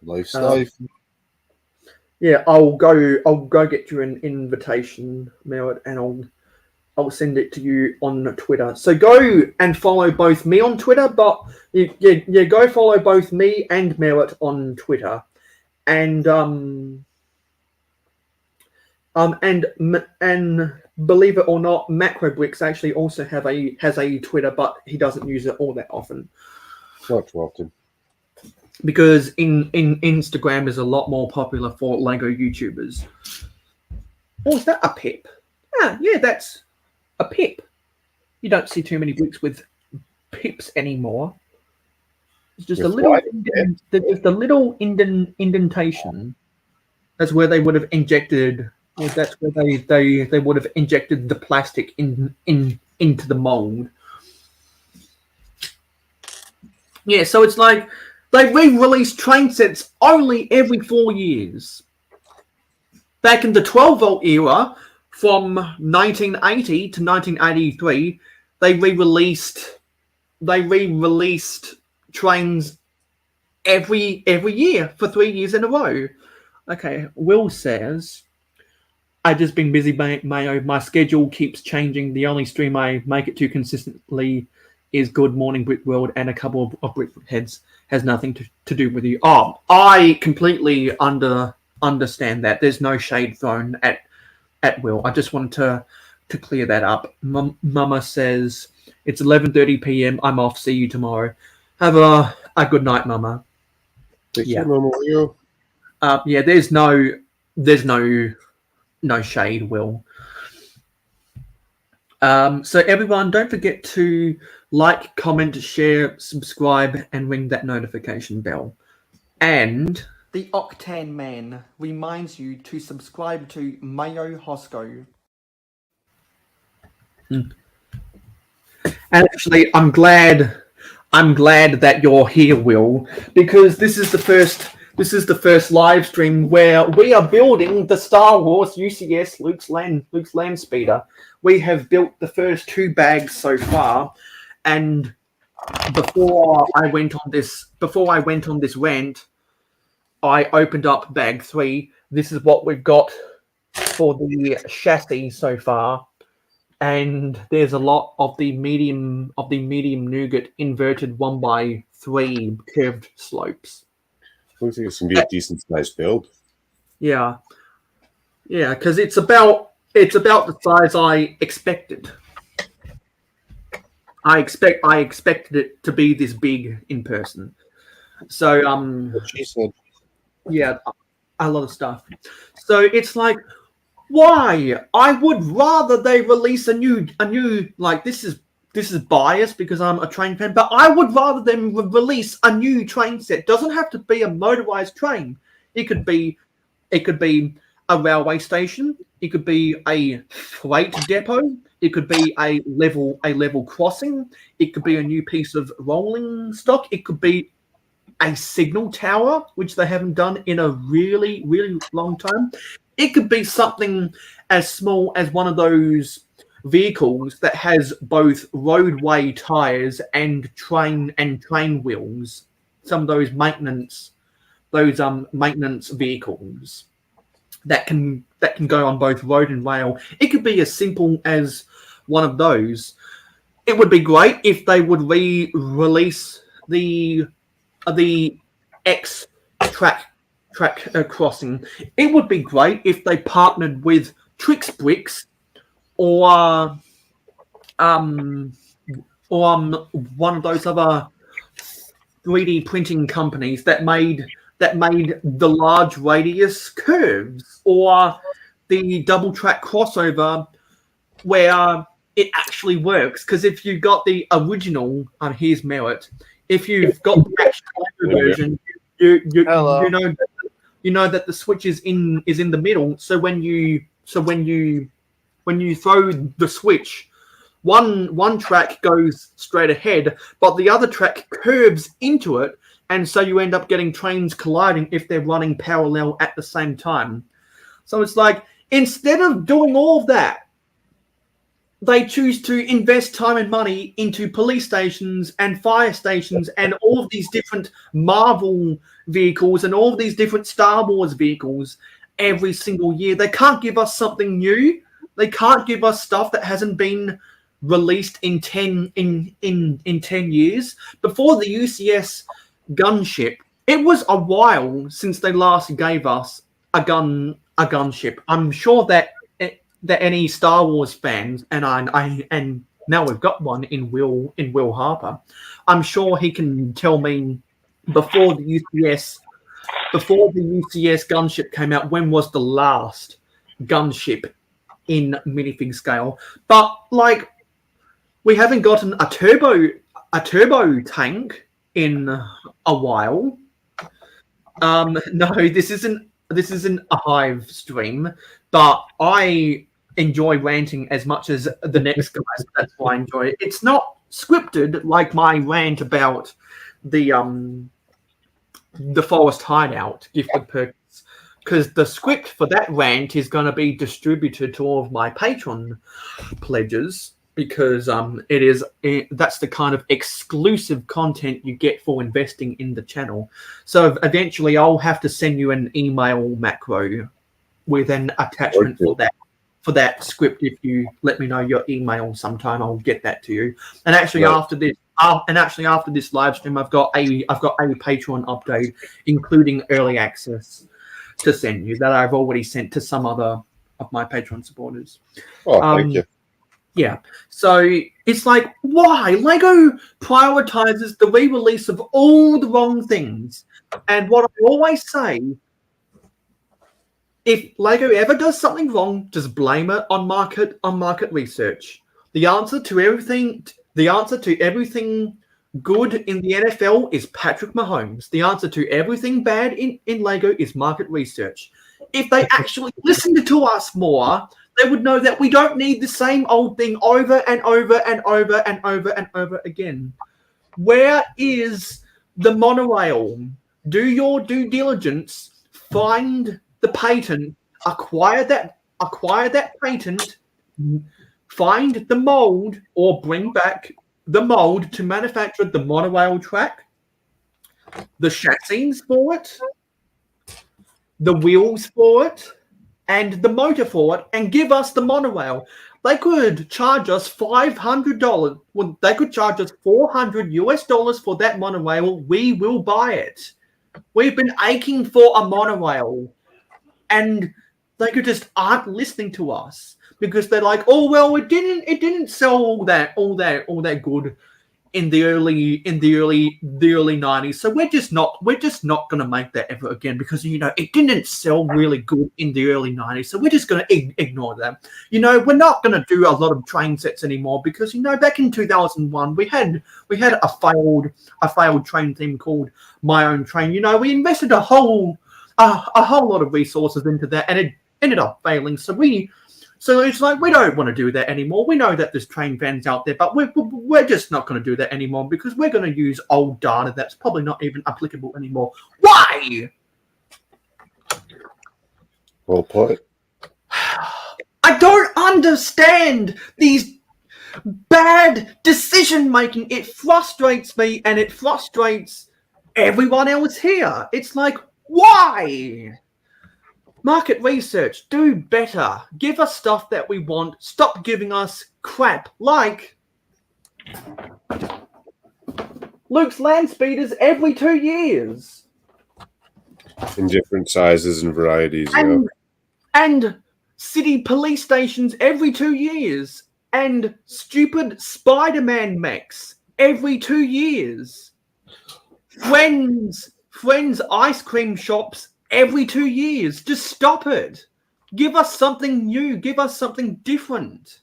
Life's life. Yeah, I'll go get you an invitation, Merritt, and I'll send it to you on Twitter. So go and follow both me on Twitter, but yeah, go follow both me and Merritt on Twitter, and believe it or not, Makro Bricks actually also has a Twitter, but he doesn't use it all that often. Not too often. Because in Instagram is a lot more popular for Lego YouTubers. Oh, is that a pip? Yeah, that's a pip. You don't see too many bricks with pips anymore. It's just With a little, what? just a little indentation. That's where they would have injected. Yeah, that's where they would have injected the plastic into the mold. Yeah, so it's like they re-release train sets only every 4 years. Back in the 12-volt era, from 1980 to 1983, they re-released trains every year for 3 years in a row. Okay, Will says, I've just been busy, Mayo. My schedule keeps changing. The only stream I make it to consistently is Good Morning Brick World and a couple of Brick Heads. Has nothing to do with you. Oh, I completely understand that. There's no shade thrown at Will. I just wanted to clear that up. Mama says, it's 11:30 p.m. I'm off. See you tomorrow. Have a good night, Mama. Take care, Mama. Yeah, there's no shade, Will. So everyone, don't forget to like, comment, share, subscribe, and ring that notification bell. And the Octane Man reminds you to subscribe to mayohosko. And actually, I'm glad that you're here, Will, because this is the first live stream where we are building the Star Wars UCS Luke's landspeeder. We have built the first 2 bags so far, and before I went on this rant, I opened up bag 3. This is what we've got for the chassis so far, and there's a lot of the medium nougat inverted 1x3 curved slopes. Looks like it's gonna be a decent sized build. Yeah, because it's about the size I expected. I expected it to be this big in person. So What she said. yeah, a lot of stuff. So it's like, why? I would rather they release a new like, this is biased because I'm a train fan, but I would rather them release a new train set. Doesn't have to be a motorized train. It could be a railway station. It could be a freight depot. It could be a level crossing. It could be a new piece of rolling stock. It could be a signal tower, which they haven't done in a really, really long time. It could be something as small as one of those vehicles that has both roadway tires and train wheels. Some of those maintenance vehicles that can go on both road and rail. It could be as simple as one of those. It would be great if they would re-release the X track crossing. It would be great if they partnered with Trix Bricks or one of those other 3D printing companies that made the large radius curves, or the double track crossover where it actually works. Because if you've got the original, here's Merritt. If you've got the actual version, you Hello. you know that the switch is in the middle. So when you throw the switch, one track goes straight ahead, but the other track curves into it, and so you end up getting trains colliding if they're running parallel at the same time. So it's like, instead of doing all of that, they choose to invest time and money into police stations and fire stations and all of these different Marvel vehicles and all of these different Star Wars vehicles every single year. They can't give us something new. They can't give us stuff that hasn't been released in 10 years. Before the UCS gunship, it was a while since they last gave us a gunship. I'm sure that any Star Wars fans, and now we've got one in Will Harper, I'm sure he can tell me before the UCS gunship came out, when was the last gunship in minifig scale. But like, we haven't gotten a turbo tank in a while. No, this isn't a Hive stream, but I enjoy ranting as much as the next guys. That's why I enjoy it. It's not scripted like my rant about the Forest Hideout gifted perks, because the script for that rant is going to be distributed to all of my Patreon pledges, because that's the kind of exclusive content you get for investing in the channel. So eventually I'll have to send you an email, Makro, with an attachment for that script. If you let me know your email sometime, I'll get that to you. And actually after this live stream, I've got a Patreon update, including early access, to send you, that I've already sent to some other of my Patreon supporters. Oh, thank you. Yeah, so it's like, why? Lego prioritizes the re-release of all the wrong things. And what I always say, if Lego ever does something wrong, just blame it on market research. The answer to everything good in the NFL is Patrick Mahomes. The answer to everything bad in Lego is market research. If they actually listened to us more, they would know that we don't need the same old thing over and over and over and over and over again. Where is the monorail? Do your due diligence, find the patent, acquire that patent, find the mold, or bring back the mold to manufacture the monorail track, the chassis for it, the wheels for it, and the motor for it, and give us the monorail. They could charge us $500. Well, they could charge us $400 for that monorail. We will buy it. We've been aching for a monorail, and they could just aren't listening to us, because they're like, oh well, it didn't sell all that good in the early 90s, so we're just not going to make that ever again, because it didn't sell really good in the early 90s, so we're just going to ignore that. We're not going to do a lot of train sets anymore, because back in 2001 we had a failed train theme called My Own Train. We invested a whole lot of resources into that, and it ended up failing. So it's like, we don't want to do that anymore. We know that there's train fans out there, but we're just not going to do that anymore, because we're going to use old data that's probably not even applicable anymore. Why? Well put. I don't understand these bad decision making. It frustrates me, and it frustrates everyone else here. It's like, why? Market research, do better. Give us stuff that we want. Stop giving us crap like Luke's landspeeders every 2 years. In different sizes and varieties, and city police stations every 2 years. And stupid Spider-Man mechs every 2 years. Friends ice cream shops every 2 years. Just stop it. Give us something new. Give us something different.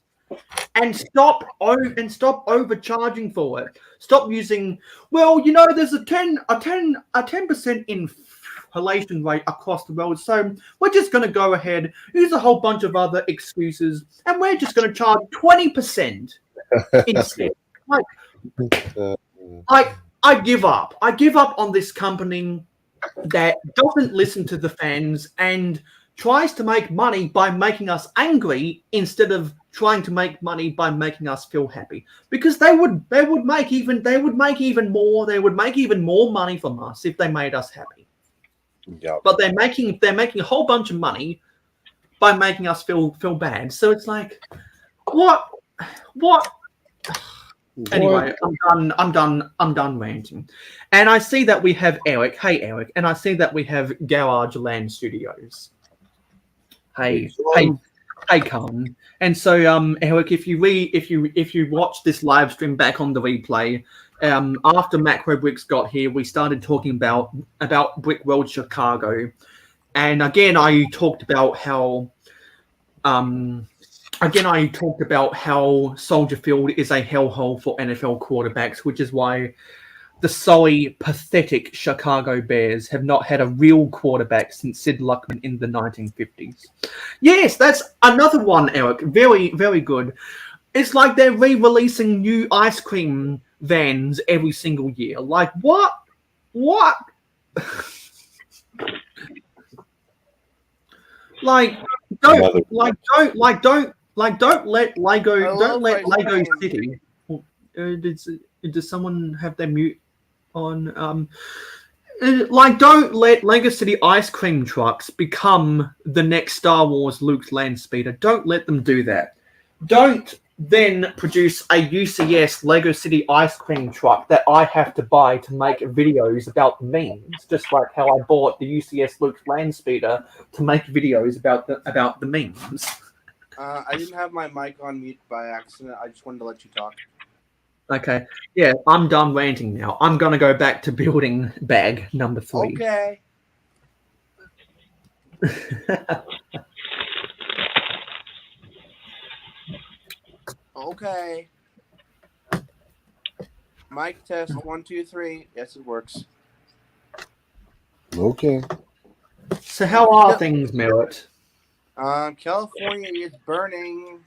and stop overcharging for it. Stop using, well, you know, there's a 10% inflation rate across the world, so we're just going to go ahead, use a whole bunch of other excuses, and we're just going to charge 20% instead. Like, I give up. I give up on this company that doesn't listen to the fans and tries to make money by making us angry instead of trying to make money by making us feel happy. Because they would make even more money from us if they made us happy. Yeah. But they're making a whole bunch of money by making us feel bad. So it's like, what? Anyway, I'm done ranting. And I see that we have Eric. Hey, Eric. And I see that we have Garage Land Studios. Hey, Carmen. And so, Eric, if you watch this live stream back on the replay, after Makro Bricks got here, we started talking about Brick World Chicago, and again I talked about how Soldier Field is a hellhole for NFL quarterbacks, which is why the sorry, pathetic Chicago Bears have not had a real quarterback since Sid Luckman in the 1950s. Yes, that's another one, Eric. Very, very good. It's like they're re-releasing new ice cream vans every single year. Like, what? Don't let Lego City. Does someone have their mute on? Don't let Lego City ice cream trucks become the next Star Wars Luke's Landspeeder. Don't let them do that. Don't then produce a UCS Lego City ice cream truck that I have to buy to make videos about memes, just like how I bought the UCS Luke's Landspeeder to make videos about the memes. I didn't have my mic on mute by accident. I just wanted to let you talk. Okay. Yeah, I'm done ranting now. I'm going to go back to building bag number 3. Okay. Okay. Mic test 1, 2, 3. Yes, it works. Okay. So how are things, Merritt? California is burning.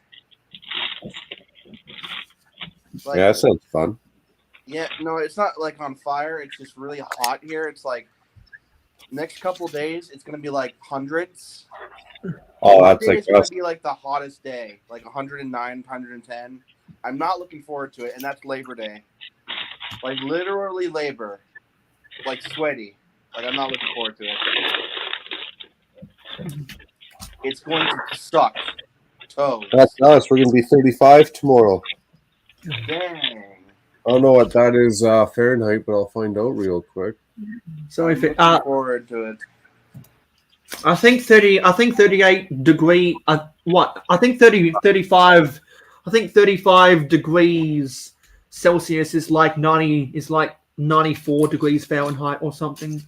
Like, Yeah, that sounds fun. Yeah, no, it's not like on fire. It's just really hot here. It's like next couple days, it's gonna be like hundreds. Oh, that's like it's gonna be like the hottest day, like 109, 110. I'm not looking forward to it, and that's Labor Day. Like literally labor, like sweaty. Like I'm not looking forward to it. It's going to suck. Toes. That's us. We're gonna be 35 tomorrow. Dang. I don't know what that is Fahrenheit, but I'll find out real quick. So if it looking forward to it. I think 38 degree I think 35 degrees Celsius is like 94 degrees Fahrenheit or something.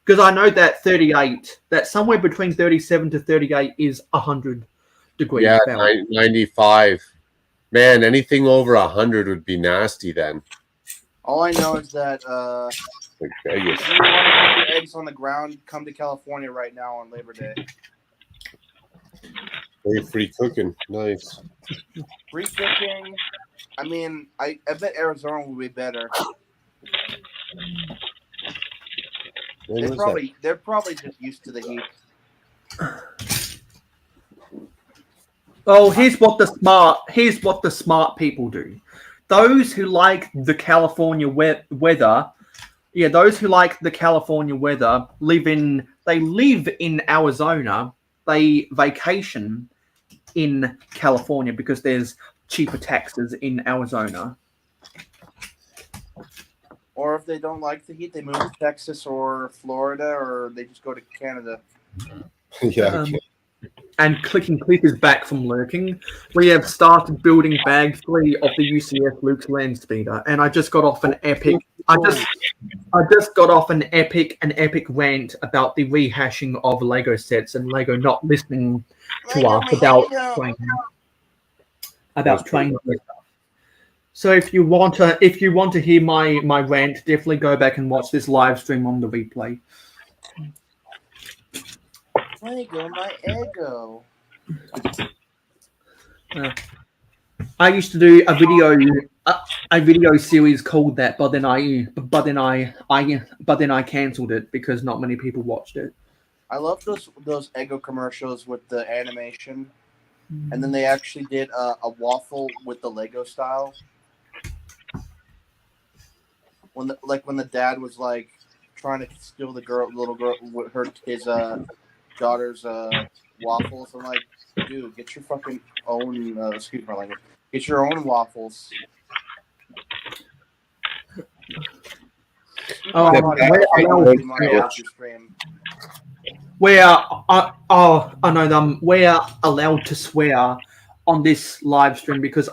Because I know that that somewhere between 37 to 38 is 100 degrees Fahrenheit. 95. Man, anything over 100 would be nasty then. All I know is that Like if you Vegas. want to put your eggs on the ground, come to California right now on Labor Day. Free cooking. Nice. Free cooking. I mean, I bet Arizona will be better. They're probably just used to the heat. Oh, here's what the smart people do. Those who like the California weather, those who like the California weather live in Arizona. They vacation in California because there's cheaper taxes in Arizona. Or if they don't like the heat, they move to Texas or Florida, or they just go to Canada. Yeah. And Clicking Cliff is back from lurking. We have started building bag 3 of the UCS Luke's Landspeeder, and I just got off an epic. I just got off an epic rant about the rehashing of Lego sets and Lego not listening to us about trains and stuff. So if you want to hear my rant, definitely go back and watch this live stream on the replay. Lego, my ego. I used to do a video series called that, but then I cancelled it because not many people watched it. I love those Eggo commercials with the animation, and then they actually did a waffle with the Lego style. When the dad was like trying to steal the little girl, his daughter's waffles. I'm like, dude, get your fucking own. Excuse my language. Get your own waffles. Oh, we're allowed to swear on this live stream because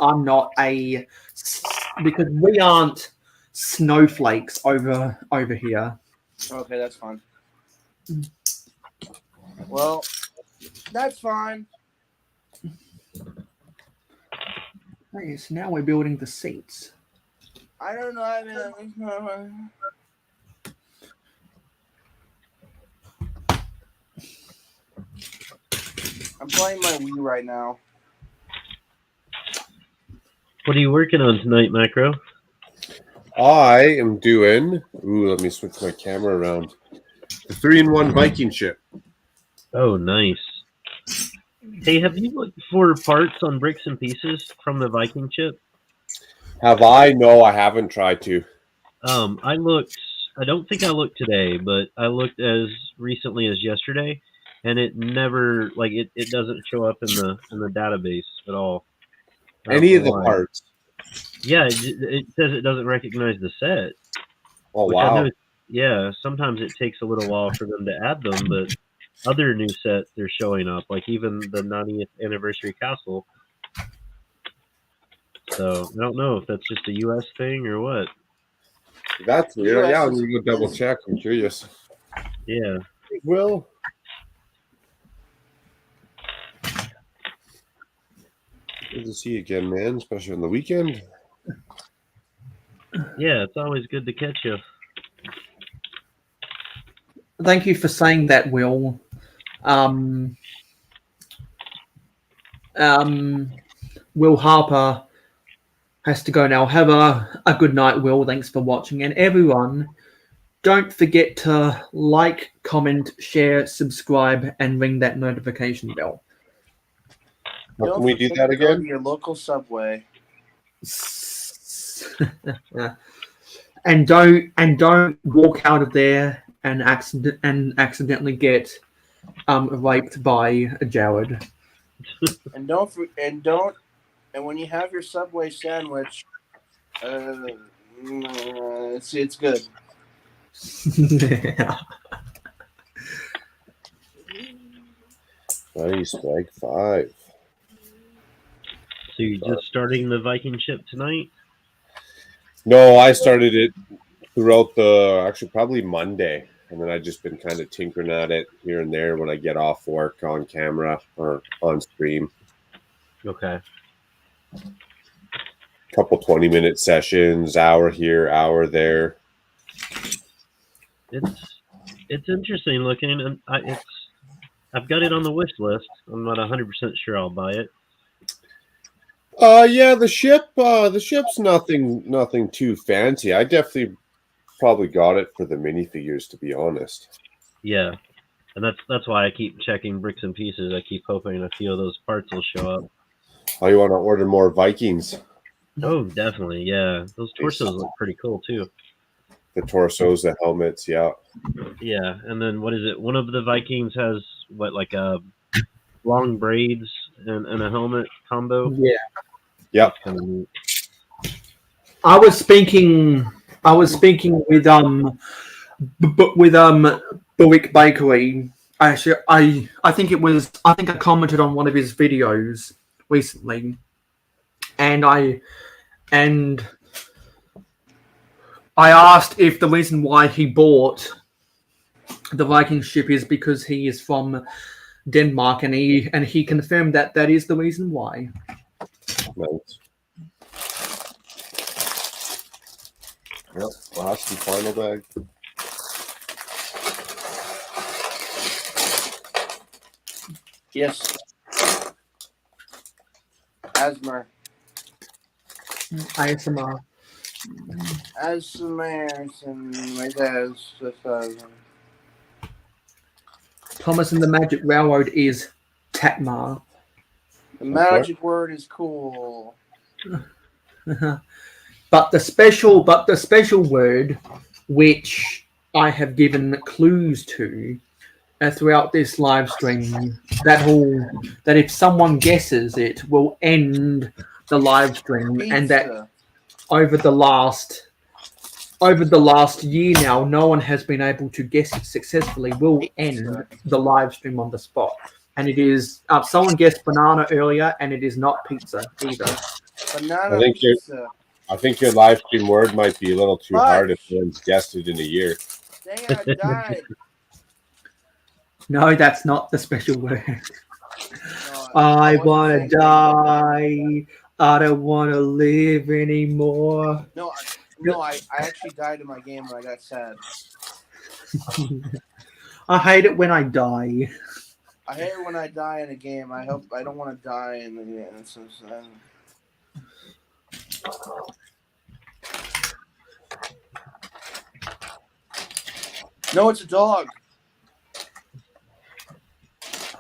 because we aren't snowflakes over here. Okay, that's fine. Well, that's fine. Okay, so now we're building the seats. I don't know. I mean, I'm playing my Wii right now. What are you working on tonight, Makro? I am doing. Ooh, let me switch my camera around. The 3-in-1 Viking ship. Oh, nice. Hey, have you looked for parts on Bricks and Pieces from the Viking ship? Have I? No, I haven't tried to. I looked. I don't think I looked today, but I looked as recently as yesterday, and it never it doesn't show up in the database at all. Any of the parts? Yeah, it says it doesn't recognize the set. Oh wow! Yeah, sometimes it takes a little while for them to add them, but other new sets they're showing up, like even the 90th anniversary castle. So I don't know if that's just a U.S. thing or what. That's weird. Yeah, I'm gonna go double check. I'm curious. Yeah. Will. Good to see you again, man. Especially on the weekend. Yeah, it's always good to catch you. Thank you for saying that, Will. Will Harper has to go now. Have a good night, Will. Thanks for watching. And everyone, don't forget to like, comment, share, subscribe, and ring that notification bell. How can we do that again? Your local Subway. and don't walk out of there and accidentally get raped by Jared. And when you have your Subway sandwich, it's good. Yeah. Nice, like 5. So you're just starting the Viking ship tonight? No, I started it throughout actually probably Monday. And then I've just been kind of tinkering at it here and there when I get off work on camera or on stream. Okay. Couple 20-minute sessions, hour here, hour there. It's interesting looking, and I've got it on the wish list. I'm not 100% sure I'll buy it. Yeah, the ship's nothing too fancy. I definitely probably got it for the minifigures, to be honest. Yeah, and that's why I keep checking Bricks and Pieces. I keep hoping a few of those parts will show up. Oh, you want to order more Vikings? Oh, definitely, yeah. Those torsos look pretty cool too. The torsos, the helmets, yeah. Yeah, and then what is it? One of the Vikings has like a long braids and a helmet combo. Yeah. Yep. Kind of neat. I was speaking with Buick Bakery. Actually, I think I commented on one of his videos recently, and I asked if the reason why he bought the Viking ship is because he is from Denmark, and he confirmed that is the reason why. Nice. Yep, last and final bag. Yes. Asthma. ASMR. Thomas and the Magic Railroad is Tatmar. The magic word is cool. But the special word, which I have given clues to throughout this live stream, that if someone guesses it will end the live stream, and that Pizza. over the last year now, no one has been able to guess it successfully, will end the live stream on the spot. And it is someone guessed banana earlier, and it is not pizza either. Banana pizza. I think your live stream word might be a little too hard if no one's guessed it in a year. Dang it, I died. No, that's not the special word. No, I want to die. I don't want to live anymore. No, I actually died in my game and I got sad. I hate it when I die. I hate it when I die in a game. I don't want to die in the game. It's so sad. No, it's a dog.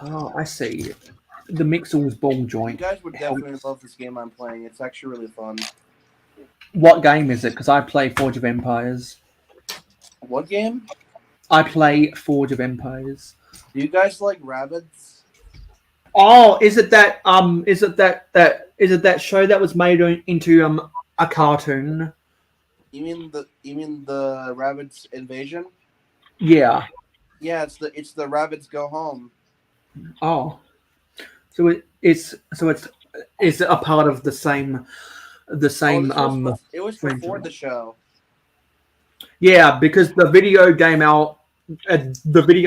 Oh, I see. The Mixel's ball joint. You guys would definitely love this game I'm playing. It's actually really fun. What game is it? Because I play Forge of Empires. What game? I play Forge of Empires. Do you guys like rabbits? Oh, is it that show that was made into a cartoon? You mean the Rabbits Invasion? Yeah. Yeah, it's the Rabbits Go Home. Oh. So it's a part of the same it was before the show. Yeah, because the video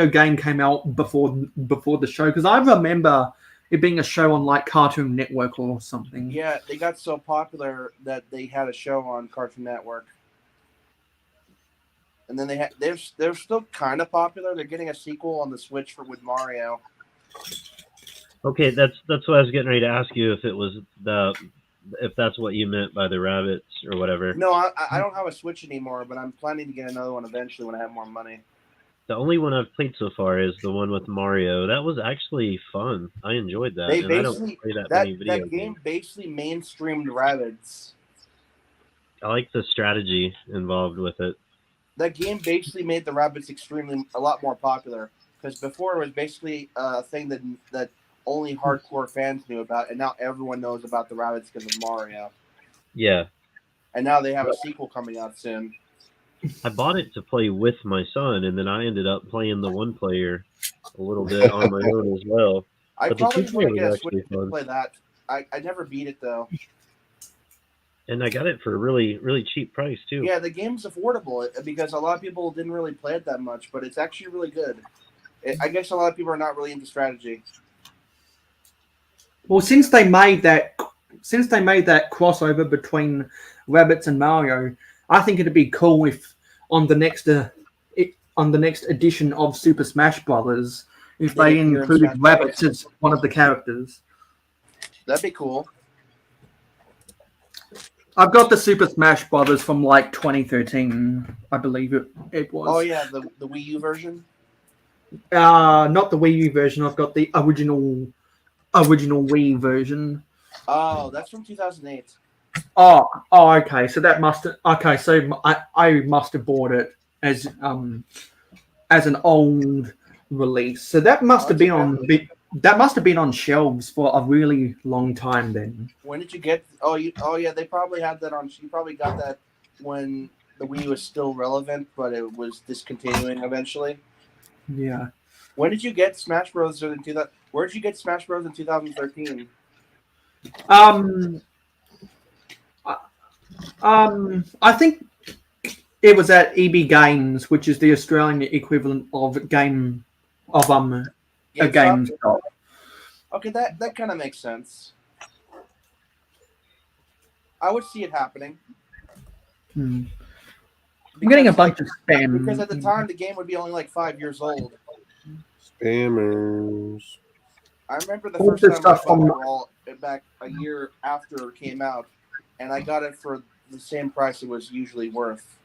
game came out before the show, because I remember it being a show on like Cartoon Network or something. Yeah, they got so popular that they had a show on Cartoon Network. And then they're still kind of popular. They're getting a sequel on the Switch with Mario. Okay, that's what I was getting ready to ask you, if that's what you meant by the rabbits or whatever. No, I don't have a Switch anymore, but I'm planning to get another one eventually when I have more money. The only one I've played so far is the one with Mario. That was actually fun. I enjoyed that. They and I don't play many video that game basically mainstreamed rabbits. I like the strategy involved with it. That game basically made the rabbits a lot more popular, because before it was basically a thing that only hardcore fans knew about, and now everyone knows about the rabbits because of Mario. Yeah. And now they have a sequel coming out soon. I bought it to play with my son, and then I ended up playing the one player a little bit on my own as well. I But the probably two-player want to get a was Switch actually to fun. play that. I never beat it though. And I got it for a really, really cheap price too. Yeah, the game's affordable because a lot of people didn't really play it that much, but it's actually really good. I guess a lot of people are not really into strategy. Well, since they made that crossover between Rabbits and Mario, I think it'd be cool if on the next edition of Super Smash Brothers, if they included Rabbits as one of the characters. That'd be cool. I've got the Super Smash Brothers from like 2013, I believe it was. Oh yeah, the Wii U version. Not the Wii U version. I've got the original Wii version. Oh, that's from 2008. Oh, okay. So that must have, okay. So I must have bought it as an old release. So that must have been on shelves for a really long time then. When did you get? Oh yeah, they probably had that on. You probably got that when the Wii was still relevant, but it was discontinuing eventually. Yeah. When did you get Smash Bros. In 2000? Where did you get Smash Bros. In 2013? I think it was at EB Games, which is the Australian equivalent of a GameStop. Okay, that kind of makes sense. I would see it happening. I'm getting a bunch of spam. Because at the time, the game would be only like 5 years old. Spammers. I remember the All first the time I stuff bought from- Brawl back a year after it came out, and I got it for the same price it was usually worth.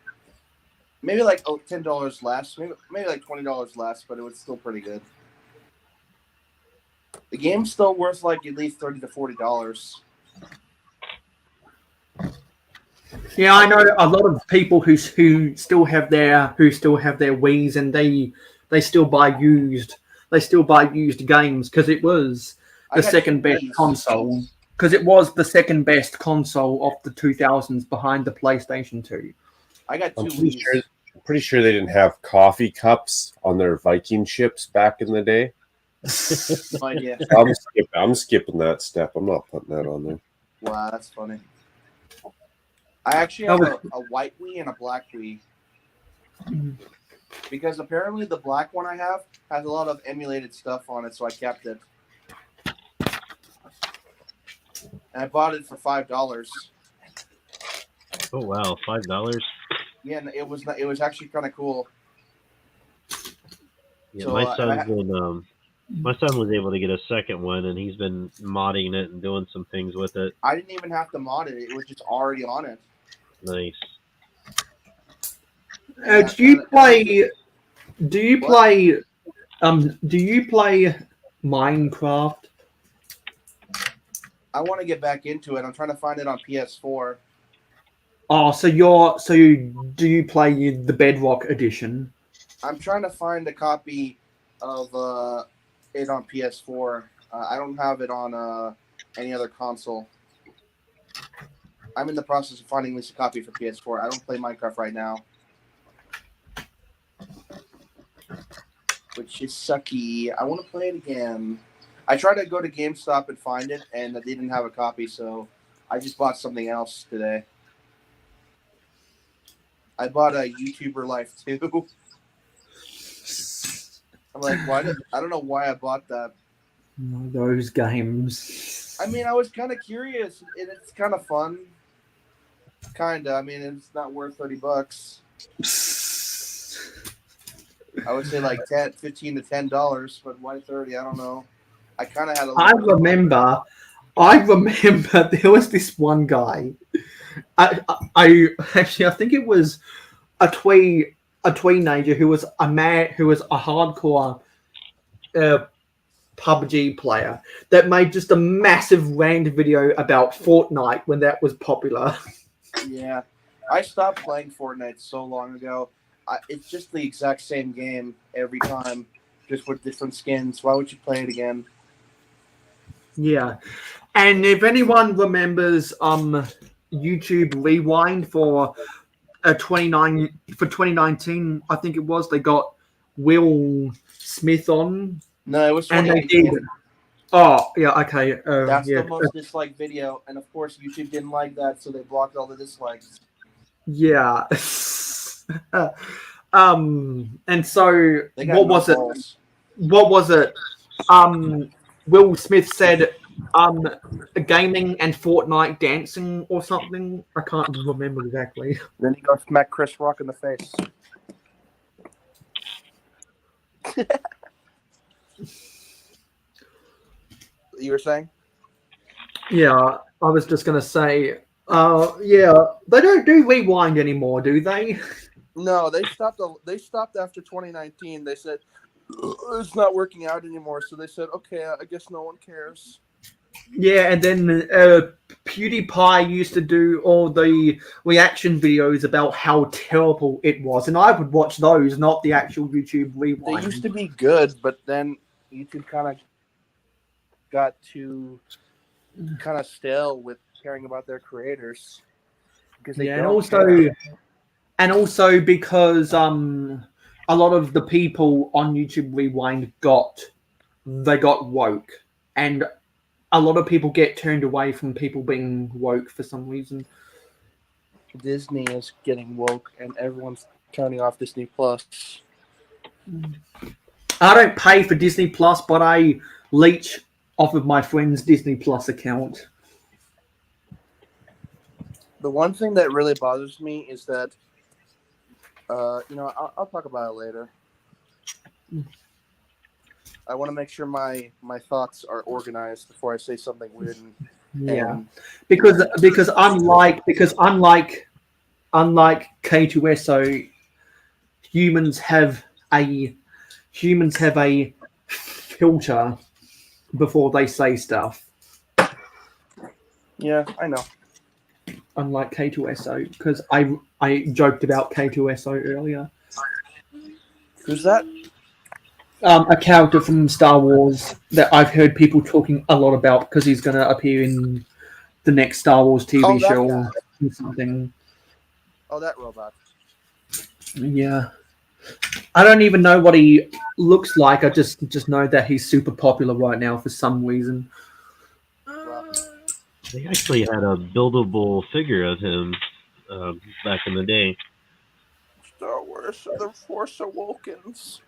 Maybe like $10 less, maybe like $20 less, but it was still pretty good. The game's still worth like at least $30 to $40. Yeah, I know a lot of people who still have their Wiis, and they still buy used games because it was the second best console. Because it was the second best console of the 2000s behind the PlayStation 2. I got two I'm Wiis. pretty sure they didn't have coffee cups on their Viking ships back in the day. No idea. I'm skipping that step. I'm not putting that on there. Wow, that's funny. I actually have a white Wii and a black Wii. Because apparently the black one I have has a lot of emulated stuff on it, so I kept it. And I bought it for $5. Oh wow, $5. Yeah, and it was actually kind of cool. Yeah, So, my son's been my son was able to get a second one, and he's been modding it and doing some things with it. I didn't even have to mod it; it was just already on it. Nice. Do you play Minecraft? I want to get back into it. I'm trying to find it on PS4. Oh, so do you play the Bedrock edition? I'm trying to find a copy of it on PS4. I don't have it on any other console. I'm in the process of finding this copy for PS4. I don't play Minecraft right now, which is sucky. I want to play it again. I tried to go to GameStop and find it, and they didn't have a copy, so I just bought something else today. I bought a YouTuber Life 2. I'm like, I don't know why I bought that. Those games. I mean, I was kind of curious, and it's kind of fun. Kinda. I mean, it's not worth $30. I would say like $15 to $10, but why 30? I don't know. I kind of had a. I remember there was this one guy. I think it was a teenager who was a hardcore PUBG player that made just a massive rant video about Fortnite when that was popular. Yeah, I stopped playing Fortnite so long ago. It's just the exact same game every time, just with different skins. Why would you play it again? Yeah, and if anyone remembers, YouTube Rewind for 2019, I think it was, they got Will Smith on. No, it was 2018. And they did. Oh, yeah, okay. That's yeah. the most disliked video, and of course YouTube didn't like that, so they blocked all the dislikes. Yeah. And so what was it? Will Smith said gaming and Fortnite dancing or something. I can't remember exactly. Then he goes smack Chris Rock in the face. You were saying? Yeah, I was just gonna say, yeah, they don't do Rewind anymore, do they? No, they stopped. They stopped after 2019. They said it's not working out anymore. So they said, okay, I guess no one cares. Yeah, and then PewDiePie used to do all the reaction videos about how terrible it was, and I would watch those, not the actual YouTube Rewind. They used to be good, but then YouTube kind of got too kind of stale with caring about their creators. Because they and also because a lot of the people on YouTube Rewind got woke, and a lot of people get turned away from people being woke for some reason. Disney is getting woke, and everyone's turning off Disney Plus. I don't pay for Disney Plus, but I leech off of my friend's Disney Plus account. The one thing that really bothers me is that, I'll talk about it later. I want to make sure my thoughts are organized before I say something weird. Because unlike K2SO, humans have a filter before they say stuff. Yeah, I know. Unlike K2SO, because I joked about K2SO earlier. Who's that? A character from Star Wars that I've heard people talking a lot about because he's going to appear in the next Star Wars TV show or something. Oh, that robot. Yeah. I don't even know what he looks like. I just know that he's super popular right now for some reason. They actually had a buildable figure of him back in the day. Star Wars: The Force Awakens.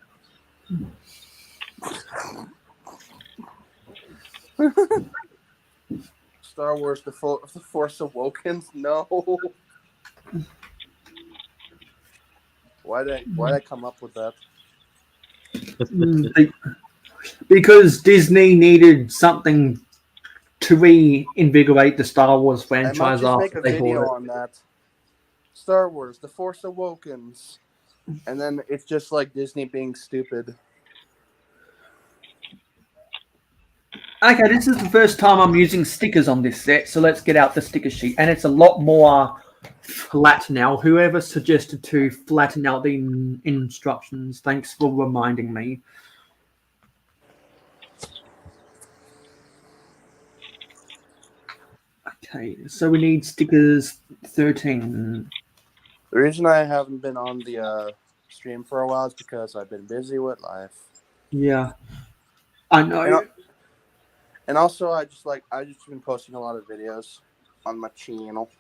Star Wars: The Force Awakens. No. Why did I come up with that? Because Disney needed something to reinvigorate the Star Wars franchise. I might just make a video on that. Star Wars: The Force Awakens, and then it's just like Disney being stupid. Okay, this is the first time I'm using stickers on this set, so let's get out the sticker sheet. And it's a lot more flat now. Whoever suggested to flatten out the instructions, thanks for reminding me. Okay, so we need stickers 13. The reason I haven't been on the stream for a while is because I've been busy with life. Yeah, I know. And also, I just been posting a lot of videos on my channel.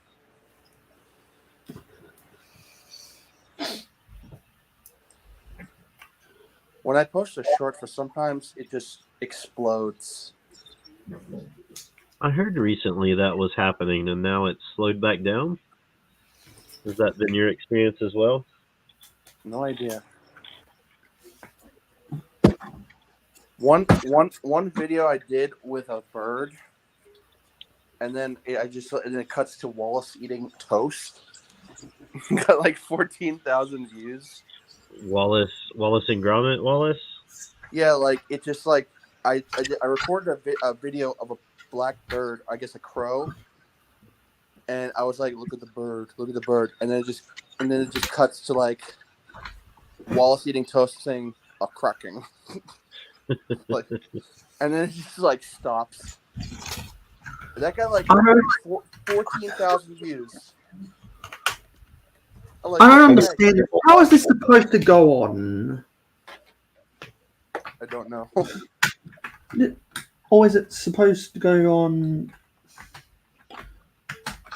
When I post a short, for sometimes it just explodes. I heard recently that was happening, and now it's slowed back down. Has that been your experience as well? No idea. One video I did with a bird, and then it cuts to Wallace eating toast. Got like 14,000 views. Wallace and Gromit Wallace? Yeah, like it just like I recorded a video of a black bird, I guess a crow, and I was like, look at the bird, and then it just cuts to like Wallace eating toast saying a cracking. Like, and then it just like stops. That got like 14,000 views. I don't understand. How is this supposed to go on? I don't know. Or is it supposed to go on?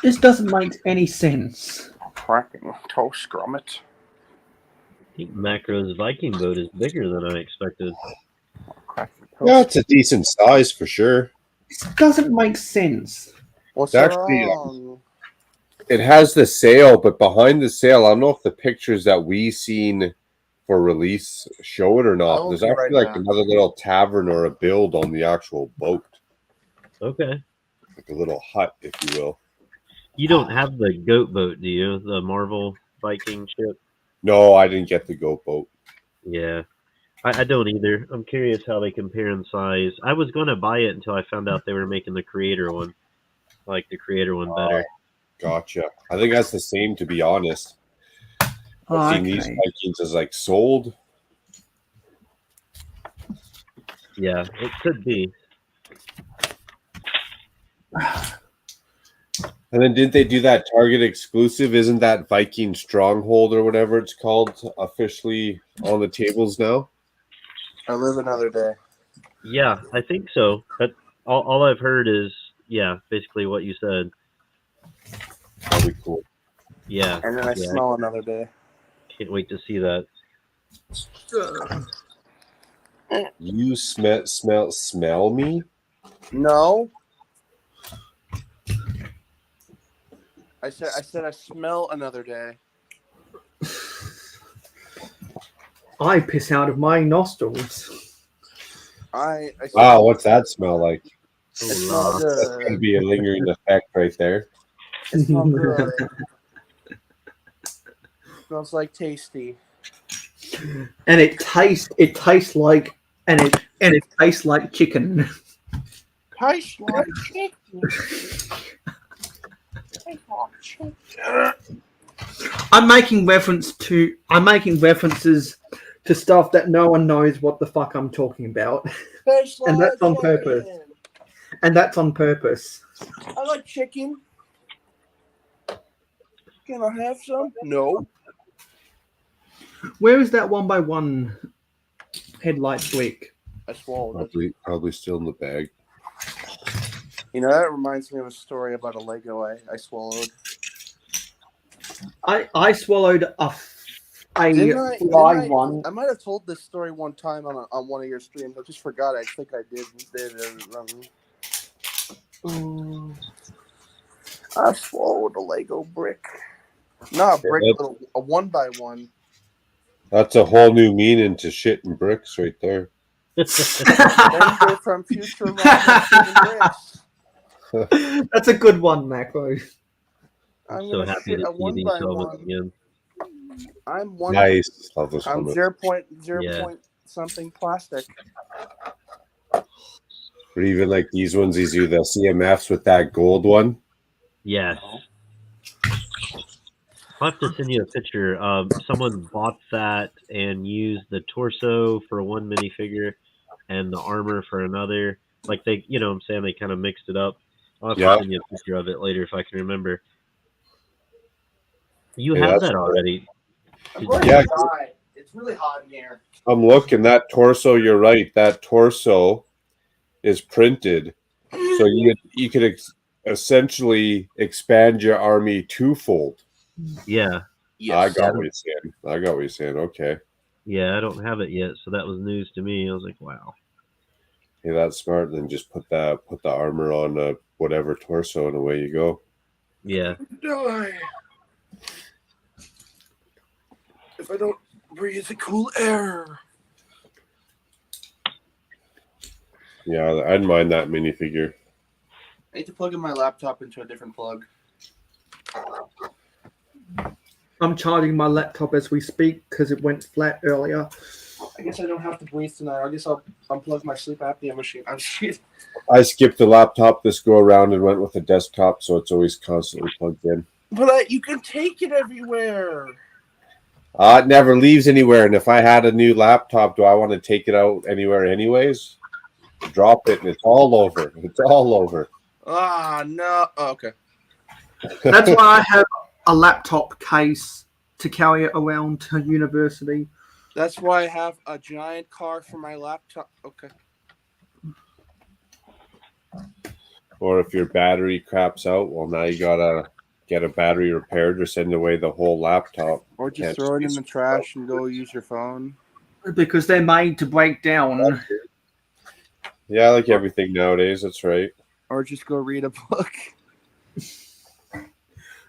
This doesn't make any sense. Cracking toast, Gromit. I think Makro's Viking boat is bigger than I expected. Yeah, it's a decent size for sure. This doesn't make sense. What's Actually, wrong? it has the sail, but behind the sail, I don't know if the pictures that we seen for release show it or not. There's actually like another little tavern or a build on the actual boat. Okay. Like a little hut, if you will. You don't have the goat boat, do you? The Marvel Viking ship? No, I didn't get the goat boat. Yeah. I don't either. I'm curious how they compare in size. I was going to buy it until I found out they were making the creator one. I like the creator one better. Gotcha. I think that's the same, to be honest. I've seen these Vikings as like sold. Yeah, it could be. And then didn't they do that Target exclusive? Isn't that Viking Stronghold or whatever it's called officially on the tables now? I live another day. Yeah, I think so. But all I've heard is, yeah, basically what you said. That'd be cool. Yeah. And then I smell another day. Can't wait to see that. You smell me? No. I said I smell another day. I piss out of my nostrils. I Wow, what's that smell like? It smells That's going to good. be a lingering effect right there. It smells good. Smells like tasty. And it tastes like chicken. Tastes like chicken. I'm making references to stuff that no one knows what the fuck I'm talking about. And that's on purpose. And that's on purpose. I like chicken. Can I have some? No. Where is that 1x1 headlight wick? I swallowed it. Probably still in the bag. You know, that reminds me of a story about a Lego I swallowed. I swallowed a fly one. I might have told this story one time on one of your streams. I just forgot. I think I did. I swallowed a Lego brick. Not a brick, but a 1x1. That's a whole new meaning to shit and bricks right there. They're from future bricks. That's a good one, Makro. I'm so happy to see these helmets again. I'm one. Nice. Love this I'm helmet. 0.0 point something plastic. Or even like these ones, these are the CMFs with that gold one. Yes. I'll have to send you a picture. Someone bought that and used the torso for one minifigure and the armor for another. Like they, you know what I'm saying? They kind of mixed it up. I'll have to send you a picture of it later if I can remember. You have that already. Yeah. It's really hot in here. I'm looking. That torso, you're right. That torso is printed. So you could essentially expand your army twofold. Yeah. Yes. I got what you're saying. Okay. Yeah, I don't have it yet, so that was news to me. I was like, wow. Hey, that's smart. Then just put the armor on whatever torso, and away you go. Yeah. Die. If I don't breathe the cool air. Yeah, I'd mind that minifigure. I need to plug in my laptop into a different plug. I'm charging my laptop as we speak because it went flat earlier. I guess I don't have to breathe tonight. I guess I'll unplug my sleep apnea machine. I'm shit. I skipped the laptop this go around and went with a desktop, so it's always constantly plugged in. But you can take it everywhere. It never leaves anywhere, and if I had a new laptop, do I want to take it out anywhere anyways? Drop it, and it's all over. It's all over. No. Oh, okay. That's why I have a laptop case to carry it around to university. That's why I have a giant car for my laptop. Okay. Or if your battery craps out, well, now you gotta get a battery repaired or send away the whole laptop. Or just throw it in the trash and go use your phone. Because they're made to break down. Yeah, like everything nowadays. That's right. Or just go read a book.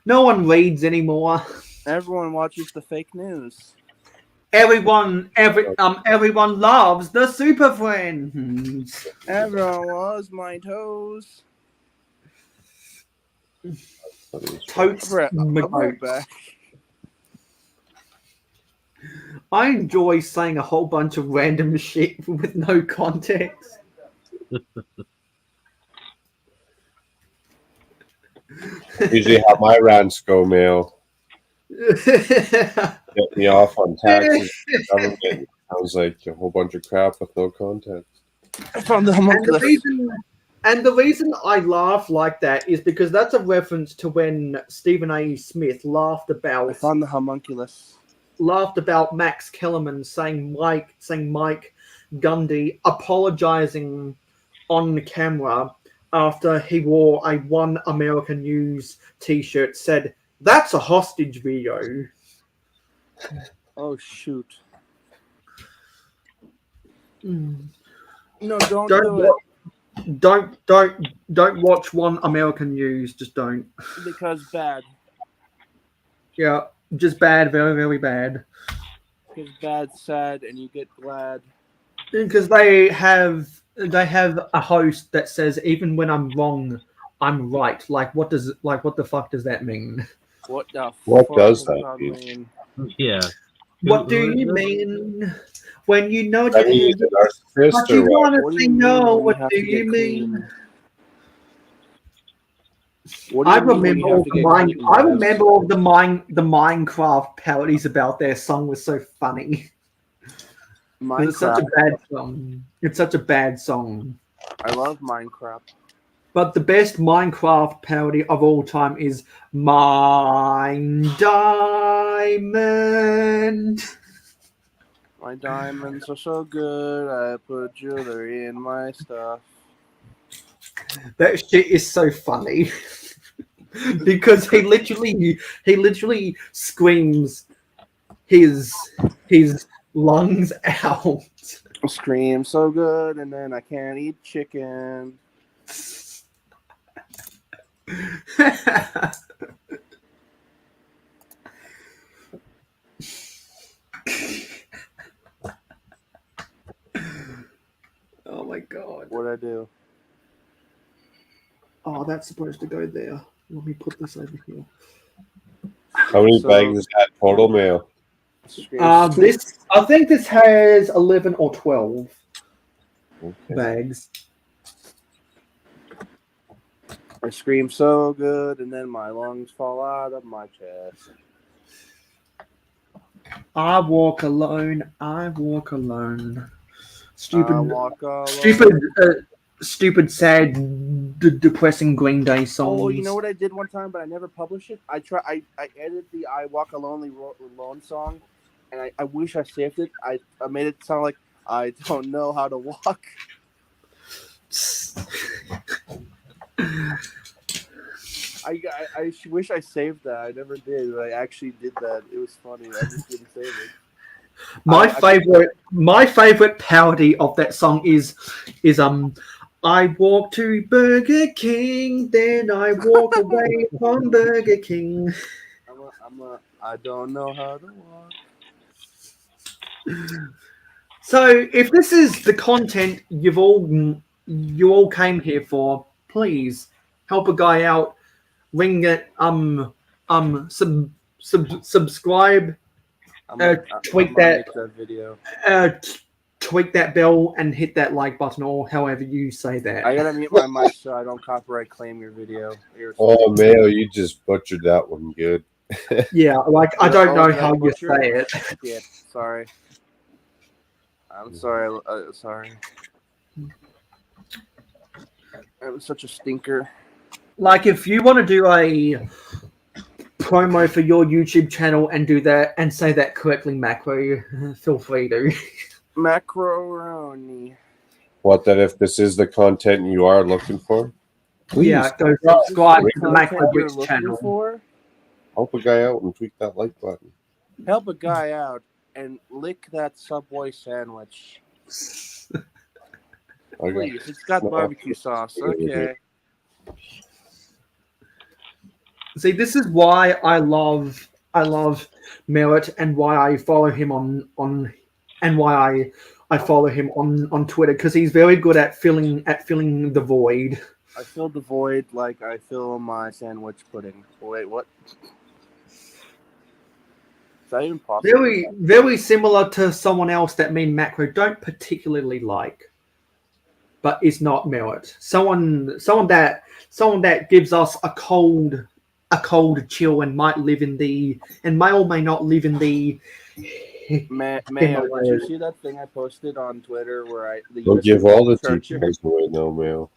No one reads anymore. Everyone watches the fake news. Everyone loves the Super Friends. Everyone loves my toes. Totes. Back. I enjoy saying a whole bunch of random shit with no context. Usually how my rants go, Mail. Get me off on taxes. Government sounds like a whole bunch of crap with no context. I found the homunculus. And the reason I laugh like that is because that's a reference to when Stephen A. Smith laughed about. I found the homunculus. Laughed about Max Kellerman saying Mike Gundy apologizing on camera after he wore a One American News t-shirt, said, "That's a hostage video." Oh shoot. Mm. No, don't do it. Don't watch One American News. Just don't. Because bad. Yeah, just bad, very, very bad. Because bad, sad, and you get glad. Because they have a host that says even when I'm wrong, I'm right. Like what the fuck does that mean? What the What fuck does does that that mean? mean? Yeah. What do Who is you this? mean when you know I mean, he's a narcissist but or you what? want What to do say you mean no? when you What have do to get you mean? clean? What do I you mean when remember you all have to the get mine. clean, I guys? remember all the Minecraft parodies about their song was so funny. 'Cause it's such a Minecraft. bad song. It's such a bad song. I love Minecraft. But the best Minecraft parody of all time is Mine Diamond. My diamonds are so good, I put jewelry in my stuff. That shit is so funny. Because he literally screams his lungs out. Scream so good, and then I can't eat chicken. Oh my god. What'd I do? Oh, that's supposed to go there. Let me put this over here. How many bags is that total, Mayo? This I think this has 11 or 12 bags. I scream so good, and then my lungs fall out of my chest. I walk alone. I walk alone. I walk alone. Stupid, sad, depressing Green Day songs. Oh, you know what I did one time, but I never published it? I edited the I Walk Alone song, and I wish I saved it. I made it sound like I don't know how to walk. I wish I saved that. I never did, but I actually did that. It was funny. I just didn't save it. My favorite parody of that song is I walk to Burger King, then I walk away from Burger King. I don't know how to walk. So if this is the content you all came here for, please help a guy out. Ring it. Subscribe. Tweak that video. Tweak that bell and hit that like button, or however you say that. I gotta mute my mic so I don't copyright claim your video. Oh, Mayo, you just butchered that one good. Yeah, like I don't know how you say it. Yeah, sorry. I'm sorry. Sorry. It was such a stinker. Like, if you want to do a promo for your YouTube channel and do that and say that correctly, Makro, feel free to. Macaroni. What, that if this is the content you are looking for? Please. Yeah, go subscribe to the Makro Bricks channel. For? Help a guy out and tweak that like button. Help a guy out and lick that Subway sandwich. Please, it's got barbecue sauce. Okay. See, this is why I love Merritt and why I follow him on and why I follow him on Twitter, because he's very good at filling the void. I fill the void like I fill my sandwich pudding. Wait, what? Is that even possible? Very, very similar to someone else that me and Makro don't particularly like, but it's not Merritt. Someone that gives us a cold chill and might live in the and may or may not live in the. Mayo, did you see that thing I posted on Twitter where Don't give all the details away now, Mayo.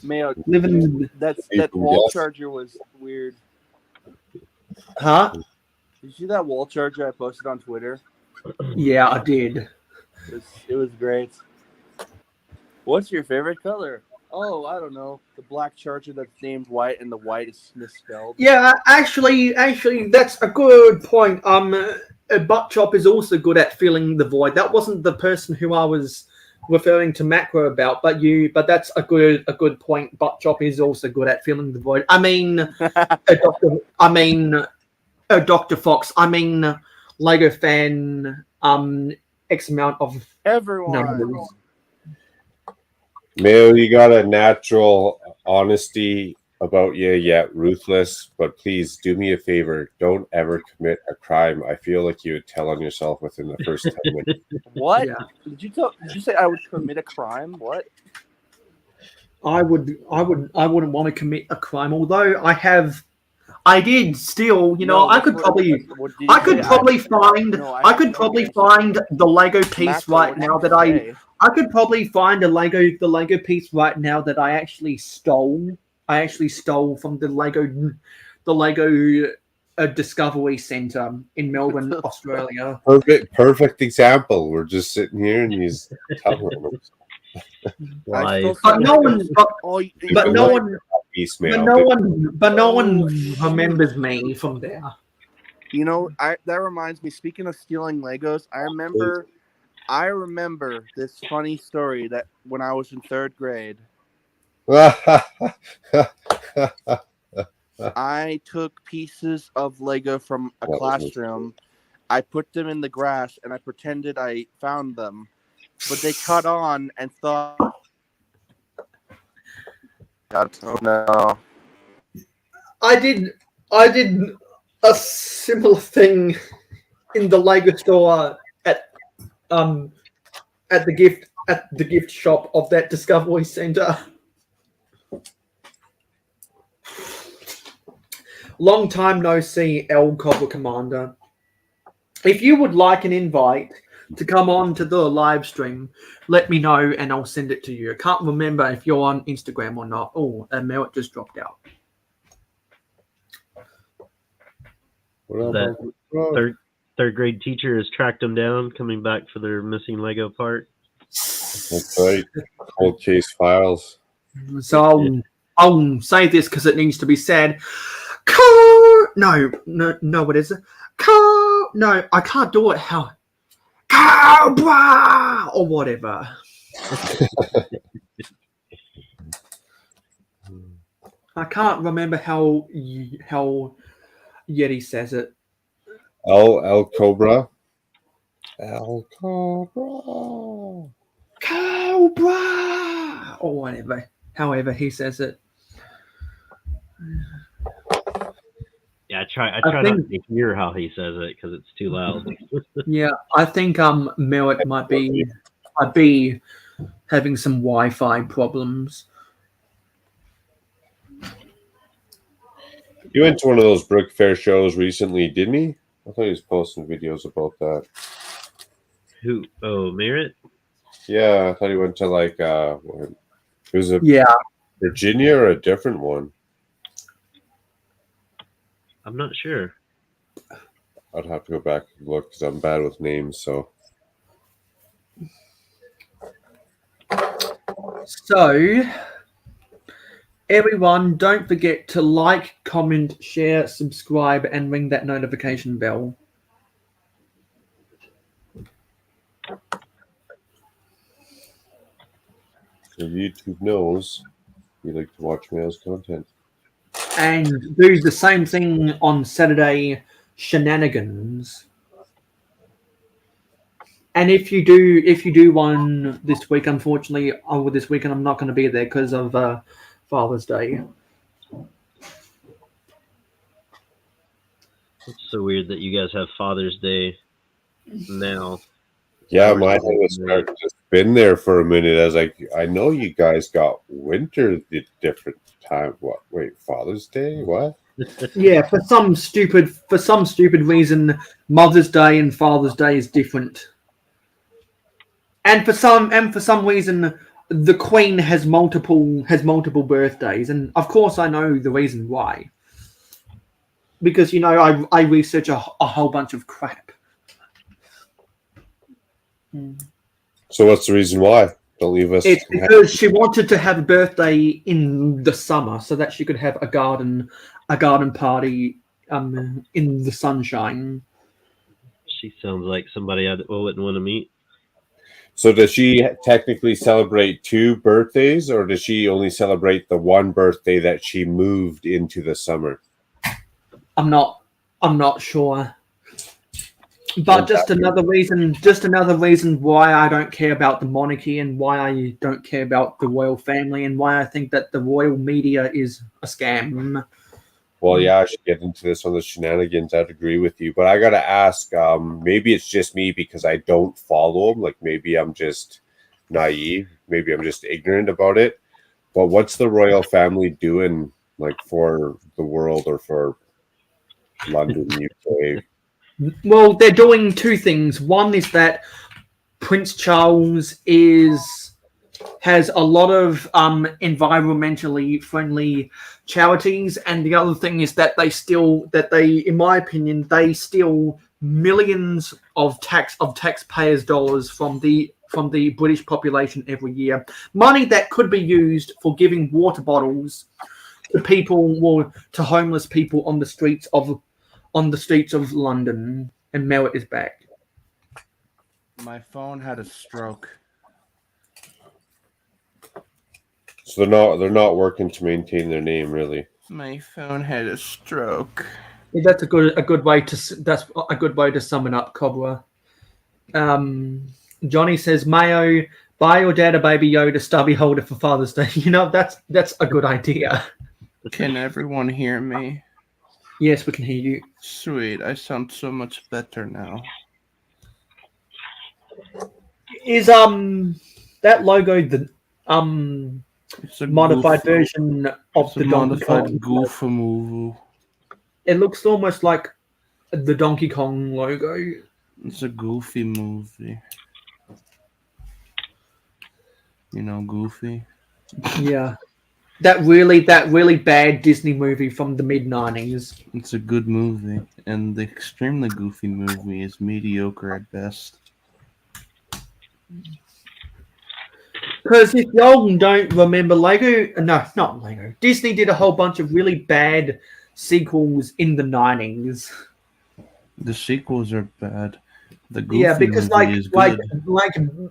Mayo, living that wall charger was weird. Huh? Did you see that wall charger I posted on Twitter? Yeah, I did. It was great. What's your favorite color? Oh, I don't know. The black charger that's named white and the white is misspelled. Yeah, actually, that's a good point. Butt Chop is also good at filling the void. That wasn't the person who I was referring to Makro about, but that's a good point. Butt Chop is also good at filling the void. I mean, Dr. Fox. I mean, Lego fan. X amount of Everyone. numbers. Mayo, you got a natural honesty about you, yet ruthless. But please do me a favor. Don't ever commit a crime. I feel like you would tell on yourself within the first 10 minutes. What? Yeah. Did you say I would commit a crime? What? I wouldn't want to commit a crime, although I did still, I could probably find the Lego piece right now that I could probably find the Lego piece right now that I actually stole. I actually stole from the Lego Discovery Center in Melbourne, Australia. Perfect example. We're just sitting here and he's telling us. But no one remembers me from there. That reminds me. Speaking of stealing Legos, I remember this funny story that when I was in 3rd grade, I took pieces of Lego from a classroom. I put them in the grass and I pretended I found them, but they caught on and thought, "Oh no!" I did a similar thing in the Lego store at the gift shop of that Discovery Center. Long time no see, El Cobra Commander. If you would like an invite to come on to the live stream, let me know and I'll send it to you. I can't remember if you're on Instagram or not. Oh, Merritt just dropped out. That third grade teacher has tracked them down, coming back for their missing Lego part. That's right. Cold case files. So I'll say this because it needs to be said. No, what is it? No, I can't do it. How? Cobra or whatever. I can't remember how Yeti says it. El Cobra. Cobra or whatever. However he says it. Yeah, I try not to hear how he says it because it's too loud. Yeah, I think Merritt might be having some Wi-Fi problems. He went to one of those Brick Fair shows recently, didn't he? I thought he was posting videos about that. Who? Oh, Merritt? Yeah, I thought he went to it was Virginia or a different one. I'm not sure. I'd have to go back and look because I'm bad with names. So everyone, don't forget to like, comment, share, subscribe, and ring that notification bell. So YouTube knows you like to watch Mayo's content. And do the same thing on Saturday shenanigans. And if you do one this week, unfortunately, over this weekend I'm not going to be there because of Father's Day. It's so weird that you guys have Father's Day now. Yeah, my head was starting to spin there for a minute. I was like, I know you guys got winter the different time. What? Wait, Father's Day? What? Yeah, for some stupid reason, Mother's Day and Father's Day is different. And for some reason, the Queen has multiple birthdays, and of course I know the reason why. Because I research a whole bunch of crap. So what's the reason why? Don't leave us. It's because she wanted to have a birthday in the summer so that she could have a garden party in the sunshine. She sounds like somebody I wouldn't want to meet. So does she technically celebrate 2 birthdays, or does she only celebrate the one birthday that she moved into the summer? I'm not sure. But just another reason why I don't care about the monarchy and why I don't care about the royal family and why I think that the royal media is a scam. Well, yeah, I should get into this on the shenanigans. I'd agree with you, but I gotta ask. Maybe it's just me because I don't follow them. Like maybe I'm just naive. Maybe I'm just ignorant about it. But what's the royal family doing, like for the world or for London, UK? Well, they're doing 2 things. One is that Prince Charles has a lot of environmentally friendly charities, and the other thing is that they, in my opinion, they steal millions of taxpayers' dollars from the British population every year. Money that could be used for giving water bottles to people or to homeless people on the streets of London, and Merritt is back. My phone had a stroke. So they're not working to maintain their name, really. My phone had a stroke. That's a good way to sum it up, Cobra. Johnny says, Mayo, buy your dad a Baby Yoda stubby holder for Father's Day. You know, that's a good idea. Can everyone hear me? Yes, we can hear you. Sweet, I sound so much better now. Is that logo the It's a modified version of the Donkey Kong? Modified goof movie. It looks almost like the Donkey Kong logo. It's a goofy movie. You know, Goofy? Yeah. That really bad Disney movie from the mid-90s. It's a good movie, and the extremely goofy movie is mediocre at best. Because if y'all don't remember, not Lego. Disney did a whole bunch of really bad sequels in the 90s. The sequels are bad. The Goofy Yeah, because movie is good.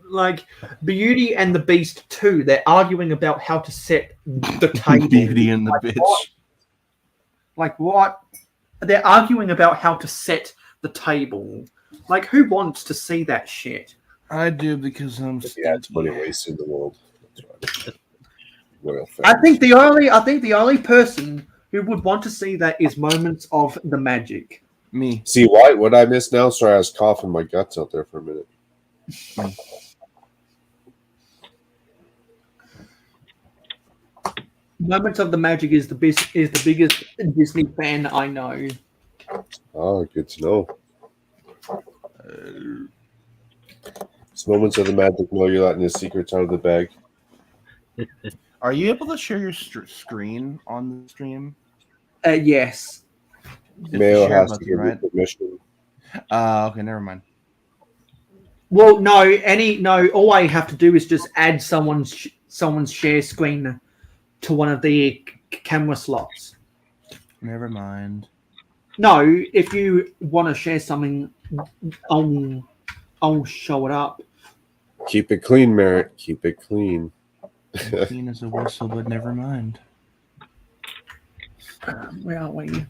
like Beauty and the Beast 2, they're arguing about how to set the table. Beauty and the Bitch. What? Like what? They're arguing about how to set the table. Like who wants to see that shit? I do because I'm Yeah, it's money wasted in the world. I think the only person who would want to see that is Moments of the Magic. Me. See, what I missed now? Sorry, I was coughing my guts out there for a minute. Moments of the Magic is the biggest Disney fan I know. Oh, good to know. It's Moments of the Magic. No, you're letting the secrets out of the bag. Are you able to share your screen on the stream? Yes. Mayo has to give you permission. Okay, never mind. Well, no. All I have to do is just add someone's share screen to one of the camera slots. Never mind. No, if you want to share something, I'll show it up. Keep it clean, Merritt. Keep it clean. Clean as a whistle, but never mind. Where are we?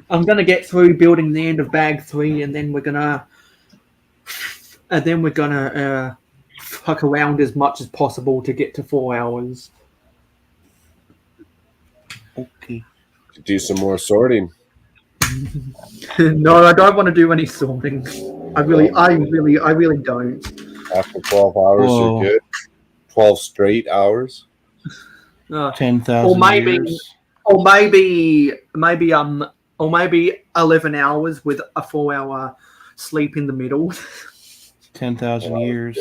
I'm gonna get through building the end of bag 3, and then we're gonna fuck around as much as possible to get to 4 hours. Okay. Do some more sorting. No, I don't want to do any sorting. I really don't. After 12 hours, you're good. 12 straight hours. 10,000 years. Or maybe 11 hours with a 4-hour sleep in the middle. 10,000 years.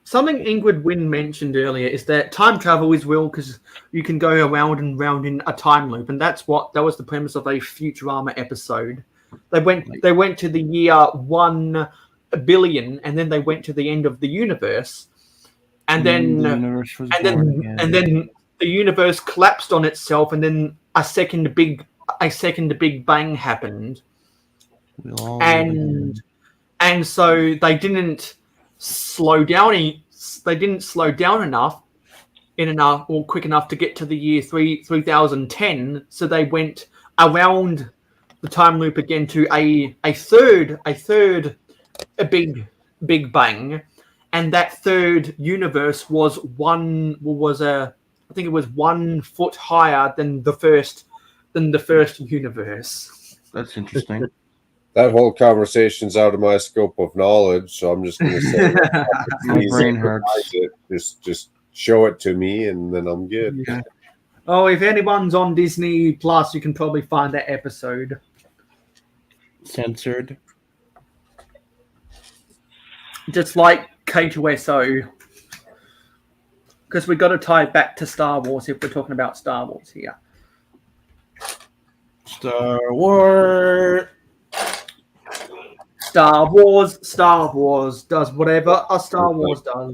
Something Ingrid Wynn mentioned earlier is that time travel is real because you can go around and round in a time loop, and that was the premise of a Futurama episode. They went to the year 1 billion, and then they went to the end of the universe, and then the universe collapsed on itself, and then a second big a second Big Bang happened, and so they didn't slow down. They didn't slow down enough or quick enough to get to the year 3010. So they went around the time loop again to a third Big Bang, and that third universe was I think it was 1 foot higher than the first universe. That's interesting. That whole conversation's out of my scope of knowledge, so I'm just going to say, My brain hurts. Just show it to me, and then I'm good. Yeah. Oh, if anyone's on Disney Plus, you can probably find that episode. Censored. Just like K2SO. Because we've got to tie it back to Star Wars if we're talking about Star Wars here. Star Wars. Star Wars does whatever a Star Wars does.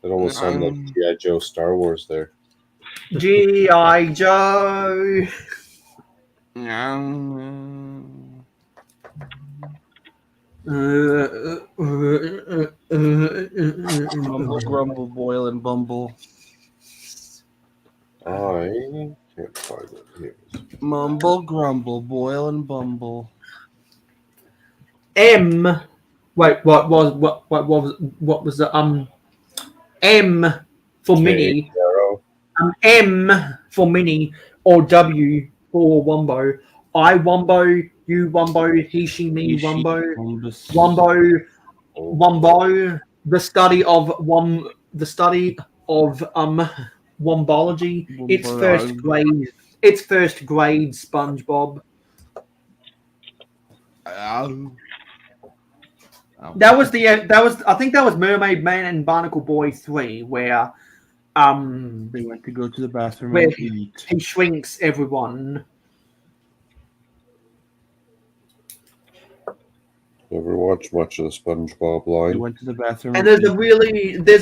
It almost sounded like G.I. Joe Star Wars there. G.I. Joe. Mumble, grumble, boil, and bumble. I can't find it here. Mumble, grumble, boil, and bumble. M. Wait, what was the M for mini? M for mini, or W for wombo. I wombo, you wombo, he, she, me, wombo, wombo, wombo. The study of wombology. It's first grade. It's first grade. SpongeBob. That was I think that was Mermaid Man and Barnacle Boy 3, where they went to go to the bathroom where and eat. he shrinks everyone. Never watched much of the SpongeBob line. They went to the bathroom And there's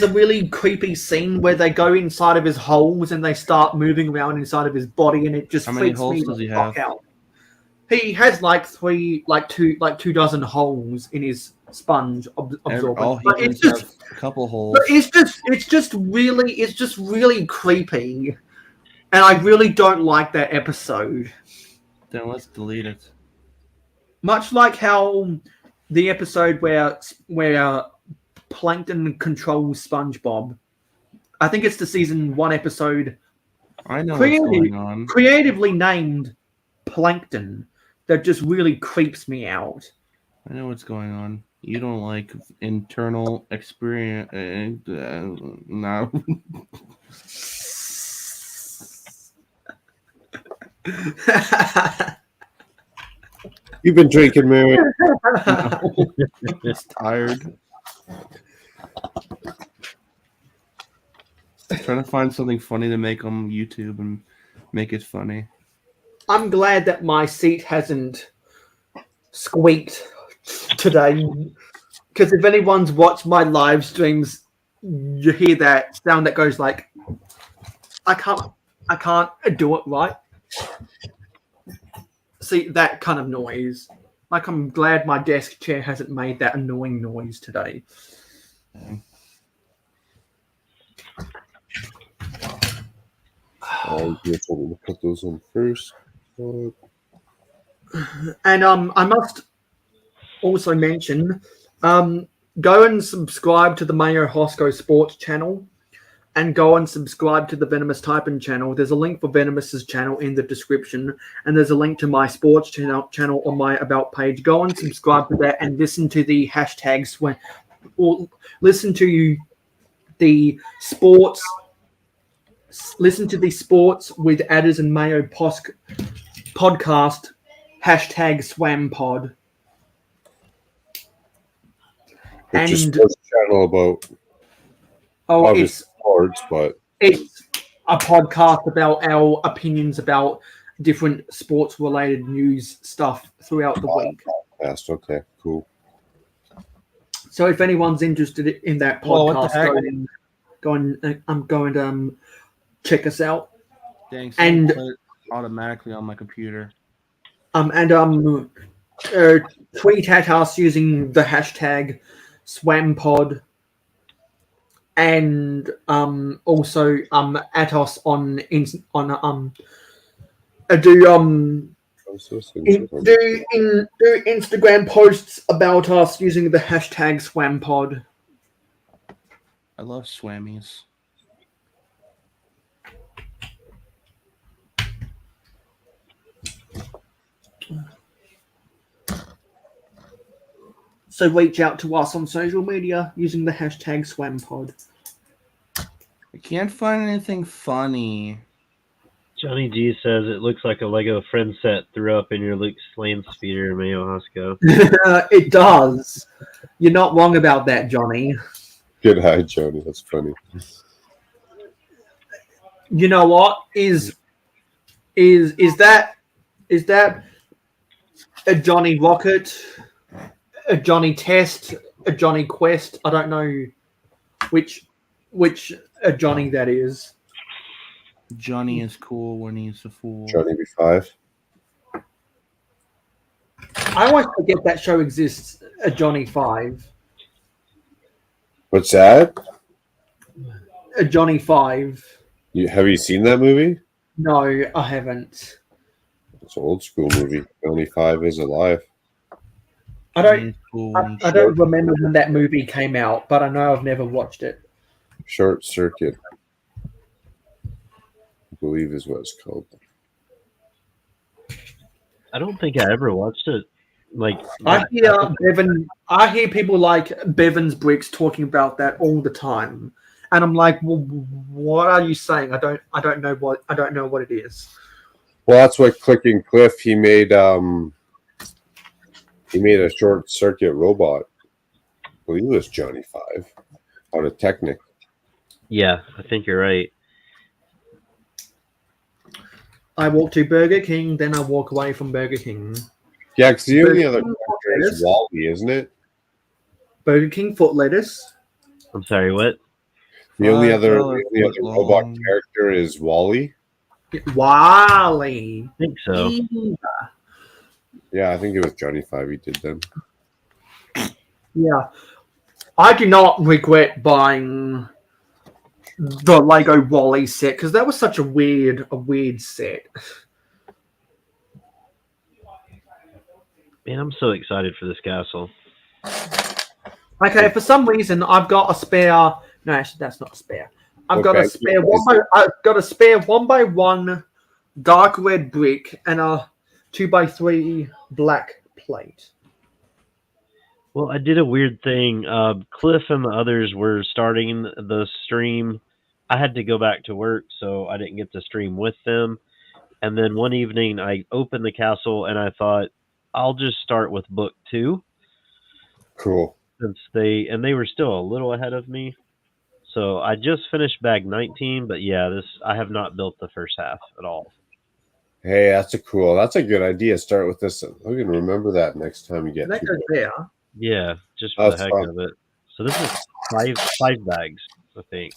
a really creepy scene where they go inside of his holes and they start moving around inside of his body, and it just How many freaks holes me does he the fuck have? out. He has two dozen holes in his sponge absorbent. All he But does it's just have a couple holes. But it's just really creepy, and I really don't like that episode. Then let's delete it. Much like how the episode where Plankton controls SpongeBob. I think it's the season 1 episode. I know what's going on. Creatively named Plankton, that just really creeps me out. I know what's going on. You don't like internal experience. No. You've been drinking, Mary. Just tired. Trying to find something funny to make on YouTube and make it funny. I'm glad that my seat hasn't squeaked today, because if anyone's watched my live streams, you hear that sound that goes like, I can't do it right. See, that kind of noise. Like, I'm glad my desk chair hasn't made that annoying noise today. I'll put those on first. And I must also mention, go and subscribe to the mayohosko sports channel, and go and subscribe to the Venomous Taipan channel. There's a link for Venomous's channel in the description, and there's a link to my sports channel on my About page. Go and subscribe to that and listen to the hashtags listen to the sports with Adders and Mayo podcast #SwamPod. Which is a channel about it's sports, but it's a podcast about our opinions about different sports related news stuff throughout the week. Podcast. Okay, cool. So if anyone's interested in that podcast, go and check us out. Thanks. And put it automatically on my computer. tweet at us using the hashtag SwamPod, and also at us on do Instagram posts about us using the hashtag SwamPod. I love swammies. So reach out to us on social media using the hashtag SwamPod. I can't find anything funny. Johnny G says it looks like a Lego friend set threw up in your Luke's landspeeder, mayohosko. It does. You're not wrong about that, Johnny. Good eye, Johnny. That's funny. You know what? Is that a Johnny Rocket, a Johnny Test, a Johnny Quest? I don't know which a Johnny that is. Johnny is cool when he's a fool. Johnny B5. I always forget that show exists. A Johnny 5. What's that? A Johnny 5. Have you seen that movie? No, I haven't. It's an old school movie. Johnny 5 is alive. I don't remember when that movie came out, but I know I've never watched it. Short Circuit, I believe is what it's called. I don't think I ever watched it. Like I hear people like Bevan's Bricks talking about that all the time, and I'm like, well, what are you saying? I don't know what it is. Well, that's what Clicking Cliff he made a short circuit robot. I believe it was Johnny 5 out of Technic. Yeah, I think you're right. I walk to Burger King, then I walk away from Burger King. Yeah, because the only other character is Wally, isn't it? Burger King foot lettuce. I'm sorry, what? The only other robot character is Wally. Wally. I think so. Yeah, I think it was Johnny 5 he did them. Yeah. I do not regret buying the Lego Wally set because that was such a weird set. Man, I'm so excited for this castle. Okay, for some reason I've got a spare. No, actually, that's not a spare. I've got a spare 1x1 dark red brick and a 2x3 black plate. Well, I did a weird thing. Cliff and the others were starting the stream. I had to go back to work, so I didn't get to stream with them. And then one evening, I opened the castle, and I thought, I'll just start with book 2. Cool. Since they were still a little ahead of me. So I just finished bag 19, but yeah, I have not built the first half at all. Hey, that's a good idea. Start with this. We can remember that next time you get that goes there. Yeah, just for the heck of it. So this is five bags, I think.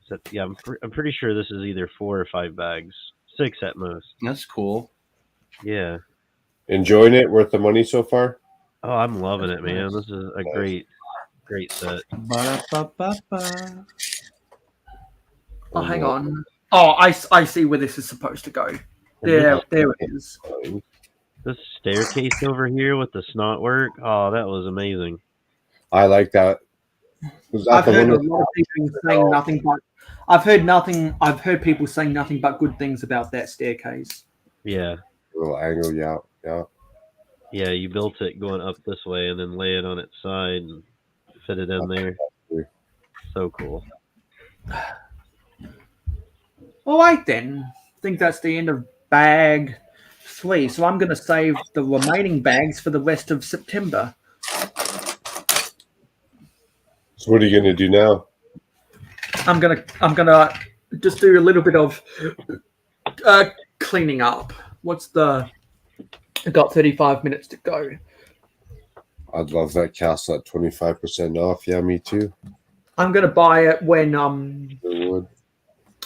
So, yeah, I'm pretty sure this is either 4 or 5 bags, 6 at most. That's cool. Yeah. Enjoying it? Worth the money so far? Oh, I'm loving it, man. This is a great set. Ba-da-ba-ba-ba. Oh, hang on. Oh, I see where this is supposed to go. There it is. This staircase over here with the snot work. Oh, that was amazing. I like that. I've heard a lot of people saying nothing but. I've heard people saying nothing but good things about that staircase. Yeah. Little angle, yeah. Yeah, you built it going up this way and then lay it on its side and fit it in there. So cool. All right, then. I think that's the end of bag 3. So I'm going to save the remaining bags for the rest of September. So what are you going to do now? I'm gonna just do a little bit of cleaning up. I've got 35 minutes to go. I'd love that castle at 25% off. Yeah, me too. I'm gonna buy it when I'm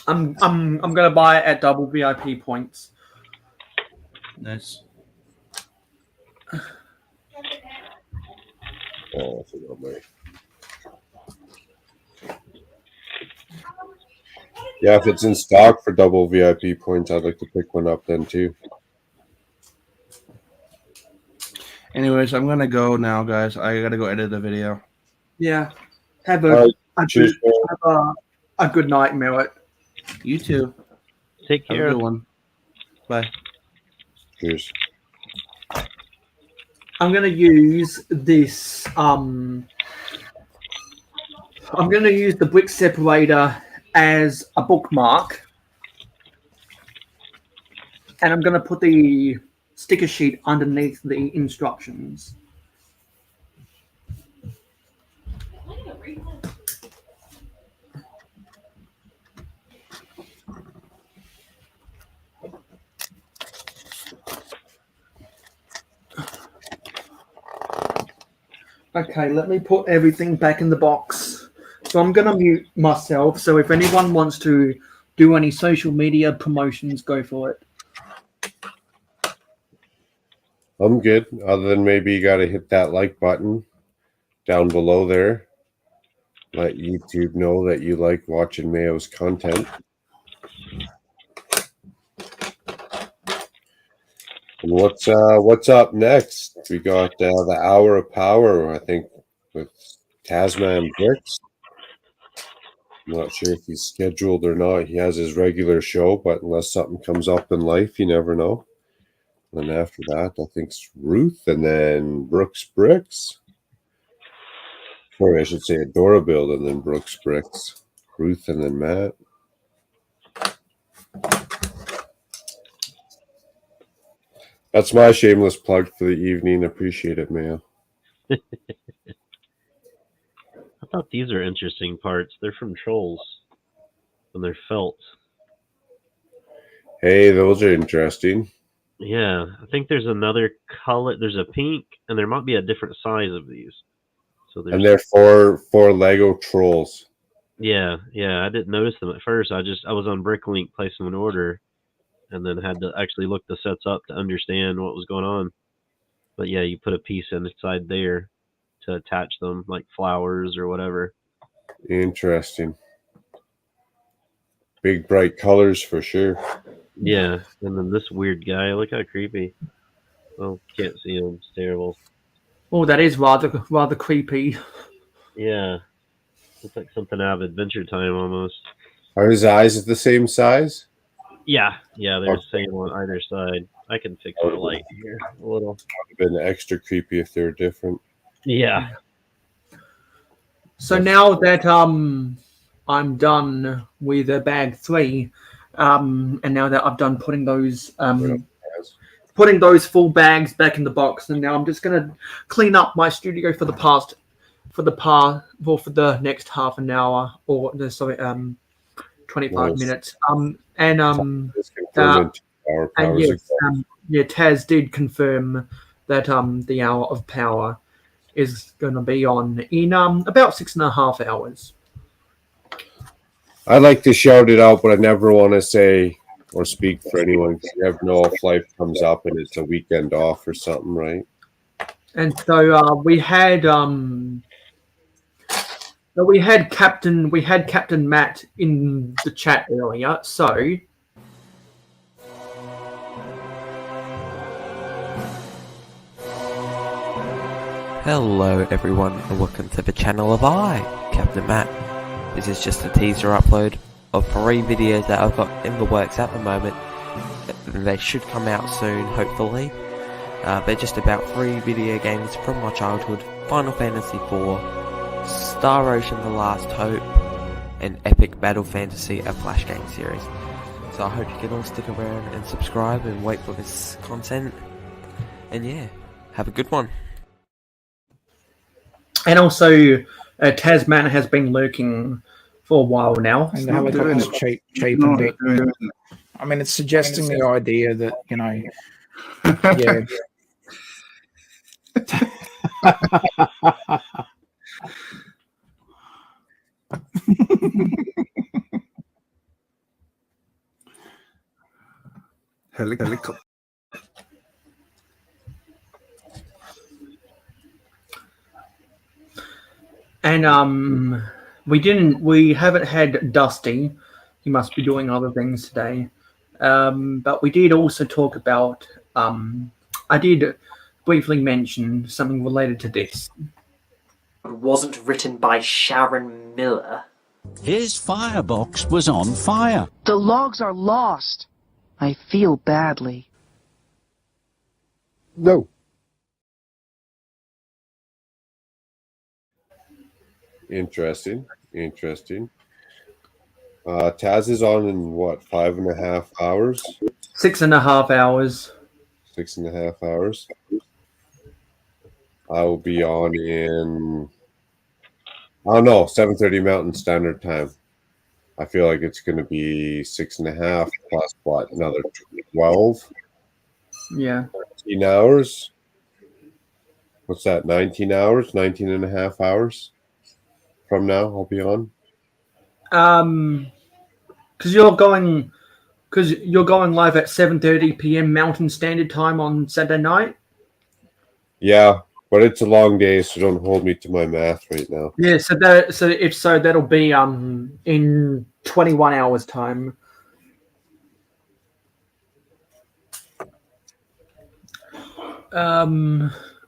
gonna buy it at double VIP points. Nice. Oh, I forgot my. Yeah, if it's in stock for double VIP points, I'd like to pick one up then too. Anyways, I'm gonna go now, guys. I gotta go edit the video. Yeah. Have All right, a cheers, man. a good night, Merritt. You too. Take Have a care. good one. Bye. Cheers. I'm gonna use this. I'm gonna use the brick separator as a bookmark, and I'm gonna put the sticker sheet underneath the instructions. Okay, let me put everything back in the box. So I'm going to mute myself. So if anyone wants to do any social media promotions, go for it. I'm good. Other than maybe you got to hit that like button down below there. Let YouTube know that you like watching Mayo's content. And what's up next? We got the Hour of Power, I think, with Tasman Bricks. I'm not sure if he's scheduled or not. He has his regular show, but unless something comes up in life, you never know. And then after that, I think it's Ruth and then Brooks Bricks. Or I should say Adora Build and then Brooks Bricks. Ruth and then Matt. That's my shameless plug for the evening. Appreciate it, Mayo. I thought these are interesting parts. They're from Trolls. And they're felt. Hey, those are interesting. Yeah, I think there's another color. There's a pink, and there might be a different size of these. So there's, And they're for Lego Trolls. yeah, I didn't notice them at first. I was on Bricklink placing an order, and then had to actually look the sets up to understand what was going on. But yeah, you put a piece inside there to attach them, like flowers or whatever. Interesting. Big bright colors for sure. Yeah, and then this weird guy, look how creepy. Oh, can't see him. It's terrible. Oh, that is rather creepy. Yeah, looks like something out of Adventure Time almost. Are his eyes the same size? Yeah, they're the same on either side. I can fix the light here a little. Would have been extra creepy if they were different. Yeah. So now that I'm done with bag 3, and now that I've done putting those full bags back in the box, and now I'm just gonna clean up my studio for the next half an hour, or 25 minutes. Taz did confirm that the Hour of Power is going to be on in about 6.5 hours. I like to shout it out, but I never want to say or speak for anyone because you never know if life comes up and it's a weekend off or something, right? And so we had Captain Matt in the chat earlier. So hello everyone and welcome to the channel of Captain Matt. This is just a teaser upload of 3 videos that I've got in the works at the moment. They should come out soon, hopefully. They're just about 3 video games from my childhood: Final Fantasy IV, Star Ocean The Last Hope, and Epic Battle Fantasy, a Flash game series. So I hope you can all stick around and subscribe and wait for this content. And yeah, have a good one. And also, Tasman has been lurking for a while now. And the helicopter's cheapened it. I mean, it's suggesting the idea that, you know, yeah. Helicopter. And we haven't had Dusty. He must be doing other things today. But we did also talk about, I did briefly mention something related to this. Wasn't written by Sharon Miller. His firebox was on fire. The logs are lost. I feel badly. No. Interesting. Taz is on in what, 5.5 hours? 6.5 hours. 6.5 hours. I will be on in, I don't know, 7:30 Mountain Standard Time. I feel like it's going to be 6.5 plus what, another 12? Yeah. 13 hours? What's that, 19 hours? 19.5 hours from now I'll be on? Because you're going live at 7:30 p.m. Mountain Standard Time on Saturday night. Yeah, but it's a long day, so don't hold me to my math right now. Yeah, so that'll be in 21 hours time.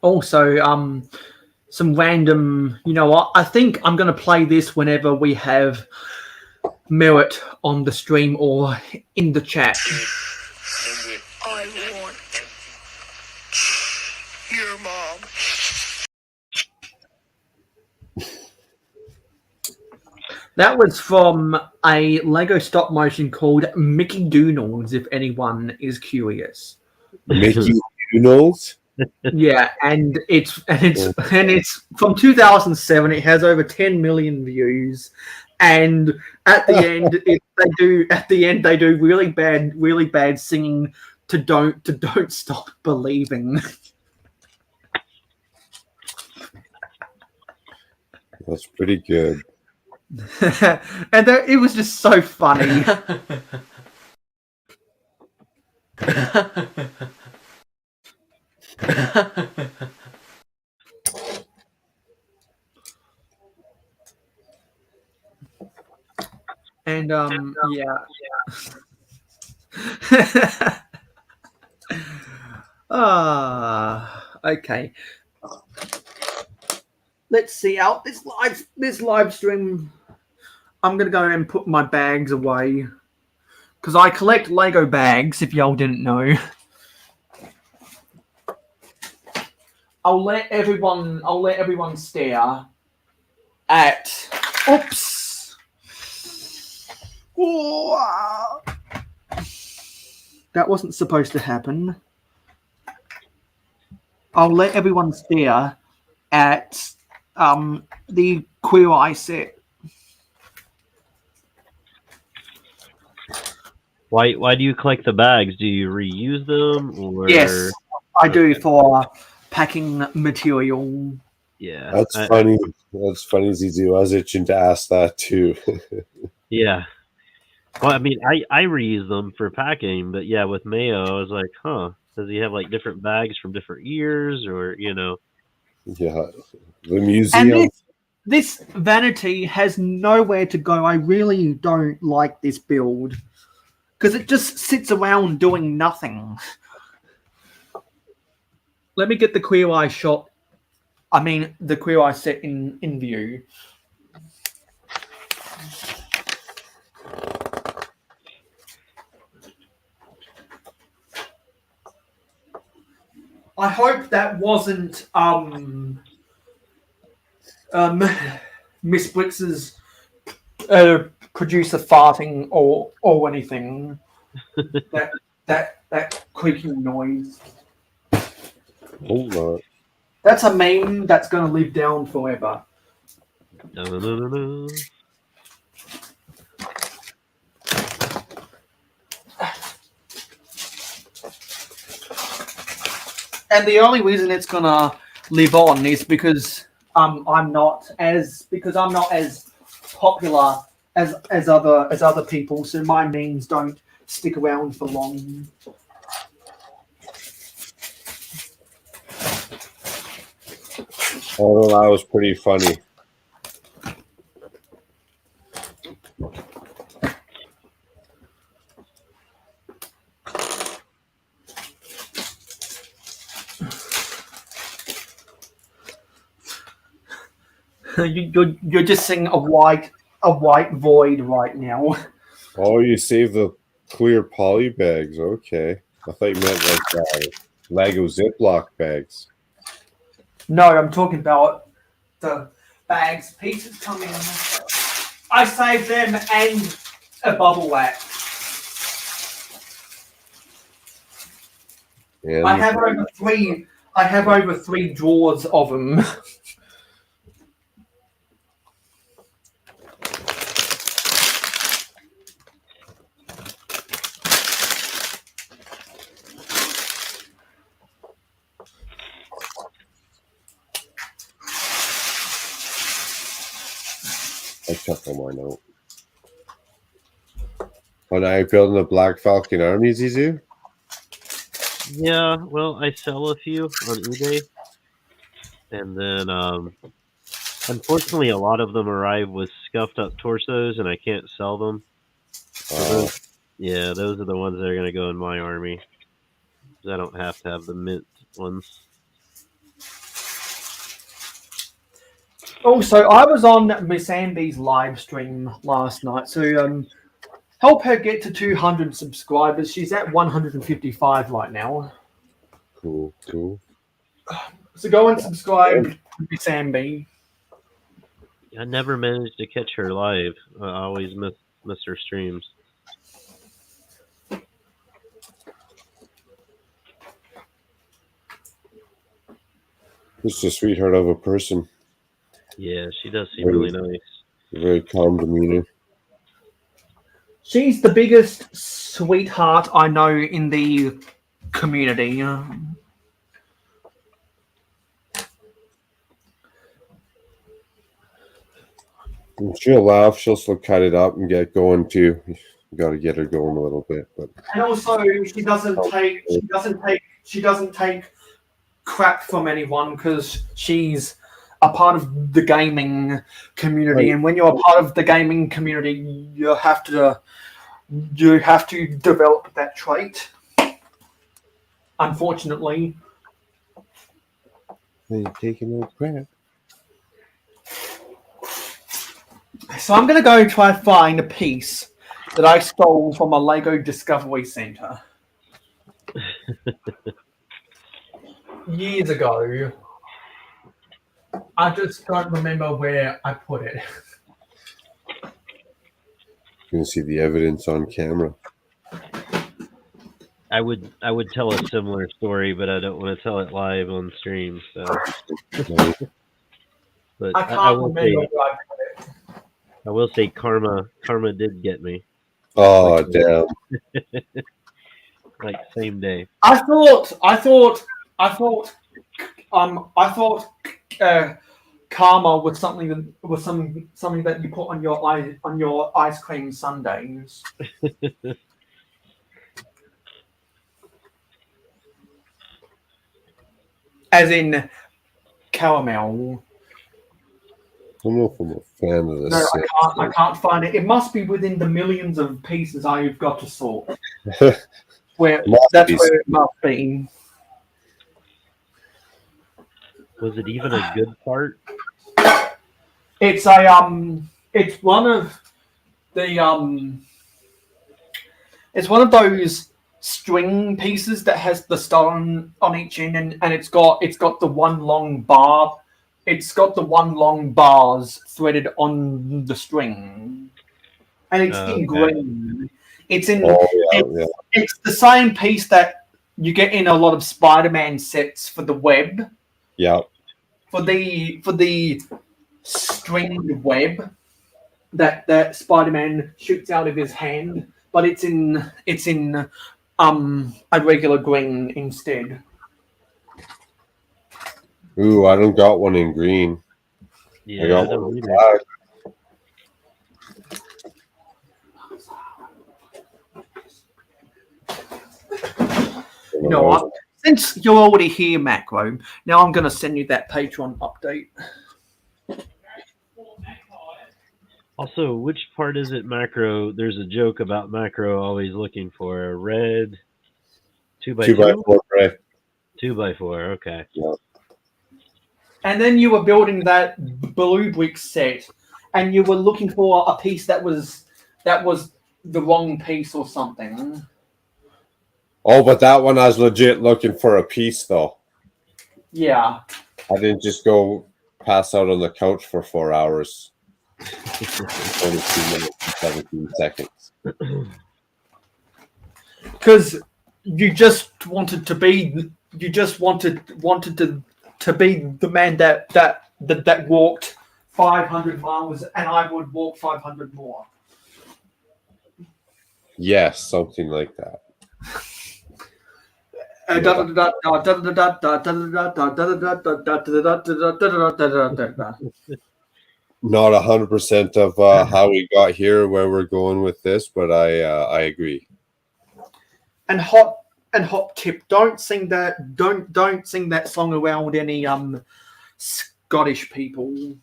Also, some random, you know what? I think I'm going to play this whenever we have Merit on the stream or in the chat. I want your mom. That was from a Lego stop motion called Mickey Doodles, if anyone is curious. Mickey Doodles? Yeah, and it's from 2007. It has over 10 million views, and at the end they do really bad singing to don't stop believing. That's pretty good. And it was just so funny. And yeah. Okay. Let's see out this live stream. I'm gonna go and put my bags away because I collect Lego bags. If y'all didn't know, I'll let everyone stare at. Oops. That wasn't supposed to happen. I'll let everyone stare at the Queer Eye set. Why do you collect the bags? Do you reuse them? Or... Yes, I do for packing material. Yeah, that's funny. That's funny, Zizu. I was itching to ask that too. Yeah. Well, I mean, I reuse them for packing, but yeah, with Mayo, I was like, huh, does he have like different bags from different years, or you know? Yeah, the museum. And this vanity has nowhere to go. I really don't like this build because it just sits around doing nothing. Let me get the Queer Eye shot. I mean, the Queer Eye set in view. I hope that wasn't Miss Blitz's producer farting or anything. that creaking noise. Hold on. That's a meme that's going to live down forever. No. And the only reason it's going to live on is because I'm not as popular as other people, so my memes don't stick around for long. Oh, that was pretty funny. You're just seeing a white void right now. Oh, you saved the clear poly bags. Okay. I thought you meant like Lego Ziploc bags. No, I'm talking about the bags. Pieces come in. I saved them and a bubble wrap. And I have over three drawers of them. I checked on my note. Oh, now you're building a Black Falcon army, Zizu? Yeah, well, I sell a few on eBay, and then unfortunately, a lot of them arrive with scuffed up torsos, and I can't sell them. So those are the ones that are going to go in my army. Because I don't have to have the mint ones. Also, I was on Miss Amby's live stream last night, so help her get to 200 subscribers. She's at 155 right now. Cool. So go and subscribe to Miss Amby. I never managed to catch her live. I always miss her streams. Just a sweetheart of a person. Yeah, she does seem really nice. Very calm demeanor. She's the biggest sweetheart I know in the community. She'll laugh. She'll still cut it up and get going too. You got to get her going a little bit, but. And also, she doesn't take crap from anyone because she's a part of the gaming community. Right. And when you're a part of the gaming community, you have to develop that trait. Unfortunately. You're taking no crap. So I'm going to go try to find a piece that I stole from a Lego Discovery Center years ago. I just don't remember where I put it. You can see the evidence on camera. I would tell a similar story, but I don't want to tell it live on stream. So, but I can't remember where I put it. I will say karma did get me. Oh, damn. Like same day. I thought karma was something that you put on your ice cream sundaes. As in caramel. I don't know if I'm a fan of this. No, I can't find it. It must be within the millions of pieces I've got to sort. Where it must be. Was it even a good part? It's one of those string pieces that has the star on each end, and it's got the one long bar. It's got the one long bars threaded on the string, and it's in green. It's the same piece that you get in a lot of Spider-Man sets for the web. Yeah. For the stringed web that Spider-Man shoots out of his hand, but it's in a regular green instead. Ooh, I don't got one in green. Yeah, I got one in black. You know what? Since you're already here, Makro, now I'm going to send you that Patreon update. Also, which part is it, Makro? There's a joke about Makro always looking for a red 2x2? 2x4, right? 2x4, okay. Yeah. and then you were building that blue brick set, and you were looking for a piece that was the wrong piece or something. Oh, but that one I was legit looking for a piece though. Yeah. I didn't just go pass out on the couch for 4 hours. 22 minutes and 17 seconds. Because you just wanted to be to be the man that walked 500 miles, and I would walk 500 more. Yes, something like that. Not 100% of how we got here, where we're going with this, but I agree. And hot tip: don't sing that song around any Scottish people.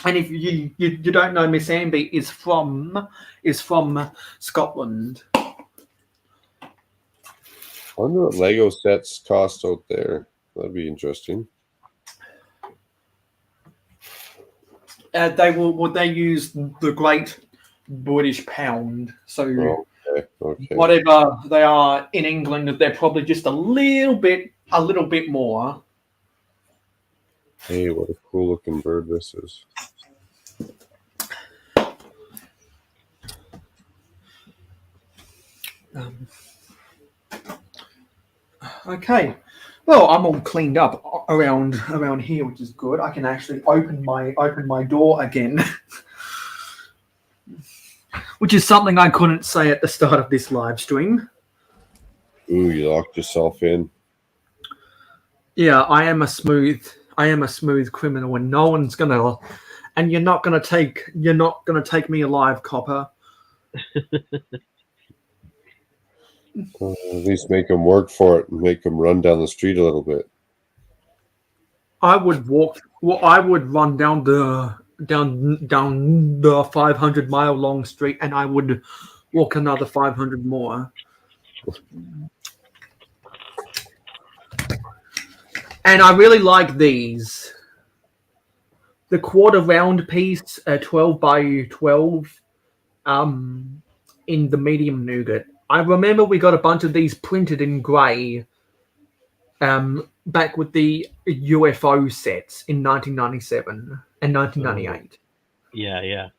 And if you don't know, Miss Amby is from Scotland. I wonder what Lego sets cost out there. That'd be interesting. They use the Great British Pound. So okay. whatever they are in England, they're probably just a little bit more. Hey, what a cool looking bird this is. Okay. Well, I'm all cleaned up around here, which is good. I can actually open my door again, which is something I couldn't say at the start of this live stream. Ooh, you locked yourself in. Yeah, I am a smooth criminal, and no one's gonna, and you're not gonna take me alive, copper. At least make them work for it and make them run down the street a little bit. I would run down the 500-mile long street, and I would walk another 500 more. And I really like these. The quarter round piece, 12 by 12, in the medium nougat. I remember we got a bunch of these printed in grey, back with the UFO sets in 1997 and 1998. Yeah.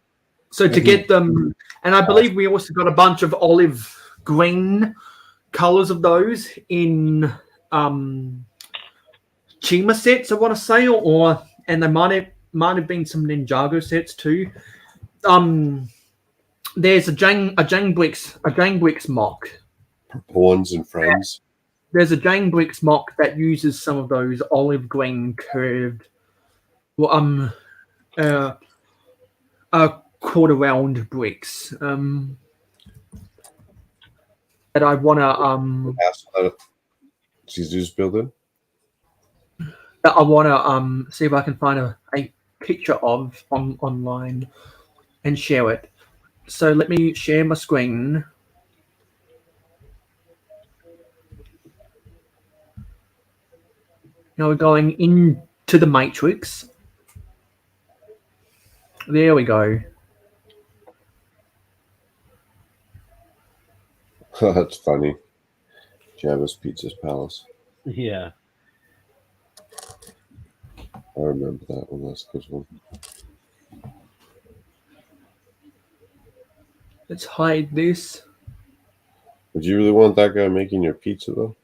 So to get them, and I believe we also got a bunch of olive green colors of those in Chima sets, I want to say, and there might have been some Ninjago sets too. There's a Jang Bricks mock. Purple Ones and Friends. There's a Jang Bricks mock that uses some of those olive green curved, quarter round bricks. That I wanna Caesar's building. That I wanna see if I can find a picture of online and share it. So let me share my screen. Now we're going into the matrix. There we go. That's funny. Jabba's Pizza's Palace. Yeah. I remember that one. That's a good one. Let's hide this. Would you really want that guy making your pizza, though?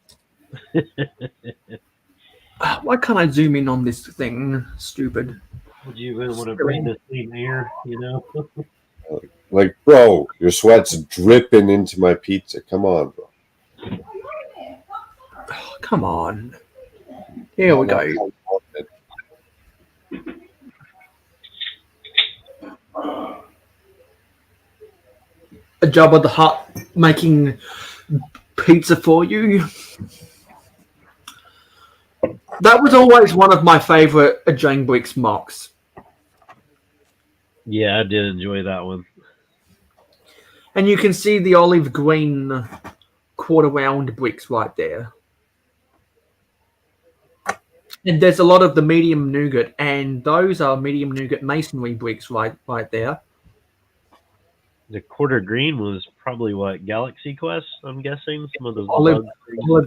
Why can't I zoom in on this thing? Stupid. Would you really want to breathe the clean air, you know? Like, bro, your sweat's dripping into my pizza. Come on, bro. Oh, come on. Here we go. A job of the Hutt making pizza for you. That was always one of my favorite Jang Bricks mocks. Yeah, I did enjoy that one. And you can see the olive green quarter round bricks right there. And there's a lot of the medium nougat, and those are medium nougat masonry bricks right there. The quarter green was probably what, Galaxy Quest, I'm guessing? Some of those Olive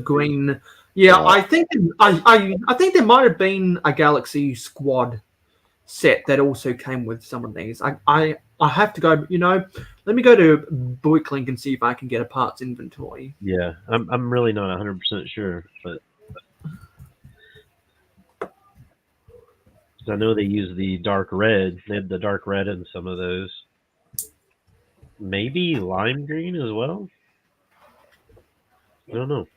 green. Yeah, I think I think there might have been a Galaxy Squad set that also came with some of these. I have to go, let me go to Bricklink and see if I can get a parts inventory. Yeah, I'm really not 100% sure, but I know they use the dark red. They had the dark red in some of those. Maybe lime green as well? I don't know.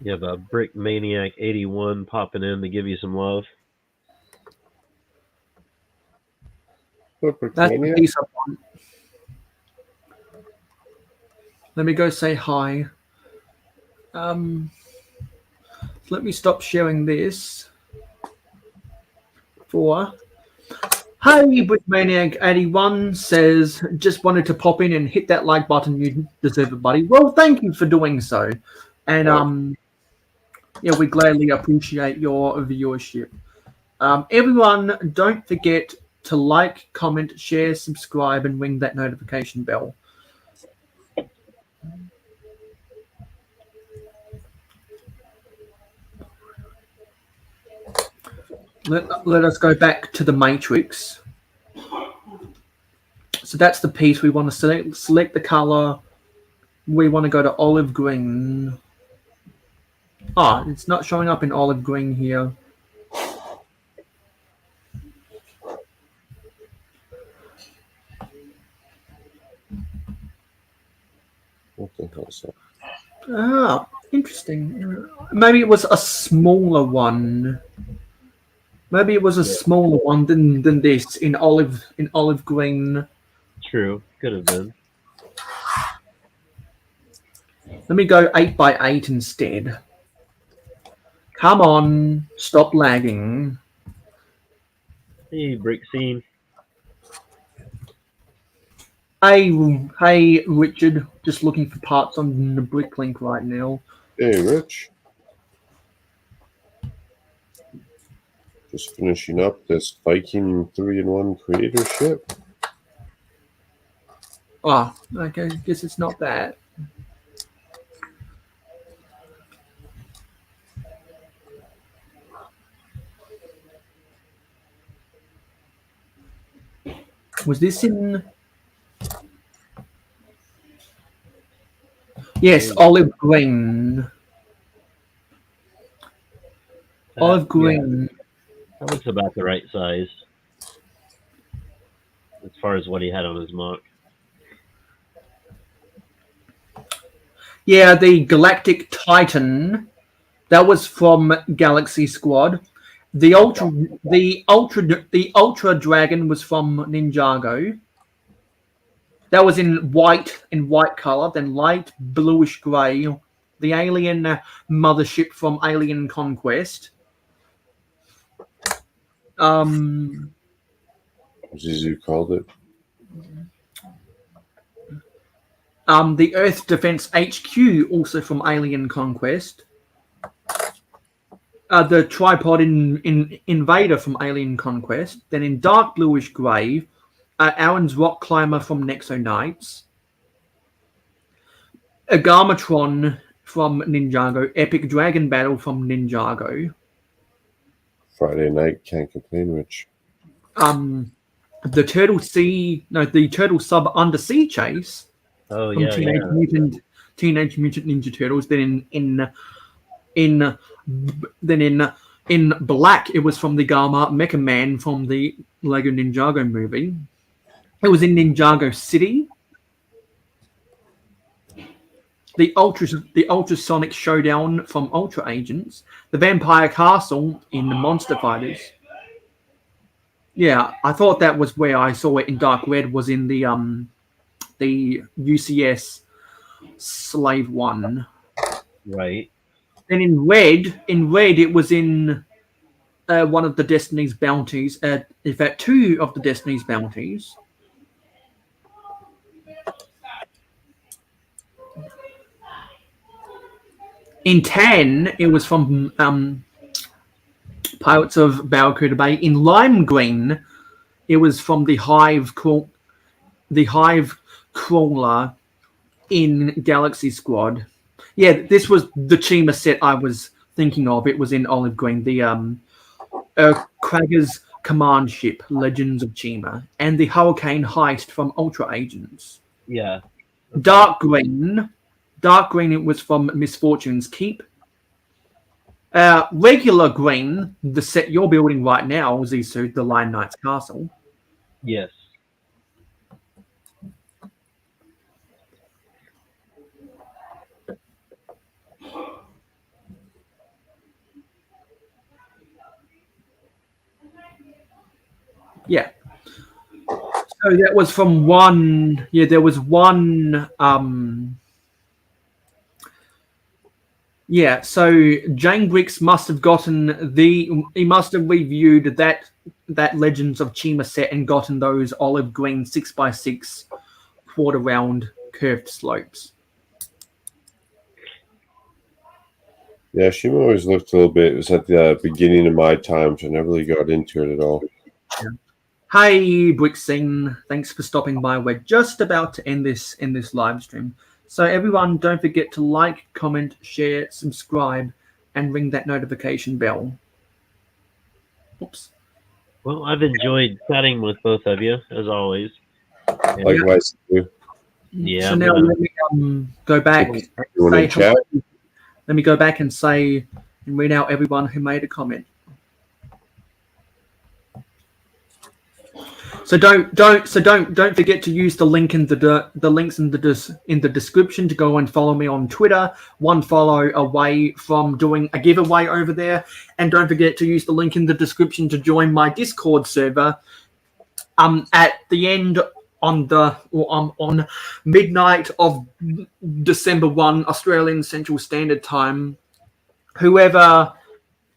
You have a Brick Maniac 81 popping in to give you some love. That's the piece I want. Let me go say hi. Let me stop sharing this. Hey, Brickmaniac 81 says, just wanted to pop in and hit that like button. You deserve it, buddy. Well, thank you for doing so. And yeah, we gladly appreciate your viewership. Everyone, don't forget to like, comment, share, subscribe, and ring that notification bell. Let us go back to the matrix. So that's the piece we want to select the color. We want to go to olive green. Ah, it's not showing up in olive green here. What the hell is that? Ah, interesting. Maybe it was a smaller one. Maybe it was a smaller one than this in olive green. True, could have been. Let me go 8x8 instead. Come on, stop lagging. Hey, Brick Scene. Hey, Richard. Just looking for parts on the Bricklink right now. Hey, Rich. Just finishing up this Viking 3-in-1 creator ship. Oh, okay. Guess it's not that. Was this in? Yes, olive green. Olive green. Yeah. That looks about the right size as far as what he had on his mock. Yeah, the Galactic Titan. That was from Galaxy Squad. The Ultra Dragon was from Ninjago. That was in white color, then light bluish gray. The alien mothership from Alien Conquest. As you called it. The Earth Defense HQ, also from Alien Conquest. The Tripod Invader from Alien Conquest. Then in dark bluish grey, Aaron's Rock Climber from Nexo Knights. Agarmatron from Ninjago. Epic Dragon Battle from Ninjago. Friday night, can't complain, Rich. The Turtle Sub Undersea Chase. Oh, from yeah, Teenage Mutant Ninja Turtles. Then in black, it was from the Gamma Mecha Man from the Lego Ninjago movie. It was in Ninjago City. The Ultrasonic Showdown from Ultra Agents. The Vampire Castle in the Monster Fighters. Yeah, I thought that was where I saw it in dark red, was in the UCS Slave 1. Right. Then in red it was in one of the Destiny's bounties. In fact, 2 of the Destiny's bounties. In tan, it was from Pirates of Barracuda Bay. In lime green, it was from the Hive Crawler in Galaxy Squad. Yeah, this was the Chima set I was thinking of. It was in olive green. The Kragger's command ship, Legends of Chima, and the Hurricane heist from Ultra Agents. Yeah. Dark green, it was from Misfortune's Keep. Regular green, the set you're building right now, Zissou, the Lion Knight's Castle. Yes. Yeah. So that was from one. Yeah, there was one. Yeah. So Jane Bricks must have gotten he must have reviewed that Legends of Chima set and gotten those olive green 6x6 quarter round curved slopes. Yeah, Shima always looked a little bit. It was at the beginning of my time, so I never really got into it at all. Yeah. Hey, Bricksing, thanks for stopping by. We're just about to end this live stream. So everyone, don't forget to like, comment, share, subscribe, and ring that notification bell. Oops. Well, I've enjoyed chatting with both of you, as always. And Likewise, too. Yeah. So now let me go back. You want to chat? Let me go back and say and read out everyone who made a comment. So don't forget to use the link in the links in the description to go and follow me on Twitter. 1 follow away from doing a giveaway over there, and don't forget to use the link in the description to join my Discord server. At the end on midnight of December 1 Australian Central Standard Time, whoever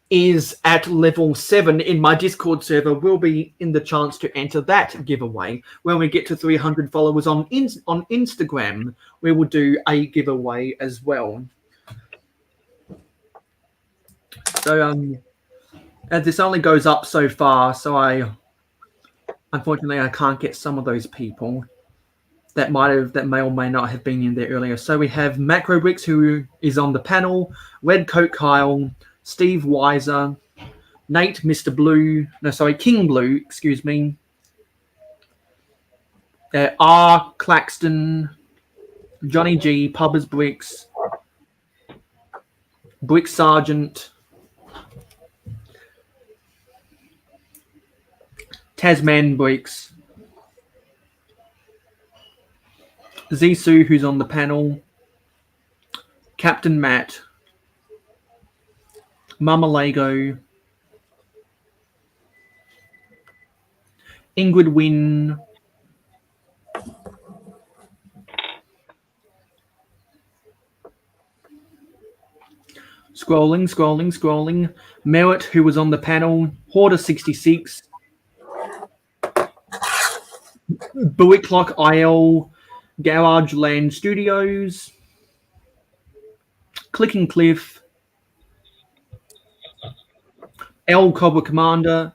is at level 7 in my Discord server will be in the chance to enter that giveaway. When we get to 300 followers on Instagram, we will do a giveaway as well. So this only goes up so far, so unfortunately I can't get some of those people that may or may not have been in there earlier. So we have Makro Bricks, who is on the panel, Red Coat Kyle, Steve Weiser, Nate, King Blue, excuse me, R. Claxton, Johnny G, Pubbers Bricks, Brick Sergeant, Tasman Bricks, Zissou, who's on the panel, Captain Matt, Mama Lego, Ingrid Wynn, scrolling, Merritt, who was on the panel, Hoarder 66, Buick Clock IL, Garage Land Studios, Clicking Cliff, L Cobra Commander,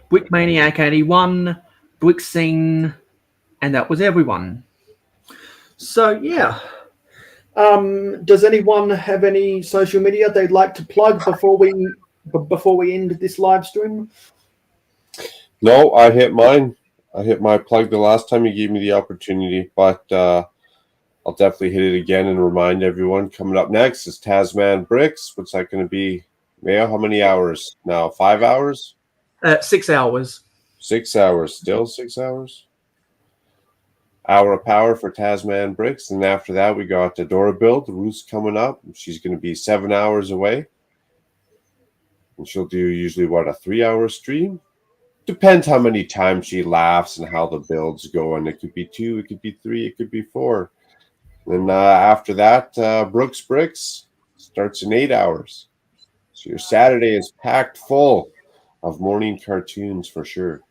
Brick Maniac 81, Brick Scene, and that was everyone. So yeah. Does anyone have any social media they'd like to plug before we end this live stream? No, I hit mine. I hit my plug the last time you gave me the opportunity, but I'll definitely hit it again and remind everyone. Coming up next is Tasman Bricks. What's that going to be? Mayo, how many hours now? 5 hours? 6 hours. 6 hours. Still 6 hours? Hour of power for Tasman Bricks. And after that, we got Dora Build. Ruth's coming up. She's going to be 7 hours away. And she'll do usually, what, a 3-hour stream? Depends how many times she laughs and how the build's going. It could be 2, it could be 3, it could be 4. And after that, Brooks Bricks starts in 8 hours. So your Saturday is packed full of morning cartoons for sure.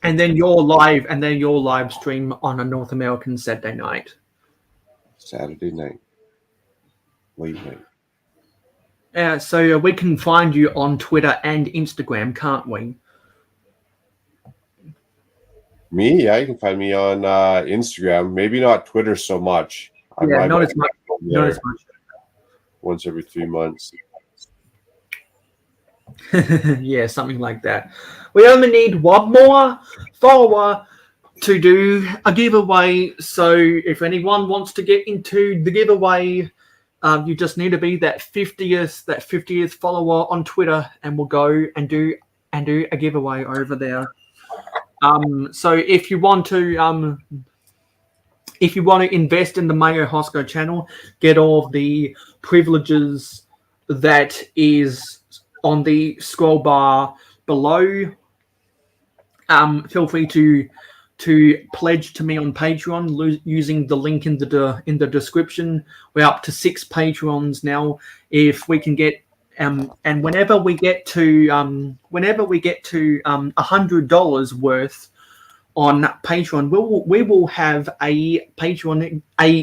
And then your live stream on a North American Saturday night. Saturday night. Late night. So we can find you on Twitter and Instagram, can't we? Me? Yeah, you can find me on Instagram. Maybe not Twitter so much. Yeah, not as much. Not as much. Once every 3 months. Yeah, something like that. We only need one more follower to do a giveaway. So if anyone wants to get into the giveaway, you just need to be that 50th follower on Twitter, and we'll go and do a giveaway over there. So if you want to invest in the mayohosko channel, get all of the privileges that is on the scroll bar below. Feel free to pledge to me on Patreon using the link in the description. We're up to 6 Patreons now. If we can get and whenever we get to $100 worth on Patreon, we will have a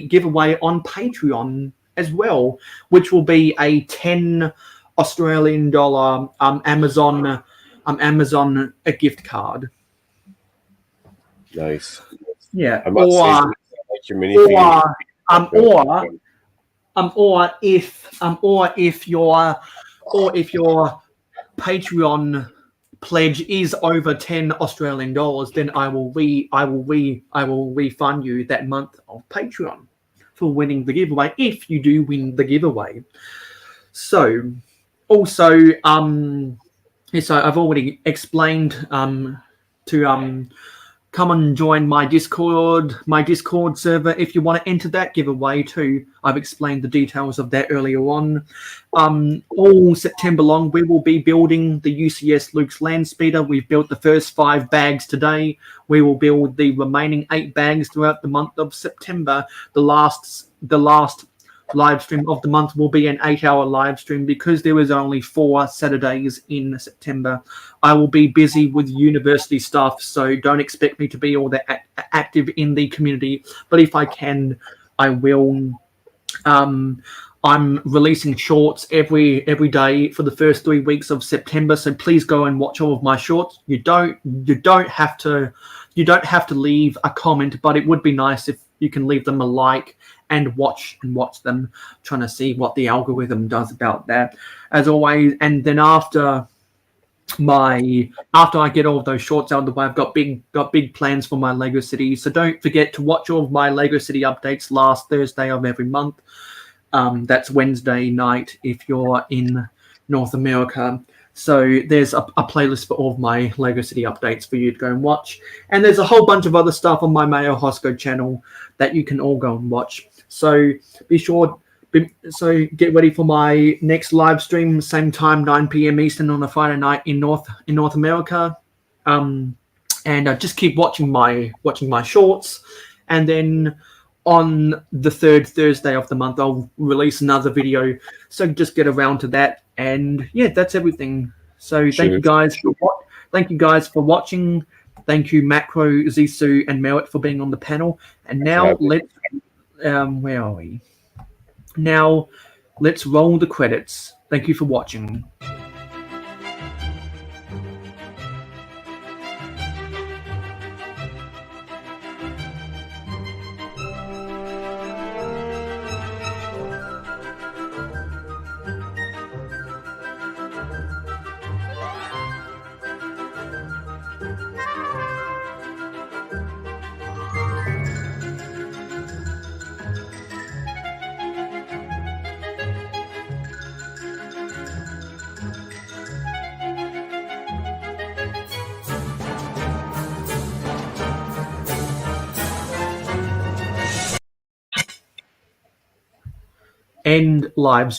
giveaway on Patreon as well, which will be a $10 Australian Amazon a gift card. Nice. Yeah. I must say, like your mini or if your Patreon pledge is over $10 Australian dollars, then I will refund you that month of Patreon for winning the giveaway if you do win the giveaway. So also so I've already explained to come and join my Discord server if you want to enter that giveaway too. I've explained the details of that earlier on. All September long, we will be building the UCS Luke's landspeeder. We've built the first 5 bags today. We will build the remaining 8 bags throughout the month of September. The last live stream of the month will be an 8-hour live stream because there is only 4 Saturdays in September. I will be busy with university stuff, so don't expect me to be all that active in the community. But if I can, I will. I'm releasing shorts every day for the first 3 weeks of September, so please go and watch all of my shorts. You don't have to leave a comment, but it would be nice if you can leave them a like and watch them, trying to see what the algorithm does about that. As always, and then after I get all of those shorts out of the way, I've got big plans for my Lego City. So don't forget to watch all of my Lego City updates last Thursday of every month. That's Wednesday night if you're in North America. So there's a playlist for all of my Lego City updates for you to go and watch. And there's a whole bunch of other stuff on my mayohosko channel that you can all go and watch. So get ready for my next live stream, same time, 9 p.m. Eastern on a Friday night in North America. And just keep watching my shorts. And then on the 3rd Thursday of the month, I'll release another video. So just get around to that. And yeah, that's everything. So thank you guys for watching. Thank you, Makro, Zissou, and Merritt for being on the panel. And now let's where are we? Now let's roll the credits. Thank you for watching. End live